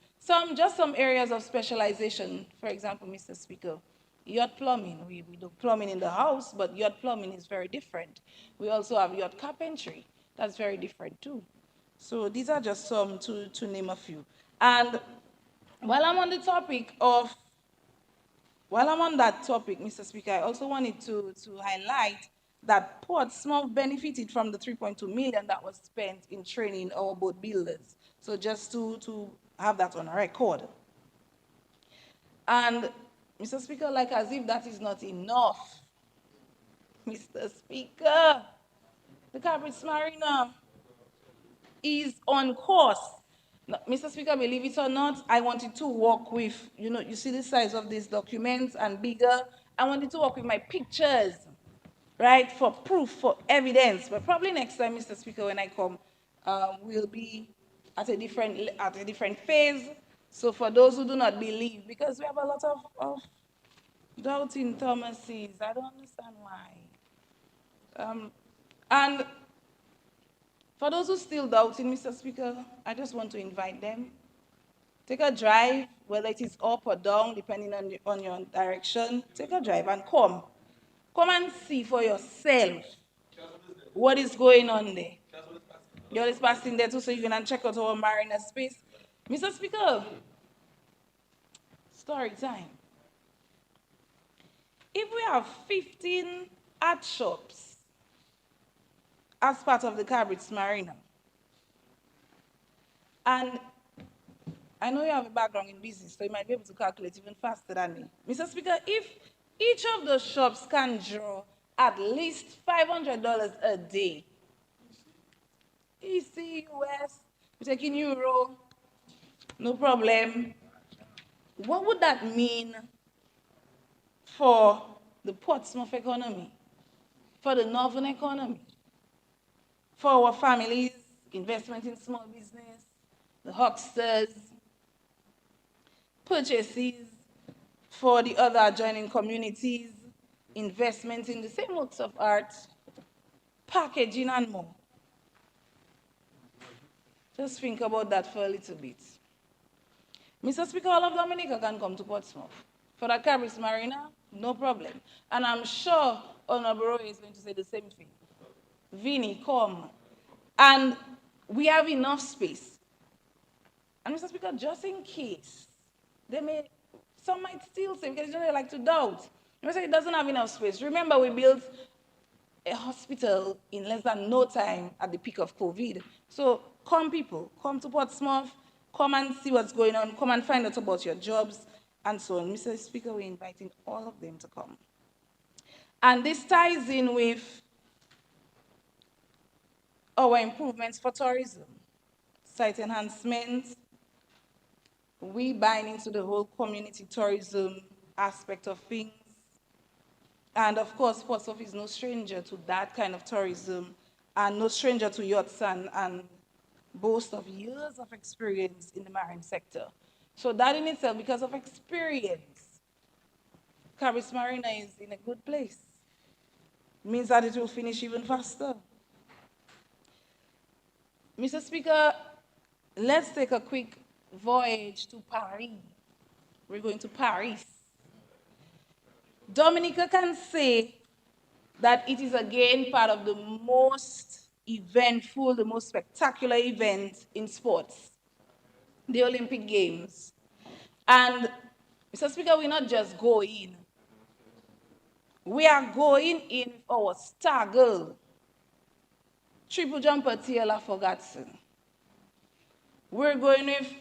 Just some areas of specialization, for example, Mr. Speaker. Yacht plumbing, we do plumbing in the house, but yacht plumbing is very different. We also have yacht carpentry. That's very different too. So these are just some to name a few. And while I'm on the topic of, while I'm on that topic, Mr. Speaker, I also wanted to highlight that Portsmouth benefited from the 3.2 million that was spent in training our boat builders. So just to have that on record. And Mr. Speaker, like as if that is not enough, Mr. Speaker, the Cabrits Marina is on course. Now, Mr. Speaker, believe it or not, I wanted to work with, you see the size of these documents and bigger. I wanted to work with my pictures, right, for proof, for evidence. But probably next time, Mr. Speaker, when I come, we'll be at a different phase. So for those who do not believe, because we have a lot of doubting Thomases, I don't understand why. And for those who still doubting, Mr. Speaker, I just want to invite them. Take a drive, whether it is up or down, depending on your direction. Take a drive and come. Come and see for yourself what is going on there. You're just passing there too, so you can check out our marina space. Mr. Speaker, story time. If we have 15 art shops as part of the Cabrits Marina, and I know you have a background in business, so you might be able to calculate even faster than me. Mr. Speaker, if each of those shops can draw at least $500 a day, EC, US, we're taking Euro, no problem. What would that mean for the Portsmouth economy, for the Northern economy, for our families, investment in small business, the hucksters, purchases for the other adjoining communities, investment in the same works of art, packaging and more. Just think about that for a little bit. Mr. Speaker, all of Dominica can come to Portsmouth. For the Cabrits Marina, no problem. And I'm sure Honorable Roy is going to say the same thing. Vinny, come. And we have enough space. And Mr. Speaker, just in case, some might still say, because they like to doubt. You say it doesn't have enough space. Remember, we built a hospital in less than no time at the peak of COVID. So come people, come to Portsmouth, come and see what's going on, come and find out about your jobs, and so on. Mr. Speaker, we're inviting all of them to come. And this ties in with our improvements for tourism, site enhancements. We bind into the whole community tourism aspect of things. And of course, Portsmouth is no stranger to that kind of tourism and no stranger to yachts and boast of years of experience in the marine sector. So that in itself, because of experience, Cabrits Marina is in a good place. It means that it will finish even faster. Mr. Speaker, let's take a quick voyage to Paris. We're going to Paris. Dominica can say that it is again part of the most eventful, the most spectacular event in sports, the Olympic Games. And Mr. Speaker, we're not just going. We are going in with our star girl, triple jumper Taylor Ferguson. We're going with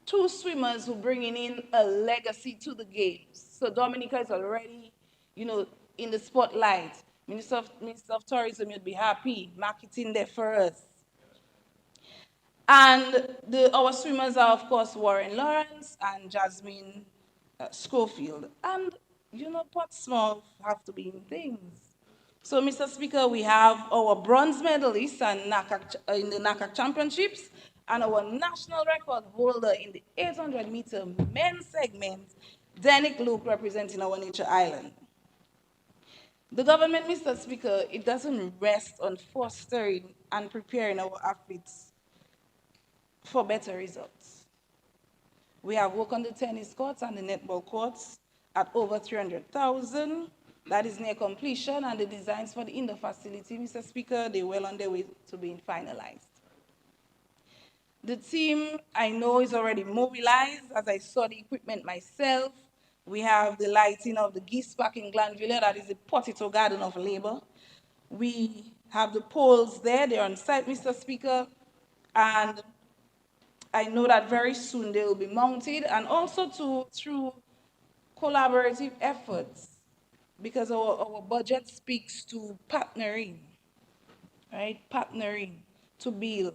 two swimmers who are bringing in a legacy to the Games. So Dominica is already, in the spotlight. Minister of Tourism, you'd be happy, marketing there for us. And our swimmers are, of course, Warren Lawrence and Jasmine Schofield. And, Portsmouth have to be in things. So, Mr. Speaker, we have our bronze medalist in the NACAC Championships and our national record holder in the 800-meter men's segment, Denick Luke, representing our nature island. The government, Mr. Speaker, it doesn't rest on fostering and preparing our athletes for better results. We have work on the tennis courts and the netball courts, at over 300,000. That is near completion, and the designs for the indoor facility, Mr. Speaker, they're well on their way to being finalized. The team, I know, is already mobilized, as I saw the equipment myself. We have the lighting of the Geese Park in Glanville, that is the Potato Garden of Labor. We have the poles there, they're on site, Mr. Speaker, and I know that very soon they will be mounted, and also through collaborative efforts, because our budget speaks to partnering, right? Partnering to build.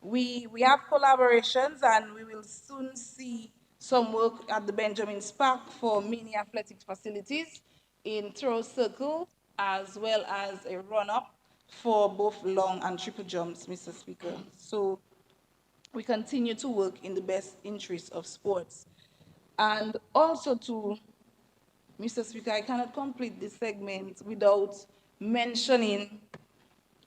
We have collaborations, and we will soon see some work at the Benjamin Park for mini athletics facilities in throw circle, as well as a run-up for both long and triple jumps, Mr. Speaker. So we continue to work in the best interest of sports. And also to, Mr. Speaker, I cannot complete this segment without mentioning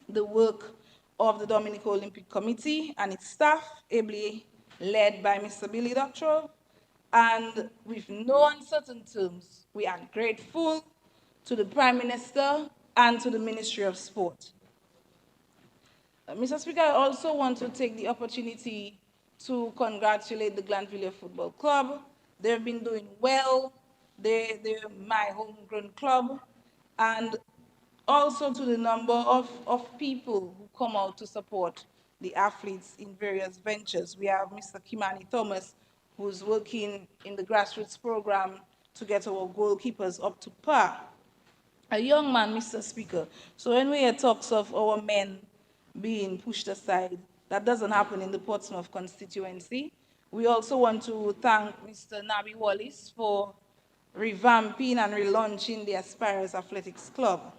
the work of the Dominican Olympic Committee and its staff, ably led by Mr. Billy Doctorow. And with no uncertain terms, we are grateful to the Prime Minister and to the Ministry of Sport. Mr. Speaker, I also want to take the opportunity to congratulate the Glanville Football Club. They've been doing well. They're my homegrown club. And also to the number of people who come out to support the athletes in various ventures. We have Mr. Kimani Thomas, who's working in the grassroots program to get our goalkeepers up to par. A young man, Mr. Speaker. So when we hear talks of our men being pushed aside, that doesn't happen in the Portsmouth constituency. We also want to thank Mr. Nabi Wallace for revamping and relaunching the Aspirers Athletics Club.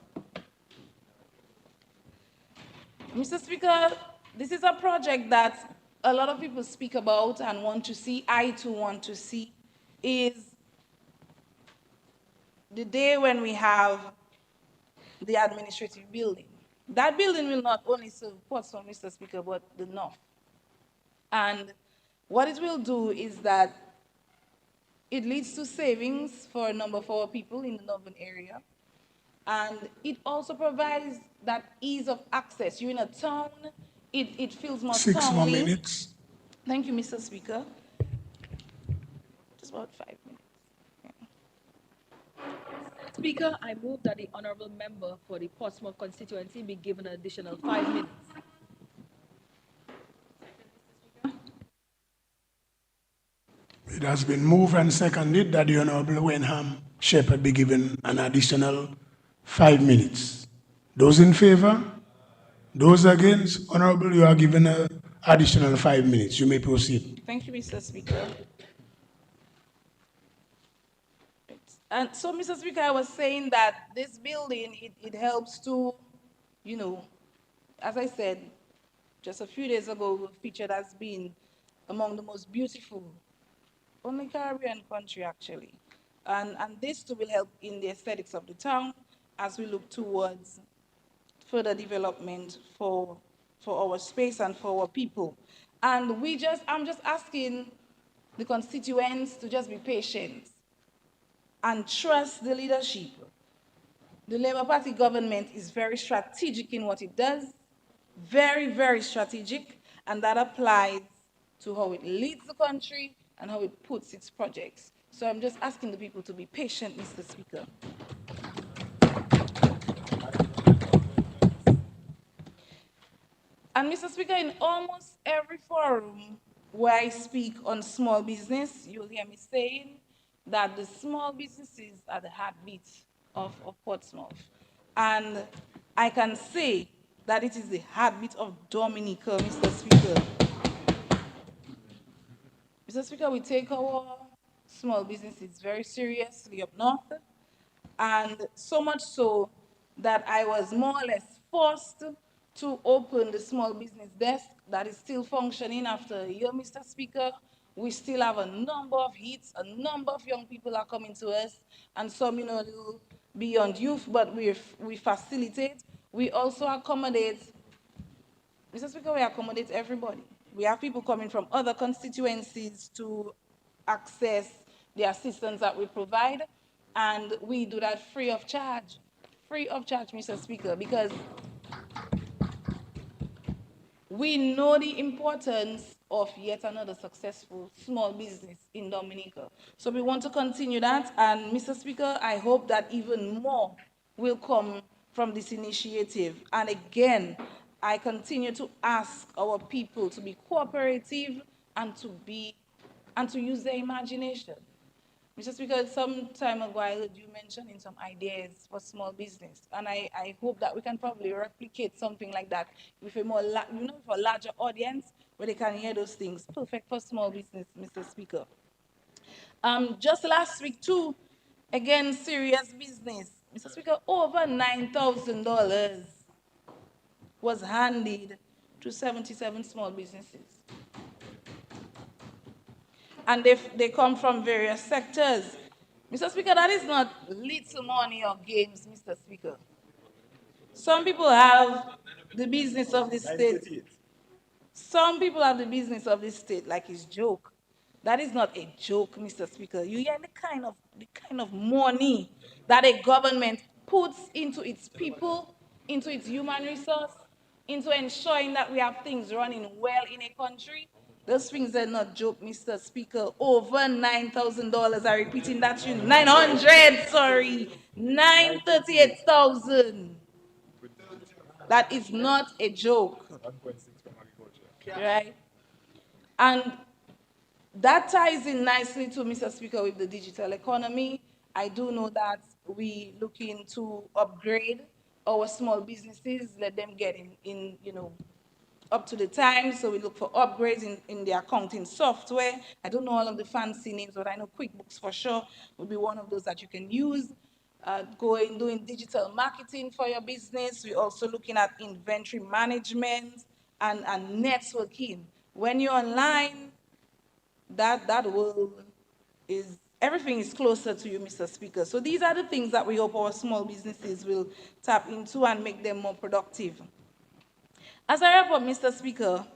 Mr. Speaker, this is a project that a lot of people speak about and want to see, I too want to see, is the day when we have the administrative building. That building will not only serve Portsmouth, Mr. Speaker, but the North. And what it will do is that it leads to savings for a number of our people in the northern area. And it also provides that ease of access. You're in a town, it feels more 6 more townly. minutes. Thank you, Mr. Speaker. Just about 5 minutes. Speaker, I move that the honorable member for the Portsmouth constituency be given an additional 5 minutes. It has been moved and seconded that the Honorable Wenham Shepherd be given an additional 5 minutes. Those in favor? Those against? Honorable, you are given an additional 5 minutes. You may proceed. Thank you, Mr. Speaker. And so, Mr. Speaker, I was saying that this building, it helps to, you know, as I said, just a few days ago, featured as being among the most beautiful, only Caribbean country actually. And this too will help in the aesthetics of the town as we look towards further development for our space and for our people. And I'm just asking the constituents to just be patient and trust the leadership. The Labour Party government is very strategic in what it does, very, very strategic, and that applies to how it leads the country and how it puts its projects. So I'm just asking the people to be patient, Mr. Speaker. And Mr. Speaker, in almost every forum where I speak on small business, you'll hear me saying that the small businesses are the heartbeat of Portsmouth. And I can say that it is the heartbeat of Dominica, Mr. Speaker. Mr. Speaker, we take our small businesses very seriously up north, and so much so that I was more or less forced to open the small business desk that is still functioning after a year, Mr. Speaker. We still have a number of hits, a number of young people are coming to us, and some, beyond youth, but we facilitate. We also accommodate, Mr. Speaker, we accommodate everybody. We have people coming from other constituencies to access the assistance that we provide, and we do that free of charge. Free of charge, Mr. Speaker, because we know the importance of yet another successful small business in Dominica. So we want to continue that, and Mr. Speaker, I hope that even more will come from this initiative. And again, I continue to ask our people to be cooperative and to use their imagination. Mr. Speaker, some time ago I heard you mentioning some ideas for small business, and I hope that we can probably replicate something like that with a more, for a larger audience where they can hear those things. Perfect for small business, Mr. Speaker. Just last week too, again, serious business. Mr. Speaker, over $9,000 was handed to 77 small businesses. And they come from various sectors. Mr. Speaker, that is not little money or games, Mr. Speaker. Some people have the business of the state. Some people have the business of the state like it's joke. That is not a joke, Mr. Speaker. You hear the kind of money that a government puts into its people, into its human resource, into ensuring that we have things running well in a country. Those things are not joke, Mr. Speaker. Over $9,000. I'm repeating that to you. 900, sorry. 938,000. That is not a joke. Right? And that ties in nicely to, Mr. Speaker, with the digital economy. I do know that we looking to upgrade our small businesses, let them get in up to the time. So we look for upgrades in the accounting software. I don't know all of the fancy names, but I know QuickBooks for sure would be one of those that you can use. Doing digital marketing for your business. We're also looking at inventory management and networking. When you're online, that world is, everything is closer to you, Mr. Speaker. So these are the things that we hope our small businesses will tap into and make them more productive. As I wrap up, Mr. Speaker,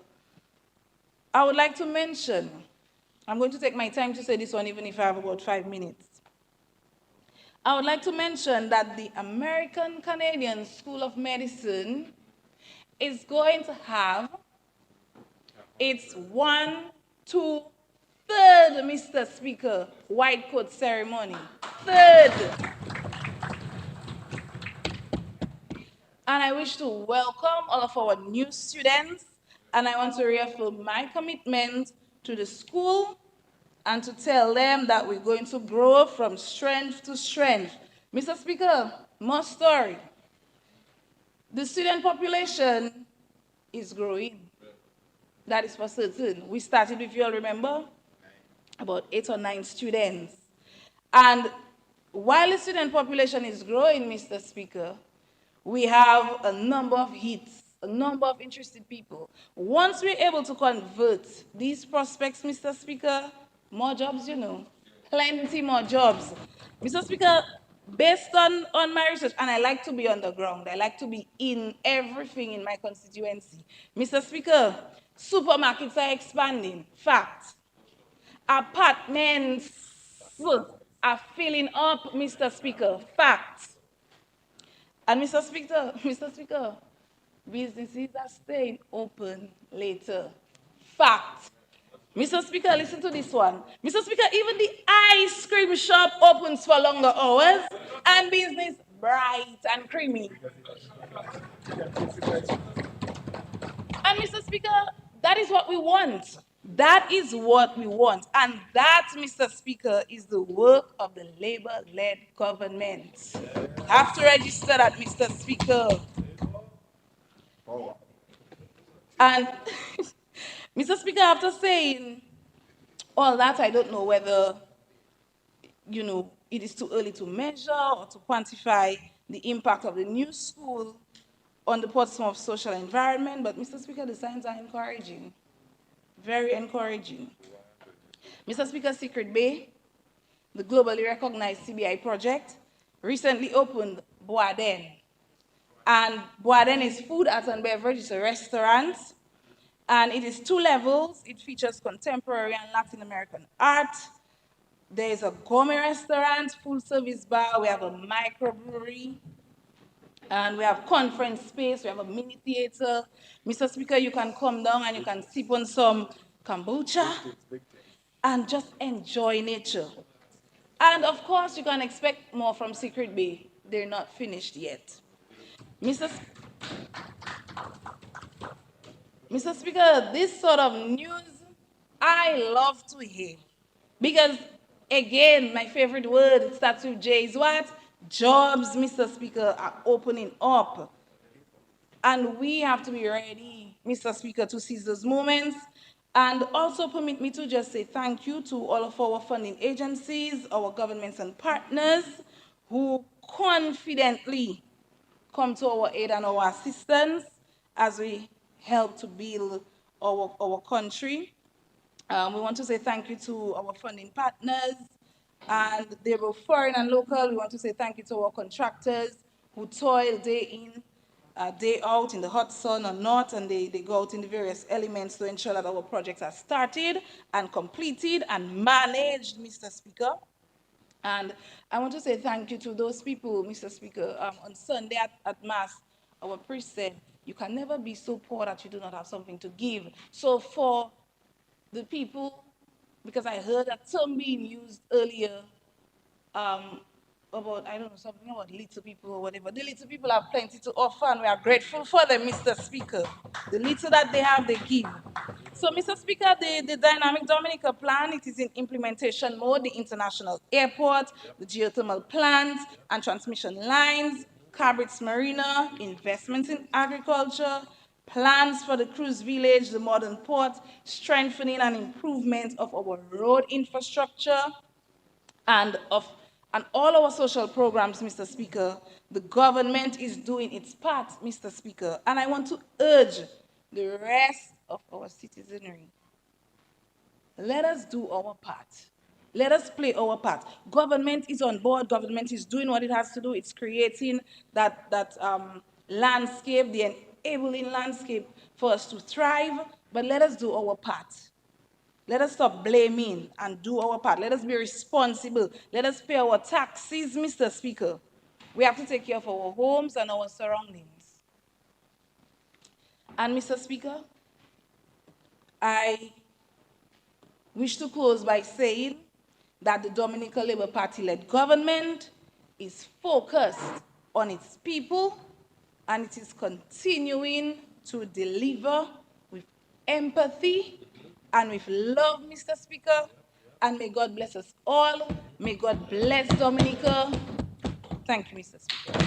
I would like to mention, I'm going to take my time to say this one even if I have about 5 minutes. I would like to mention that the American Canadian School of Medicine is going to have its 1, 2, 3rd, Mr. Speaker, white coat ceremony. 3rd. And I wish to welcome all of our new students, and I want to reaffirm my commitment to the school and to tell them that we're going to grow from strength to strength. Mr. Speaker, more story. The student population is growing. That is for certain. We started, if you all remember, about 8 or 9 students. And while the student population is growing, Mr. Speaker, we have a number of hits, a number of interested people. Once we're able to convert these prospects, Mr. Speaker, more jobs, plenty more jobs. Mr. Speaker, based on my research, and I like to be on the ground, I like to be in everything in my constituency. Mr. Speaker, supermarkets are expanding, fact. Apartments are filling up, Mr. Speaker, fact. And Mr. Speaker, businesses are staying open later. Fact. Mr. Speaker, listen to this one. Mr. Speaker, even the ice cream shop opens for longer hours and business bright and creamy. And Mr. Speaker, that is what we want. That is what we want. And that, Mr. Speaker, is the work of the Labour-led government. Have to register that, Mr. Speaker. And Mr. Speaker, after saying all that, I don't know whether, it is too early to measure or to quantify the impact of the new school on the Portsmouth social environment, but Mr. Speaker, the signs are encouraging, very encouraging. Mr. Speaker, Secret Bay, the globally recognized CBI project, recently opened Boaden. And Boaden is food, art, and beverage. It's a restaurant. And it is 2 levels. It features contemporary and Latin American art, There is a gourmet restaurant, full service bar, we have a microbrewery, and we have conference space, we have a mini theater. Mr. Speaker, you can come down and you can sip on some kombucha and just enjoy nature. And of course, you can expect more from Secret Bay. They're not finished yet. Mr. Mr. Speaker, this sort of news I love to hear. Because, again, my favorite word, it starts with J, is what? Jobs, Mr. Speaker, are opening up. And we have to be ready, Mr. Speaker, to seize those moments. And also permit me to just say thank you to all of our funding agencies, our governments and partners who confidently come to our aid and our assistance as we help to build our country. We want to say thank you to our funding partners, and they were foreign and local. We want to say thank you to our contractors who toil day in, day out in the hot sun or not, and they go out in the various elements to ensure that our projects are started and completed and managed, Mr. Speaker. And I want to say thank you to those people, Mr. Speaker. On Sunday at Mass, our priest said, you can never be so poor that you do not have something to give. So for the people, because I heard that term being used earlier, um, about, I don't know, something about little people or whatever. The little people have plenty to offer, and we are grateful for them, Mr. Speaker. The little that they have, they give. So, Mr. Speaker, the Dynamic Dominica plan, it is in implementation mode. The international airport, the geothermal plants and transmission lines, Cabrit's Marina, investments in agriculture, plans for the cruise village, the modern port, strengthening and improvement of our road infrastructure, and all our social programs, Mr. Speaker. The government is doing its part, Mr. Speaker. And I want to urge the rest of our citizenry, let us do our part. Let us play our part. Government is on board. Government is doing what it has to do. It's creating that landscape, the enabling landscape for us to thrive. But let us do our part. Let us stop blaming and do our part. Let us be responsible. Let us pay our taxes, Mr. Speaker. We have to take care of our homes and our surroundings. And Mr. Speaker, I wish to close by saying that the Dominican Labour Party-led government is focused on its people, and it is continuing to deliver with empathy and with love, Mr. Speaker. And may God bless us all. May God bless Dominica. Thank you, Mr. Speaker.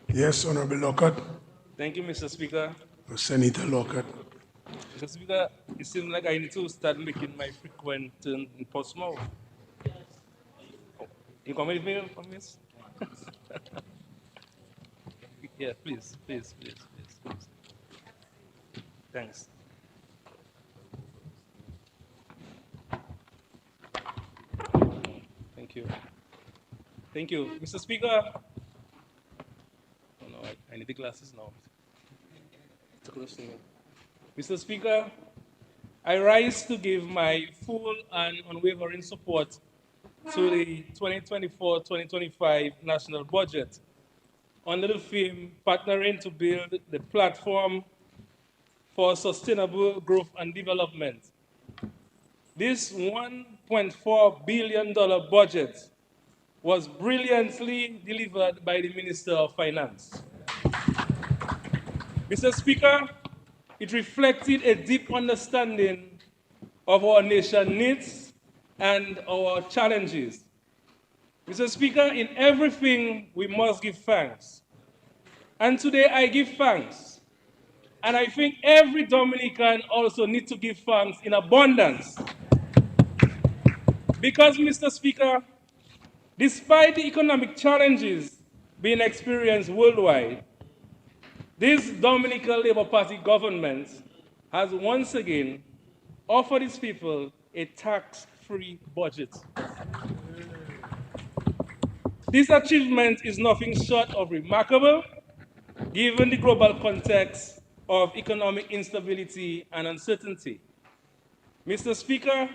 Yes, Honorable Lockhart. Thank you, Mr. Speaker. Senator Lockhart. Mr. Speaker, it seems like I need to start making my frequent turn in Portsmouth. Oh, you come with me on this? Yeah, please. Thanks. Thank you. Mr. Speaker. Oh no, I need the glasses now. Mr. Speaker, I rise to give my full and unwavering support to the 2024-2025 national budget under the theme Partnering to Build the Platform for Sustainable Growth and Development. This $1.4 billion budget was brilliantly delivered by the Minister of Finance. Mr. Speaker, it reflected a deep understanding of our nation's needs and our challenges. Mr. Speaker, in everything we must give thanks. And today I give thanks. And I think every Dominican also needs to give thanks in abundance. Because, Mr. Speaker, despite the economic challenges being experienced worldwide, This Dominican Labour Party government has once again offered its people a tax-free budget. This achievement is nothing short of remarkable, given the global context of economic instability and uncertainty. Mr. Speaker,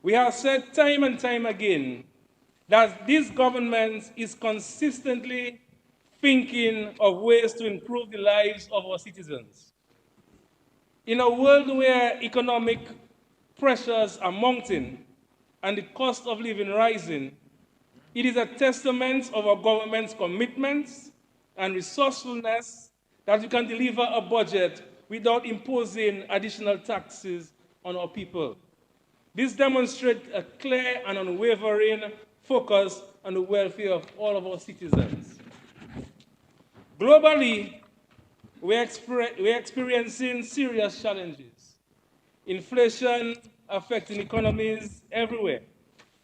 we have said time and time again that this government is consistently thinking of ways to improve the lives of our citizens. In a world where economic pressures are mounting and the cost of living rising, it is a testament of our government's commitments and resourcefulness that we can deliver a budget without imposing additional taxes on our people. This demonstrates a clear and unwavering focus on the welfare of all of our citizens. Globally, we're experiencing serious challenges. Inflation affecting economies everywhere.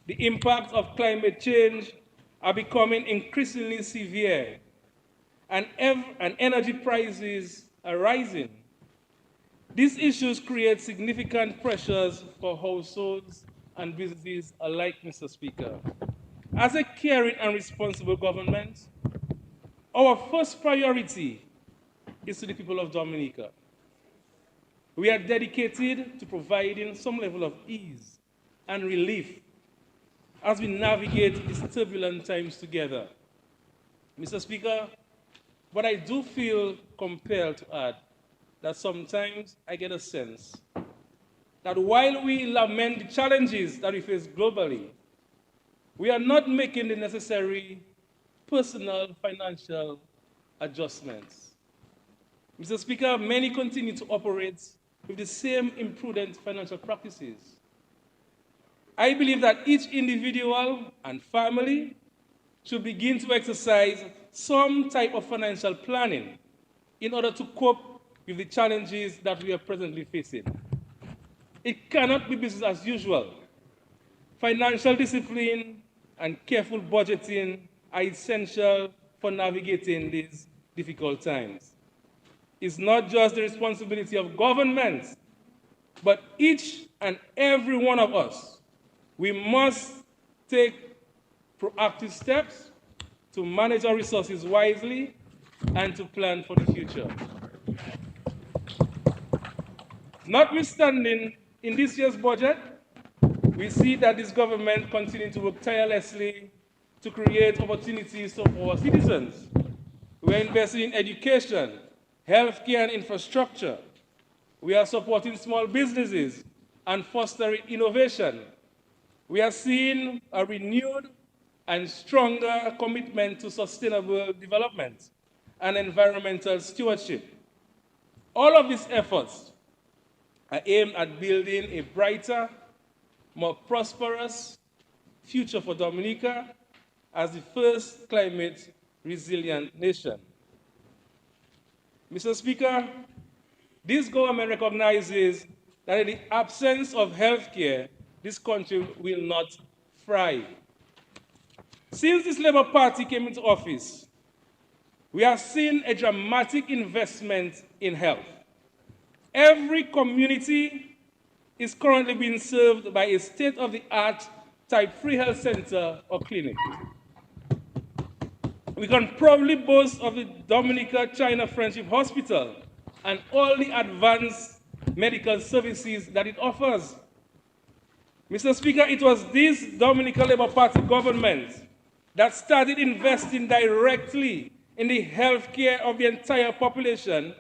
The impacts of climate change are becoming increasingly severe, and energy prices are rising. These issues create significant pressures for households and businesses alike, Mr. Speaker. As a caring and responsible government, our first priority is to the people of Dominica. We are dedicated to providing some level of ease and relief as we navigate these turbulent times together. Mr. Speaker, but I do feel compelled to add that sometimes I get a sense that while we lament the challenges that we face globally, we are not making the necessary personal financial adjustments. Mr. Speaker, many continue to operate with the same imprudent financial practices. I believe that each individual and family should begin to exercise some type of financial planning in order to cope with the challenges that we are presently facing. It cannot be business as usual. Financial discipline and careful budgeting are essential for navigating these difficult times. It's not just the responsibility of government, but each and every one of us. We must take proactive steps to manage our resources wisely and to plan for the future. Notwithstanding, in this year's budget, we see that this government continues to work tirelessly to create opportunities for our citizens. We are investing in education, healthcare, and infrastructure. We are supporting small businesses and fostering innovation. We are seeing a renewed and stronger commitment to sustainable development and environmental stewardship. All of these efforts are aimed at building a brighter, more prosperous future for Dominica as the first climate resilient nation. Mr. Speaker, this government recognizes that in the absence of healthcare, this country will not thrive. Since this Labour Party came into office, we have seen a dramatic investment in health. Every community is currently being served by a state-of-the-art type 3 health center or clinic. We can proudly boast of the Dominica-China Friendship Hospital and all the advanced medical services that it offers. Mr. Speaker, it was this Dominican Labour Party government that started investing directly in the health care of the entire population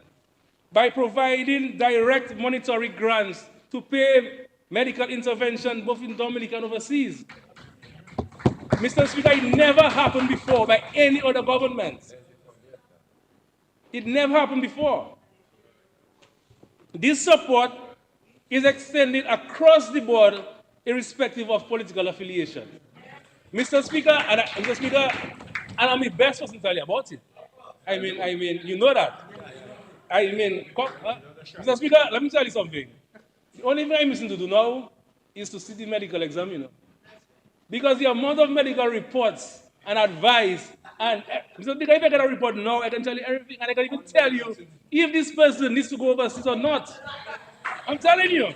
by providing direct monetary grants to pay medical intervention both in Dominica and overseas. Mr. Speaker, it never happened before by any other government. It never happened before. This support is extended across the board, irrespective of political affiliation. Mr. Speaker, and I'm the best person to tell you about it. I mean, you know that. Mr. Speaker, let me tell you something. The only thing I'm missing to do now is to see the medical exam, Because the amount of medical reports and advice And Mr. Speaker, if I get a report now, I can tell you everything, and I can even tell you if this person needs to go overseas or not. I'm telling you.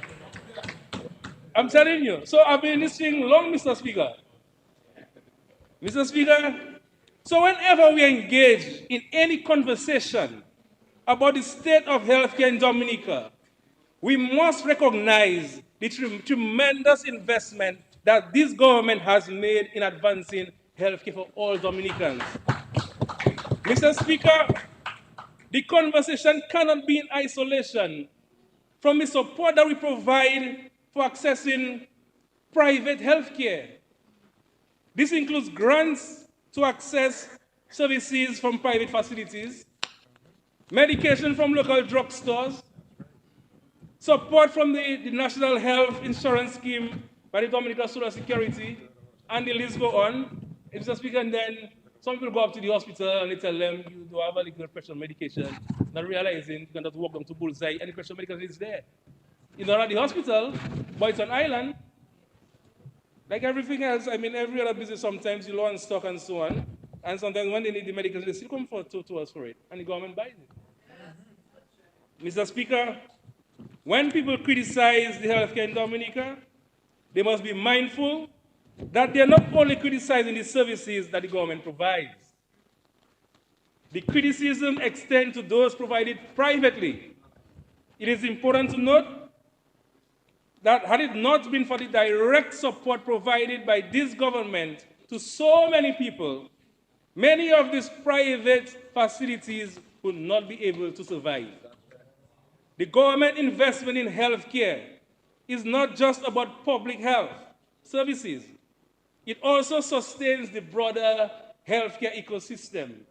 I'm telling you. So I've been listening long, Mr. Speaker. Mr. Speaker, so whenever we engage in any conversation about the state of healthcare in Dominica, we must recognize the tremendous investment that this government has made in advancing healthcare for all Dominicans. Mr. Speaker, the conversation cannot be in isolation from the support that we provide for accessing private healthcare. This includes grants to access services from private facilities, medication from local drugstores, support from the National Health Insurance Scheme by the Dominican Social Security, and the list go on. Mr. Speaker, and then some people go up to the hospital and they tell them you do have a little pressure medication, not realizing you can just walk down to Bullseye, any pressure medication is there. It's not at the hospital, but it's an island. Like everything else, I mean, every other business, sometimes you low on stock and so on. And sometimes when they need the medication, they still come to us for it, and the government buys it. Mr. Speaker, when people criticize the healthcare in Dominica, they must be mindful that they're not only criticizing the services that the government provides. The criticism extends to those provided privately. It is important to note that had it not been for the direct support provided by this government to so many people, many of these private facilities would not be able to survive. The government investment in healthcare is not just about public health services. It also sustains the broader healthcare ecosystem,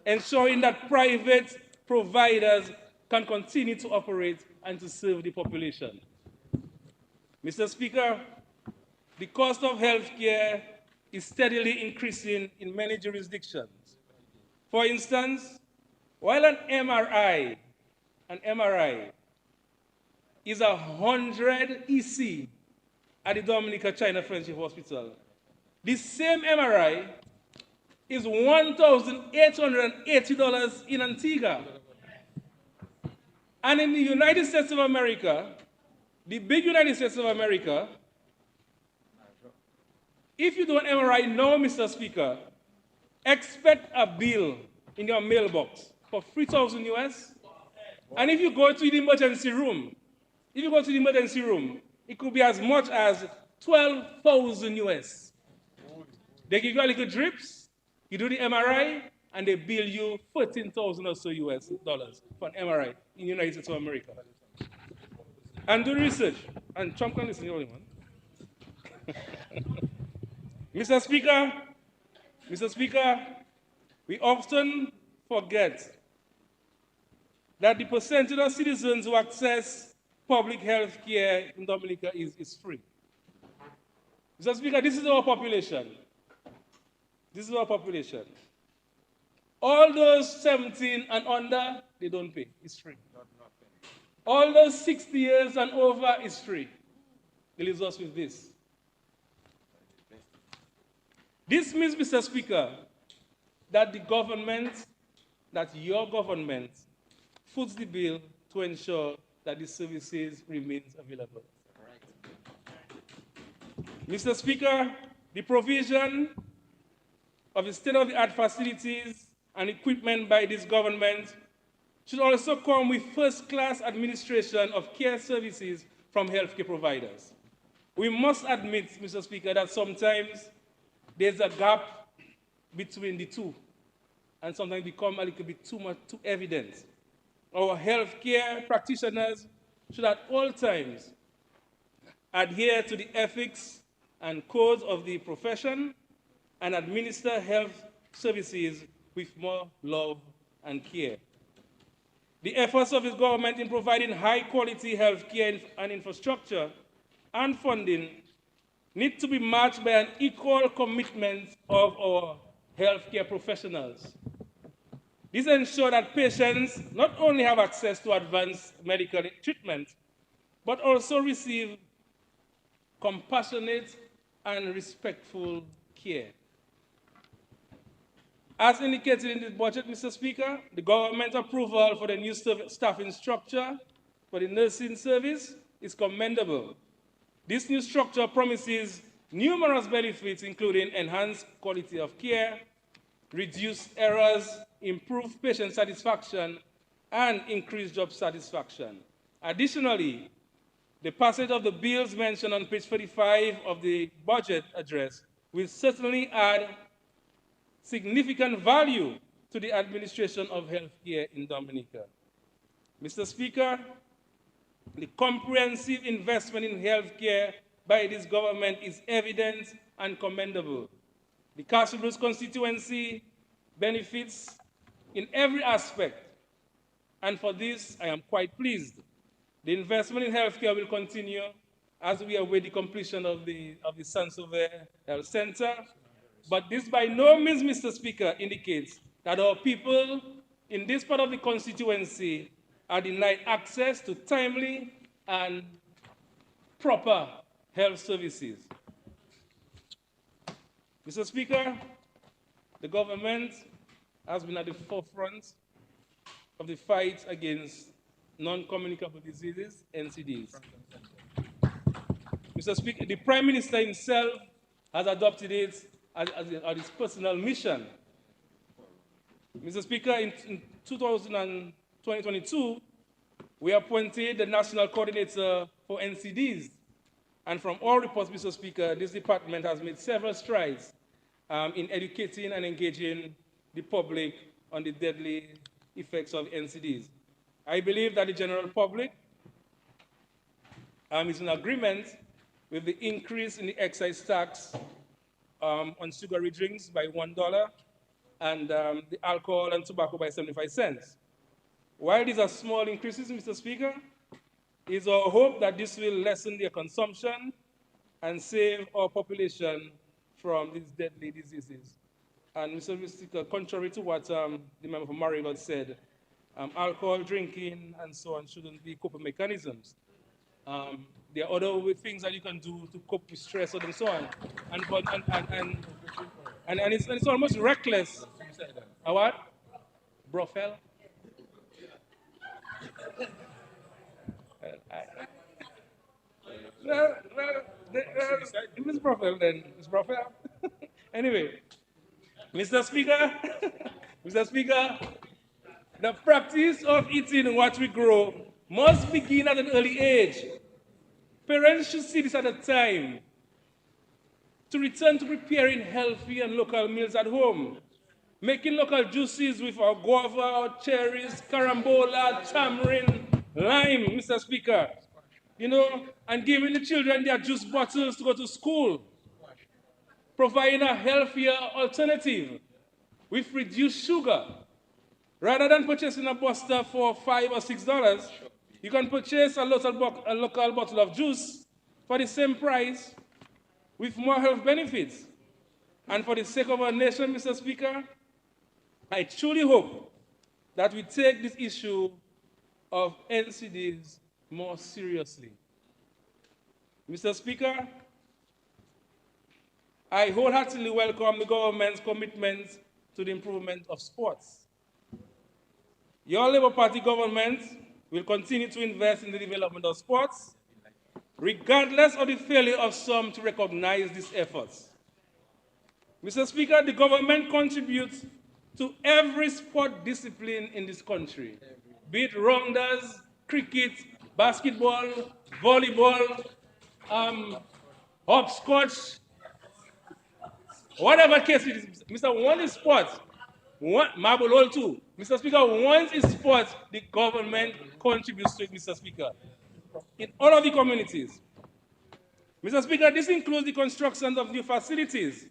ensuring that private providers can continue to operate and to serve the population. Mr. Speaker, the cost of healthcare is steadily increasing in many jurisdictions. For instance, while an MRI is 100 EC at the Dominica China Friendship Hospital, the same MRI is $1,880 in Antigua. And in the United States of America, the big United States of America, if you do an MRI now, Mr. Speaker, expect a bill in your mailbox for 3,000 US. And if you go to the emergency room, it could be as much as 12,000 US. They give you a little drips, you do the MRI, and they bill you 14,000 or so US dollars for an MRI in the United States of America. And do research. And Trump can listen to you, man. Mr. Speaker, we often forget that the percentage of citizens who access public health care in Dominica is free. Mr. Speaker, this is our population. All those 17 and under, they don't pay. It's free. All those 60 years and over is free. It leaves us with this. This means, Mr. Speaker, that your government foots the bill to ensure that the services remains available. Mr. Speaker, the provision of the state-of-the-art facilities and equipment by this government should also come with first-class administration of care services from healthcare providers. We must admit, Mr. Speaker, that sometimes there's a gap between the two, and sometimes become a little bit too evident. Our healthcare practitioners should at all times adhere to the ethics and codes of the profession and administer health services with more love and care. The efforts of this government in providing high-quality health care and infrastructure and funding need to be matched by an equal commitment of our healthcare professionals. This ensures that patients not only have access to advanced medical treatment, but also receive compassionate and respectful care. As indicated in the budget, Mr. Speaker, the government approval for the new staffing structure for the nursing service is commendable. This new structure promises numerous benefits, including enhanced quality of care, reduced errors, improved patient satisfaction, and increased job satisfaction. Additionally, the passage of the bills mentioned on page 45 of the budget address will certainly add significant value to the administration of healthcare in Dominica. Mr. Speaker, the comprehensive investment in healthcare by this government is evident and commendable. The Castle Bruce constituency benefits in every aspect, and for this I am quite pleased. The investment in healthcare will continue as we await the completion of the Saint-Sauveur Health Center. But this by no means, Mr. Speaker, indicates that our people in this part of the constituency are denied access to timely and proper health services. Mr. Speaker, the government has been at the forefront of the fight against non-communicable diseases, NCDs. Mr. Speaker, the Prime Minister himself has adopted it as his personal mission. Mr. Speaker, in 2022, we appointed the National Coordinator for NCDs. And from all reports, Mr. Speaker, this department has made several strides in educating and engaging the public on the deadly effects of NCDs. I believe that the general public is in agreement with the increase in the excise tax on sugary drinks by $1 and the alcohol and tobacco by 75 cents. While these are small increases, Mr. Speaker, it is our hope that this will lessen their consumption and save our population from these deadly diseases. And Mr. Speaker, contrary to what the member for Marigot said, alcohol drinking and so on shouldn't be coping mechanisms. There are other things that you can do to cope with stress and so on. And it's almost reckless. What? Brothel? It's Brothel then. It's Brothel. Anyway, Mr. Speaker, Mr. Speaker, the practice of eating what we grow must begin at an early age. Parents should see this at a time to return to preparing healthy and local meals at home, making local juices with our guava, our cherries, carambola, tamarind, lime, Mr. Speaker, and giving the children their juice bottles to go to school, providing a healthier alternative with reduced sugar. Rather than purchasing a buster for $5 or $6, you can purchase a local bottle of juice for the same price with more health benefits. And for the sake of our nation, Mr. Speaker, I truly hope that we take this issue of NCDs more seriously. Mr. Speaker, I wholeheartedly welcome the government's commitment to the improvement of sports. Your Labour Party government will continue to invest in the development of sports, regardless of the failure of some to recognize these efforts. Mr. Speaker, the government contributes to every sport discipline in this country, be it rounders, cricket, basketball, volleyball, hopscotch, whatever case it is. Mr. One is sports, marble hole too. Mr. Speaker, once it's sports, the government contributes to it, Mr. Speaker, in all of the communities. Mr. Speaker, this includes the construction of new facilities,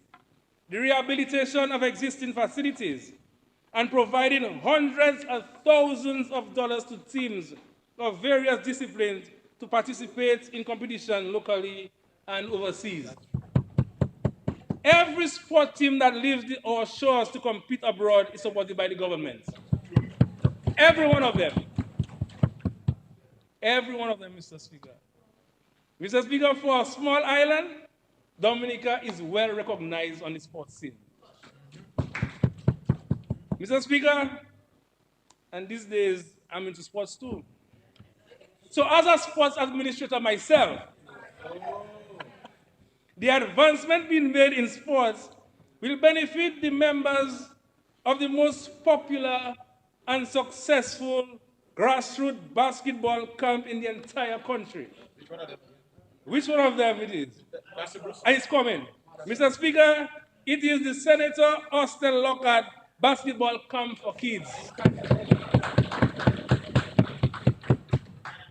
the rehabilitation of existing facilities, and providing hundreds of thousands of dollars to teams of various disciplines to participate in competition locally and overseas. Every sport team that leaves our shores to compete abroad is supported by the government. Every one of them. Every one of them, Mr. Speaker. Mr. Speaker, for a small island, Dominica is well recognized on the sports scene. Mr. Speaker, and these days I'm into sports too. So as a sports administrator myself, the advancement being made in sports will benefit the members of the most popular and successful grassroots basketball camp in the entire country. Which one of them it is? And it's coming. Mr. Speaker, it is the Senator Austin Lockhart basketball camp for kids.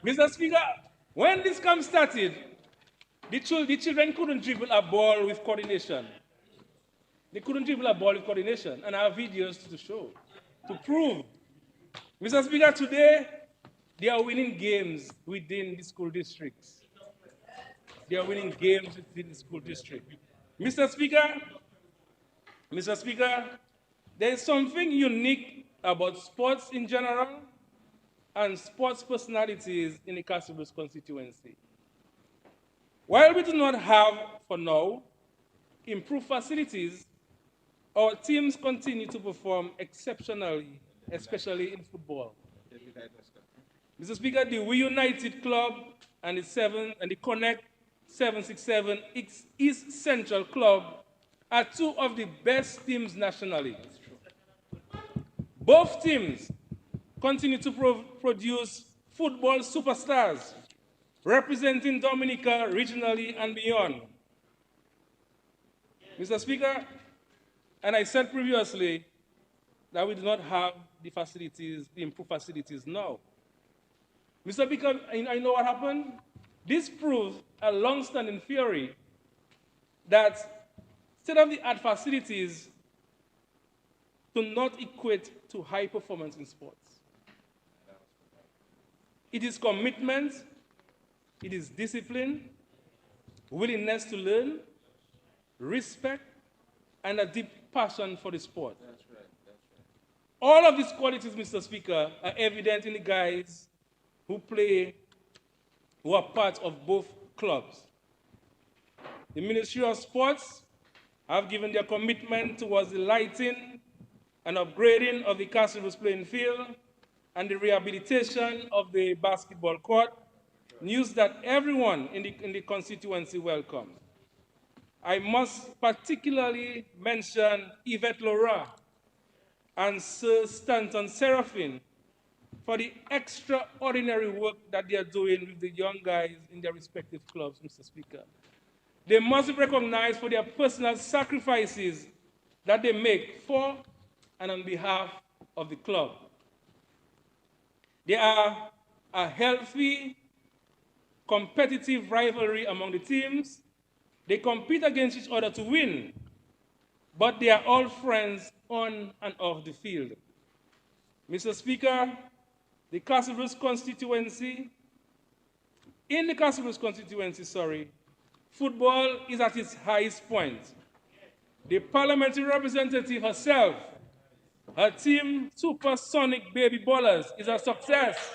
Mr. Speaker, when this camp started, the children couldn't dribble a ball with coordination. They couldn't dribble a ball with coordination, and I have videos to show, to prove. Mr. Speaker, today, they are winning games within the school districts. They are winning games within the school district. Mr. Speaker, there is something unique about sports in general and sports personalities in the Castlebrooks constituency. While we do not have, for now, improved facilities, our teams continue to perform exceptionally, especially in football. Mr. Speaker, the We United Club and the Connect 767 East Central Club are two of the best teams nationally. Both teams continue to produce football superstars representing Dominica regionally and beyond. Mr. Speaker, and I said previously that we do not have the facilities, the improved facilities now. Mr. Speaker, I know what happened. This proves a long-standing theory that state-of-the-art facilities do not equate to high performance in sports. It is commitment, it is discipline, willingness to learn, respect, and a deep passion for the sport. That's right. All of these qualities, Mr. Speaker, are evident in the guys who are part of both clubs. The Ministry of Sports have given their commitment towards the lighting and upgrading of the Castlebrooks playing field and the rehabilitation of the basketball court, news that everyone in the constituency welcomes. I must particularly mention Yvette Laura and Sir Stanton Seraphine for the extraordinary work that they are doing with the young guys in their respective clubs, Mr. Speaker. They must be recognized for their personal sacrifices that they make for and on behalf of the club. There are a healthy, competitive rivalry among the teams. They compete against each other to win, but they are all friends on and off the field. Mr. Speaker, in the Castlebrooks constituency, football is at its highest point. The parliamentary representative herself, her team, Supersonic Baby Ballers, is a success.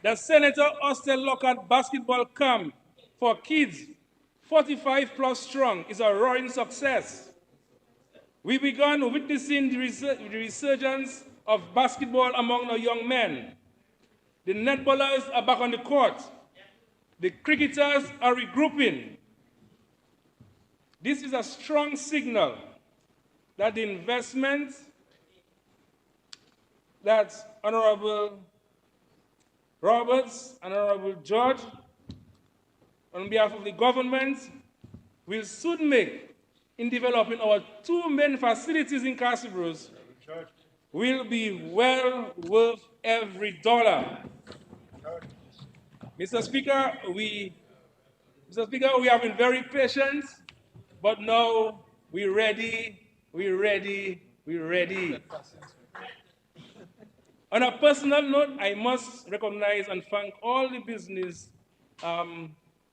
The Senator Austin Lockhart basketball camp for kids 45 plus strong is a roaring success. We began witnessing the resurgence of basketball among our young men. The netballers are back on the court. The cricketers are regrouping. This is a strong signal that the investment that Honorable Roberts and Honorable George, on behalf of the government, will soon make in developing our two main facilities in Castlebrooks will be well worth every dollar. Mr. Speaker, we have been very patient, but now we're ready. On a personal note, I must recognize and thank all the business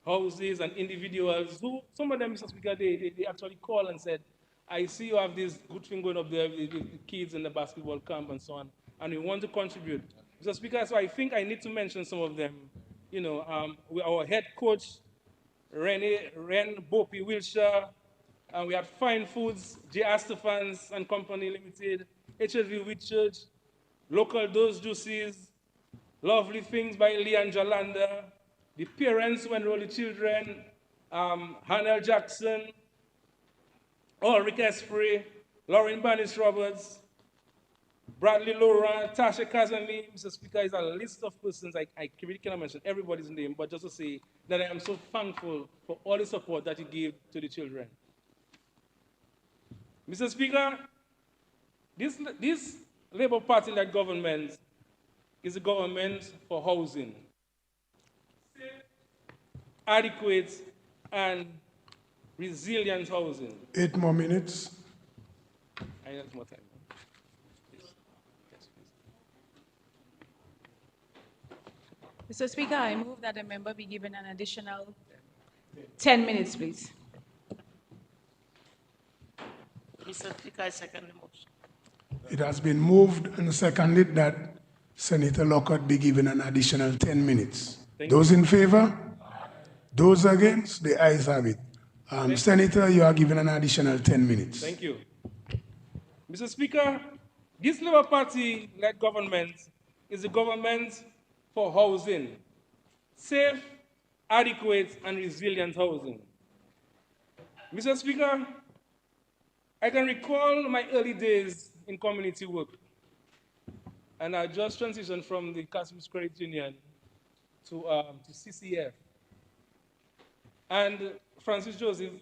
houses and individuals who, some of them, Mr. Speaker, they actually called and said, I see you have this good thing going up there with the kids in the basketball camp and so on, and we want to contribute. Mr. Speaker, so I think I need to mention some of them. You know, our head coach, Ren Bopi Wilshire, And we had Fine Foods, J. Astafans and Company Limited, HLV Wheat Church, Local Dose Juices, Lovely Things by Leandra Landa, the parents who enroll the children, Hannah Jackson, Ulrich Esprit, Lauren Banis Roberts, Bradley Laurent, Tasha Kazami. Mr. Speaker, is a list of persons. I really cannot mention everybody's name, but just to say that I am so thankful for all the support that you give to the children. Mr. Speaker, this Labour Party-led government is a government for housing, safe, adequate, and resilient housing. 8 more minutes. I need more time. Yes, please. Mr. Speaker, I move that the member be given an additional 10 minutes, please. Mr. Speaker, I second the motion. It has been moved and seconded that Senator Lockhart be given an additional 10 minutes. Those in favor? Those against? The ayes have it. Senator, you are given an additional 10 minutes. Thank you. Mr. Speaker, this Labour Party-led government is a government for housing, safe, adequate, and resilient housing. Mr. Speaker, I can recall my early days in community work, and I just transitioned from the Customs Credit Union to CCF. And Francis Joseph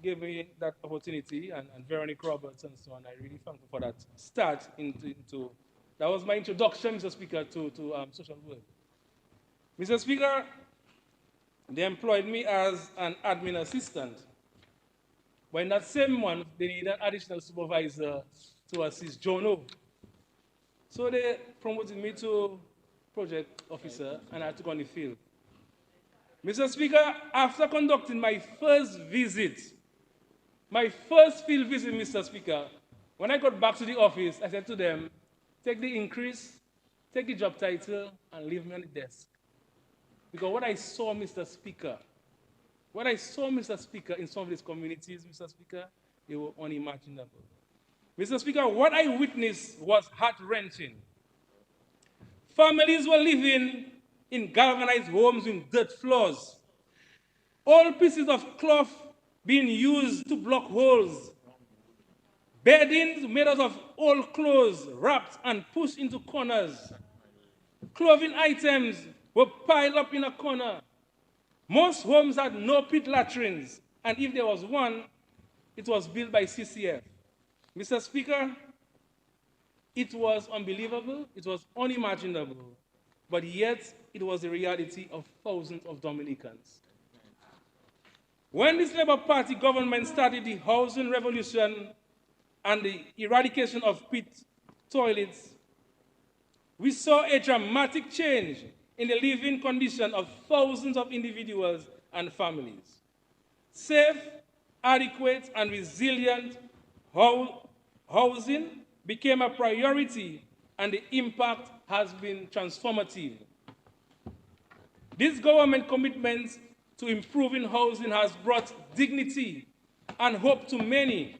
gave me that opportunity, and Veronique Roberts and so on. I really thankful for that start into that was my introduction, Mr. Speaker, to social work. Mr. Speaker, they employed me as an admin assistant. But in that same month, they needed an additional supervisor to assist Jono. So they promoted me to project officer, and I took on the field. Mr. Speaker, after conducting my first field visit, Mr. Speaker, when I got back to the office, I said to them, take the increase, take the job title, and leave me on the desk. Because what I saw, Mr. Speaker, in some of these communities, Mr. Speaker, they were unimaginable. Mr. Speaker, what I witnessed was heart-wrenching. Families were living in galvanized homes with dirt floors. Old pieces of cloth being used to block holes. Beddings made out of old clothes wrapped and pushed into corners. Clothing items were piled up in a corner. Most homes had no pit latrines, and if there was one, it was built by CCF. Mr. Speaker, it was unbelievable, it was unimaginable, but yet it was the reality of thousands of Dominicans. When this Labour Party government started the housing revolution and the eradication of pit toilets, we saw a dramatic change in the living condition of thousands of individuals and families. Safe, adequate, and resilient housing became a priority, and the impact has been transformative. This government commitment to improving housing has brought dignity and hope to many,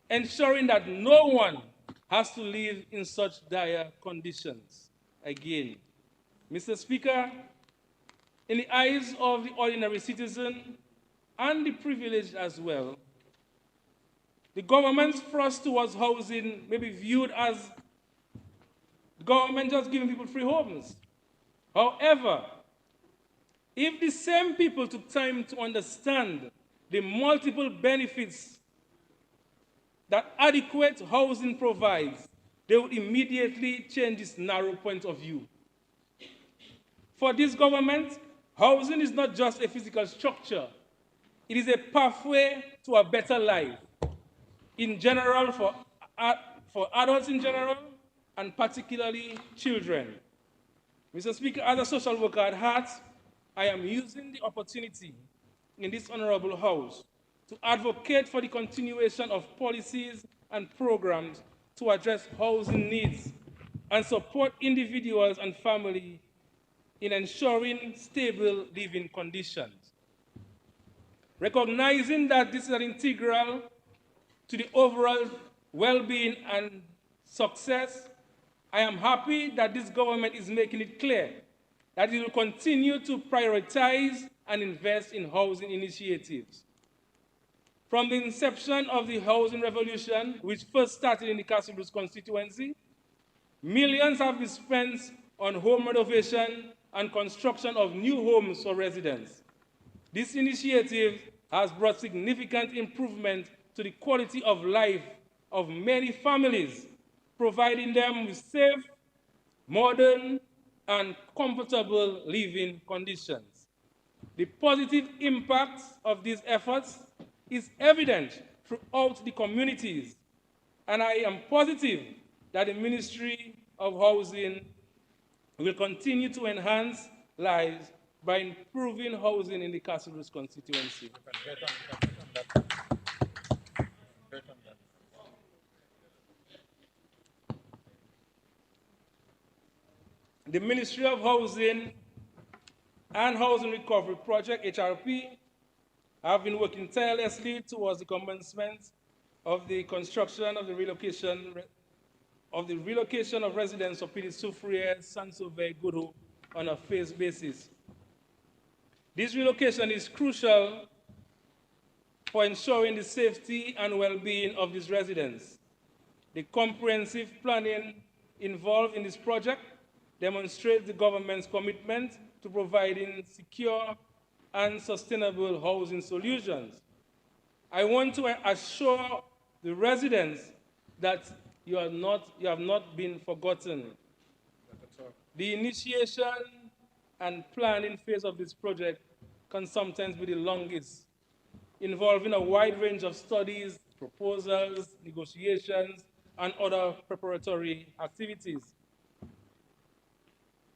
ensuring that no one has to live in such dire conditions again. Mr. Speaker, in the eyes of the ordinary citizen and the privileged as well, the government's thrust towards housing may be viewed as the government just giving people free homes. However, if the same people took time to understand the multiple benefits that adequate housing provides, they would immediately change this narrow point of view. For this government, housing is not just a physical structure. It is a pathway to a better life, in general, for adults in general, and particularly children. Mr. Speaker, as a social worker at heart, I am using the opportunity in this honorable House to advocate for the continuation of policies and programs to address housing needs and support individuals and families in ensuring stable living conditions. Recognizing that this is an integral to the overall well-being and success, I am happy that this government is making it clear that it will continue to prioritize and invest in housing initiatives. From the inception of the housing revolution, which first started in the Castle Bruce constituency, millions have been spent on home renovation and construction of new homes for residents. This initiative has brought significant improvement to the quality of life of many families, providing them with safe, modern, and comfortable living conditions. The positive impact of these efforts is evident throughout the communities, and I am positive that the Ministry of Housing will continue to enhance lives by improving housing in the Castle Bruce constituency. The Ministry of Housing and Housing Recovery Project, HRP, have been working tirelessly towards the commencement of the construction of the relocation of residents of Petit Soufriere, Saint-Sauveur, Guru on a phased basis. This relocation is crucial for ensuring the safety and well-being of these residents. The comprehensive planning involved in this project demonstrates the government's commitment to providing secure and sustainable housing solutions. I want to assure the residents that you have not been forgotten. The initiation and planning phase of this project can sometimes be the longest, involving a wide range of studies, proposals, negotiations, and other preparatory activities.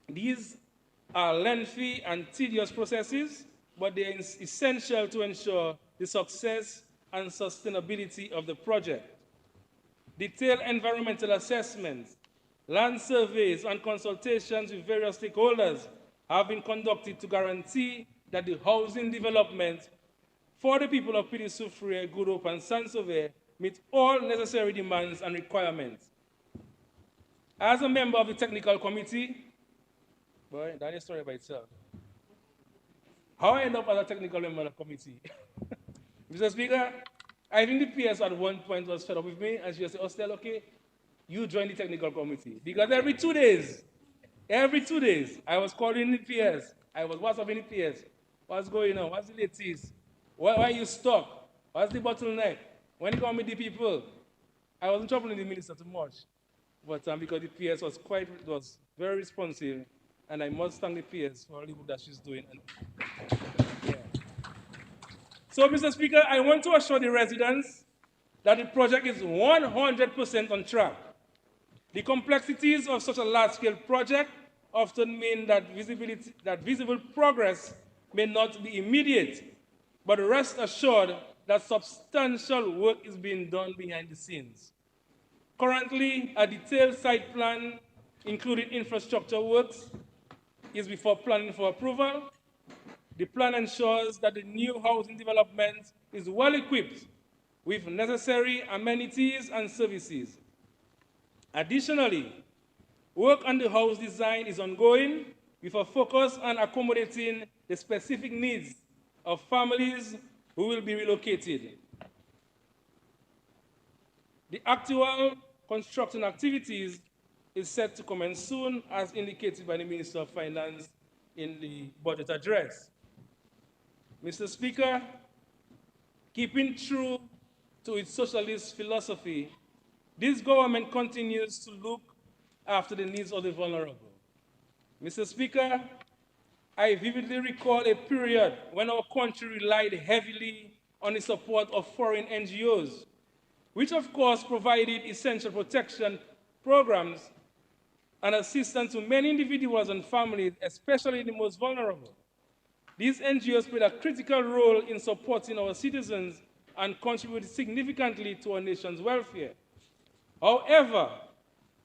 These are lengthy and tedious processes, but they are essential to ensure the success and sustainability of the project. Detailed environmental assessments, land surveys, and consultations with various stakeholders have been conducted to guarantee that the housing development for the people of Petit Soufriere, Gouroup, and Saint-Sauveur meet all necessary demands and requirements. As a member of the technical committee, boy, that's a story by itself. How I end up as a technical member of the committee? Mr. Speaker, I think the PS at one point was fed up with me, and she said, Ostel, okay, you join the technical committee. Because every 2 days, I was calling the PS. I was WhatsApping the PS. What's going on? What's the latest? Why are you stuck? What's the bottleneck? When you come with the people? I wasn't troubling the minister too much. But because the PS was very responsive, and I must thank the PS for all the work that she's doing. Yeah. So, Mr. Speaker, I want to assure the residents that the project is 100% on track. The complexities of such a large-scale project often mean that visible progress may not be immediate, but rest assured that substantial work is being done behind the scenes. Currently, a detailed site plan, including infrastructure works, is before planning for approval. The plan ensures that the new housing development is well equipped with necessary amenities and services. Additionally, work on the house design is ongoing with a focus on accommodating the specific needs of families who will be relocated. The actual construction activities is set to commence soon, as indicated by the Minister of Finance in the budget address. Mr. Speaker, keeping true to its socialist philosophy, this government continues to look after the needs of the vulnerable. Mr. Speaker, I vividly recall a period when our country relied heavily on the support of foreign NGOs, which of course provided essential protection programs and assistance to many individuals and families, especially the most vulnerable. These NGOs played a critical role in supporting our citizens and contributed significantly to our nation's welfare. However,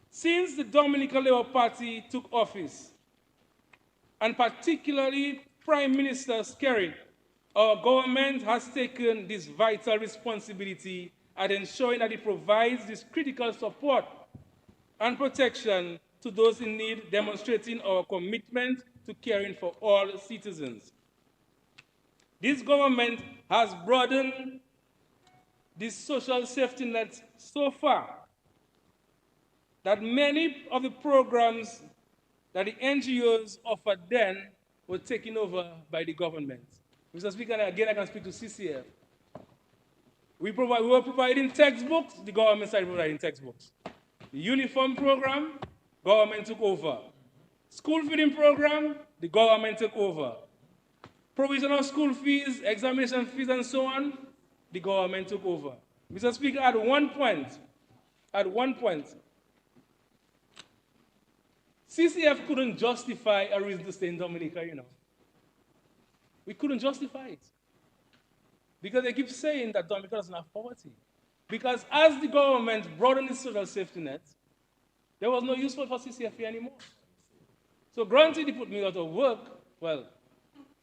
since the Dominican Labour Party took office, and particularly Prime Minister Kerry, our government has taken this vital responsibility at ensuring that it provides this critical support and protection to those in need, demonstrating our commitment to caring for all citizens. This government has broadened this social safety net so far that many of the programs that the NGOs offered then were taken over by the government. Mr. Speaker, again, I can speak to CCF. We were providing textbooks, the government started providing textbooks. The uniform program, government took over. School feeding program, the government took over. Provision of school fees, examination fees, and so on, the government took over. Mr. Speaker, at one point, CCF couldn't justify a reason to stay in Dominica, you know. We couldn't justify it. Because they keep saying that Dominica doesn't have poverty. Because as the government broadened its social safety net, there was no use for CCF anymore. So granted, they put me out of work. Well,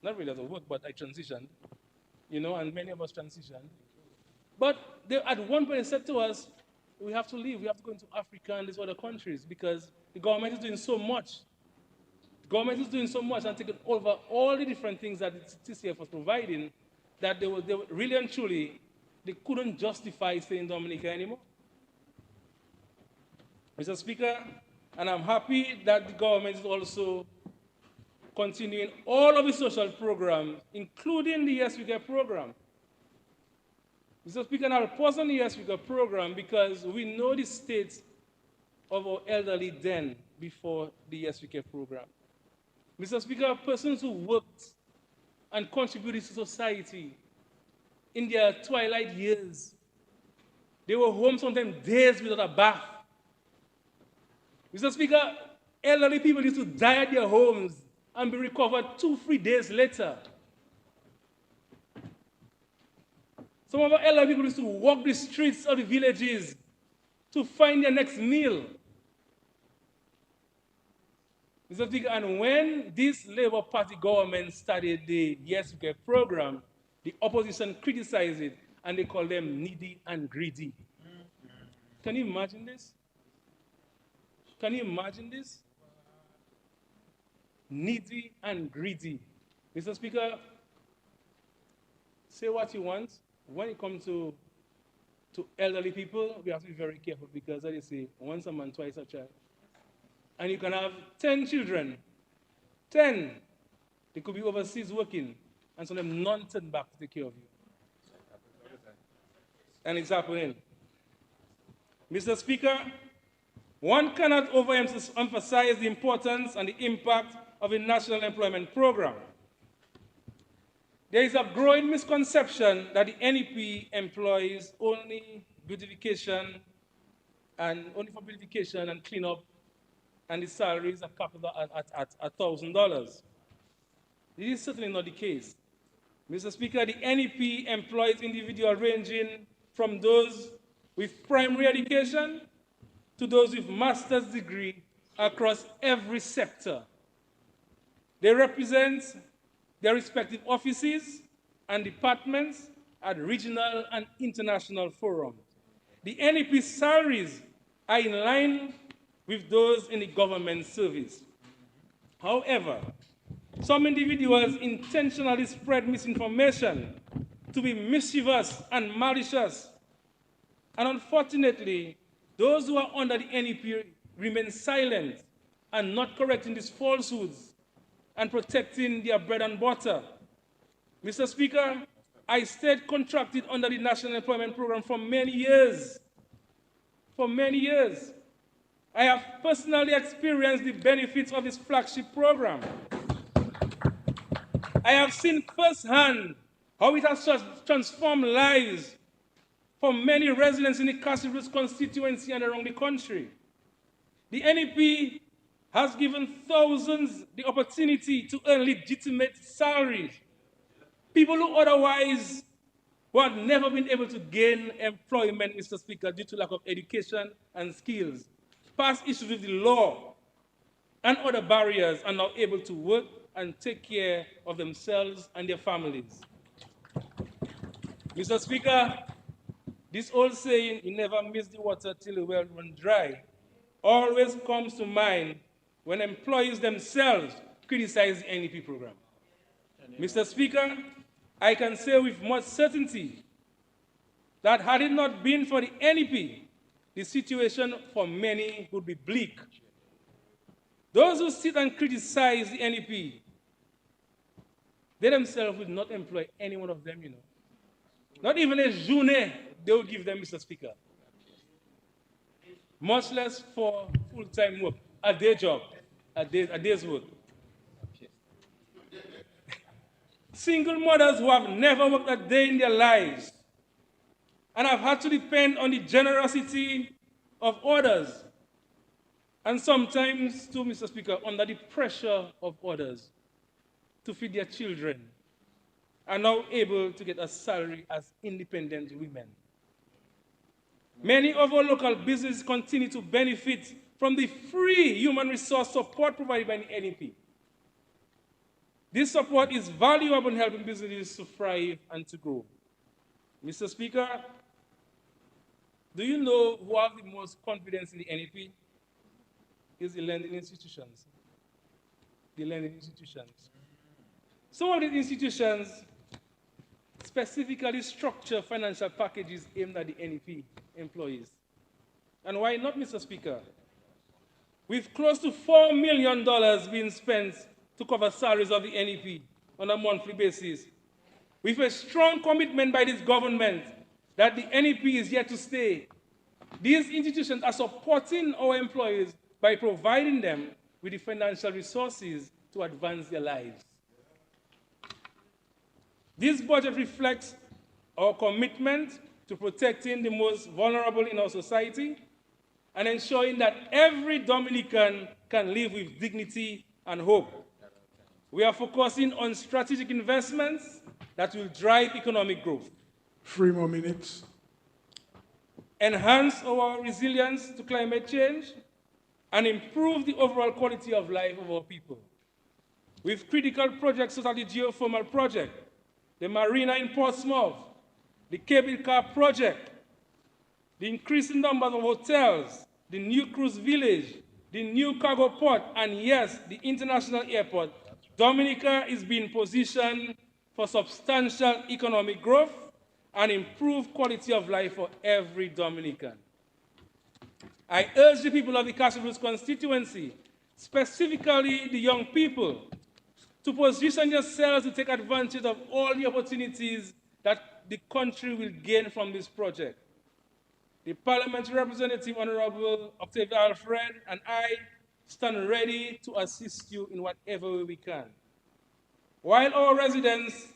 not really out of work, but I transitioned, you know, and many of us transitioned. But they, at one point, they said to us, we have to leave. We have to go into Africa and these other countries because the government is doing so much. The government is doing so much and taking over all the different things that the TCF was providing that they were really and truly, they couldn't justify staying in Dominica anymore. Mr. Speaker, and I'm happy that the government is also continuing all of the social programs, including the Yes We Get program. Mr. Speaker, and I'll pause on the Yes We Get program because we know the state of our elderly then before the Yes We Get program. Mr. Speaker, persons who worked and contributed to society in their twilight years, they were home sometimes days without a bath. Mr. Speaker, elderly people used to die at their homes and be recovered 2-3 days later. Some of our elderly people used to walk the streets of the villages to find their next meal. Mr. Speaker, and when this Labour Party government started the Yes We Get program, the opposition criticized it and they called them needy and greedy. Can you imagine this? Can you imagine this? Needy and greedy. Mr. Speaker, say what you want. When it comes to elderly people, we have to be very careful because, as they say, once a man, twice a child. And you can have 10 children, 10. They could be overseas working, and some of them none turn back to take care of you. And it's happening. Mr. Speaker, one cannot overemphasize the importance and the impact of the National Employment Program. There is a growing misconception that the NEP employs only beautification and only for beautification and cleanup, and the salaries are capped at $1,000. This is certainly not the case. Mr. Speaker, the NEP employs individuals ranging from those with primary education to those with master's degree across every sector. They represent their respective offices and departments at regional and international forums. The NEP salaries are in line with those in the government service. However, some individuals intentionally spread misinformation to be mischievous and malicious. And unfortunately, those who are under the NEP remain silent and not correcting these falsehoods and protecting their bread and butter. Mr. Speaker, I stayed contracted under the National Employment Program for many years. For many years. I have personally experienced the benefits of this flagship program. I have seen firsthand how it has transformed lives for many residents in the constituency and around the country. The NEP has given thousands the opportunity to earn legitimate salaries. People who otherwise had never been able to gain employment, Mr. Speaker, due to lack of education and skills. Past issues with the law and other barriers are now able to work and take care of themselves and their families. Mr. Speaker, This old saying, you never miss the water till the well runs dry, always comes to mind when employees themselves criticize the NEP program. Mr. Speaker, I can say with much certainty that had it not been for the NEP, the situation for many would be bleak. Those who sit and criticize the NEP, they themselves would not employ any one of them, Not even a journée they would give them, Mr. Speaker. Much less for full-time work, a day job, a day's work. Single mothers who have never worked a day in their lives and have had to depend on the generosity of others, and sometimes, too, Mr. Speaker, under the pressure of others to feed their children, are now able to get a salary as independent women. Many of our local businesses continue to benefit from the free human resource support provided by the NEP. This support is valuable in helping businesses to thrive and to grow. Mr. Speaker, do you know who have the most confidence in the NEP? It's the lending institutions. The lending institutions. Some of these institutions specifically structure financial packages aimed at the NEP employees. And why not, Mr. Speaker? With close to $4 million being spent to cover salaries of the NEP on a monthly basis, with a strong commitment by this government that the NEP is here to stay, these institutions are supporting our employees by providing them with the financial resources to advance their lives. This budget reflects our commitment to protecting the most vulnerable in our society and ensuring that every Dominican can live with dignity and hope. We are focusing on strategic investments that will drive economic growth, 3 more minutes. enhance our resilience to climate change, and improve the overall quality of life of our people. With critical projects such as the Geothermal project, the marina in Portsmouth, the cable car project, the increasing number of hotels, the new cruise village, the new cargo port, and yes, the international airport, Dominica is being positioned for substantial economic growth and improved quality of life for every Dominican. I urge the people of the Castle Bruce constituency, specifically the young people, to position yourselves to take advantage of all the opportunities that the country will gain from this project. The parliamentary representative, Honorable Octavia Alfred, and I stand ready to assist you in whatever way we can. While our residents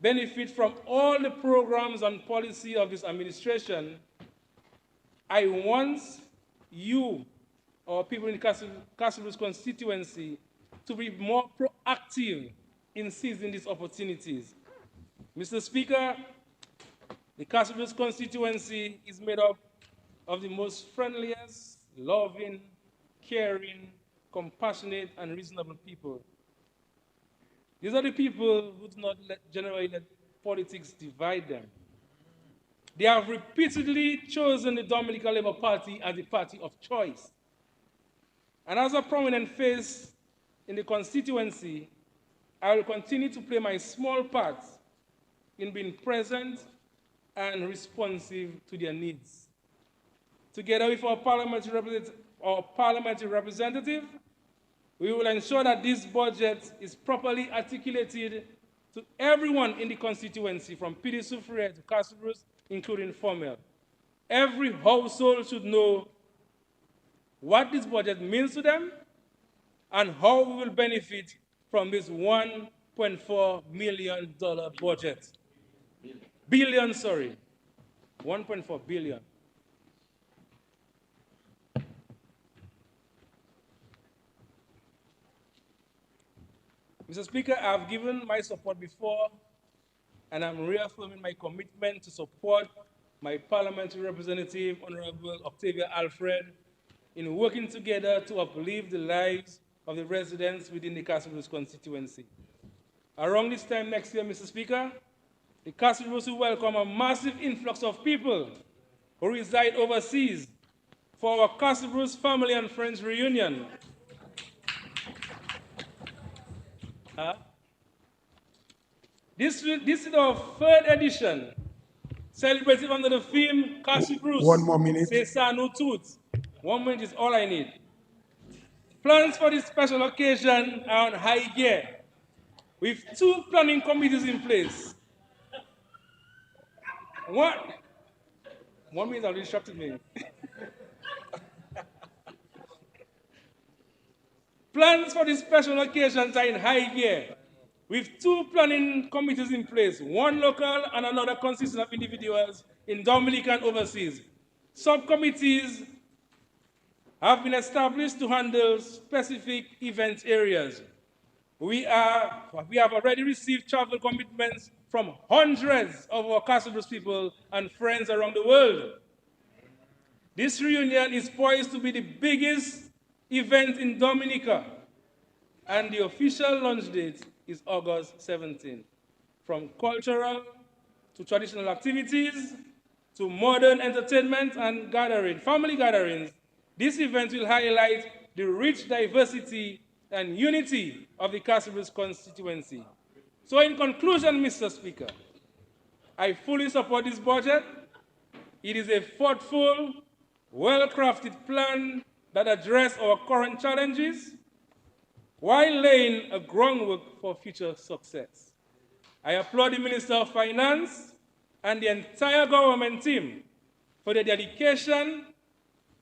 benefit from all the programs and policy of this administration, I want you, or people in the Castle Bruce constituency, to be more proactive in seizing these opportunities. Mr. Speaker, the Castle Bruce constituency is made up of the most friendliest, loving, caring, compassionate, and reasonable people. These are the people who do not generally let politics divide them. They have repeatedly chosen the Dominican Labour Party as the party of choice. And as a prominent face in the constituency, I will continue to play my small part in being present and responsive to their needs. Together with our parliamentary representative, we will ensure that this budget is properly articulated to everyone in the constituency, from Pidi Soufriere to Castle Bruce, including Formel. Every household should know what this budget means to them and how we will benefit from this $1.4 million budget. Billion, sorry. 1.4 billion. Mr. Speaker, I have given my support before, and I'm reaffirming my commitment to support my parliamentary representative, Honorable Octavia Alfred, in working together to uplift the lives of the residents within the Castle Bruce constituency. Around this time next year, Mr. Speaker, The Castle Bruce will welcome a massive influx of people who reside overseas for our Castle Bruce family and friends reunion. This is our third edition, celebrated under the theme Castle Bruce. 1 more minute. C'est ça, nous toutes. 1 minute is all I need. Plans for this special occasion are on high gear, with 2 planning committees in place. 1 minute already distracted me. Plans for this special occasions are in high gear, with 2 planning committees in place, 1 local and another consisting of individuals in Dominica and overseas. Subcommittees have been established to handle specific event areas. We have already received travel commitments from hundreds of our Castle Bruce people and friends around the world. This reunion is poised to be the biggest event in Dominica, and the official launch date is August 17. From cultural to traditional activities to modern entertainment and family gatherings, this event will highlight the rich diversity and unity of the Castle Bruce constituency. So in conclusion, Mr. Speaker, I fully support this budget. It is a thoughtful, well-crafted plan that addresses our current challenges while laying a groundwork for future success. I applaud the Minister of Finance and the entire government team for their dedication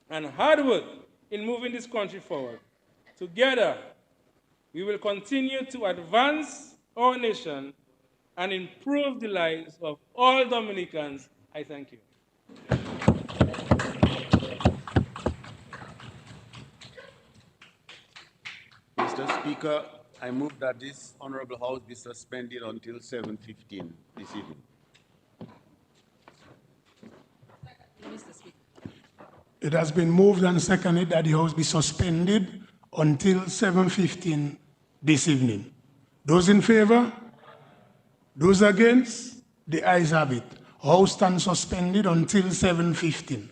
and hard work in moving this country forward. Together, we will continue to advance our nation and improve the lives of all Dominicans. I thank you. Mr. Speaker, I move that this Honorable House be suspended until 7:15 this evening. Mr. Speaker. It has been moved and seconded that the House be suspended until 7:15 this evening. Those in favor? Those against? The ayes have it. House stands suspended until 7:15.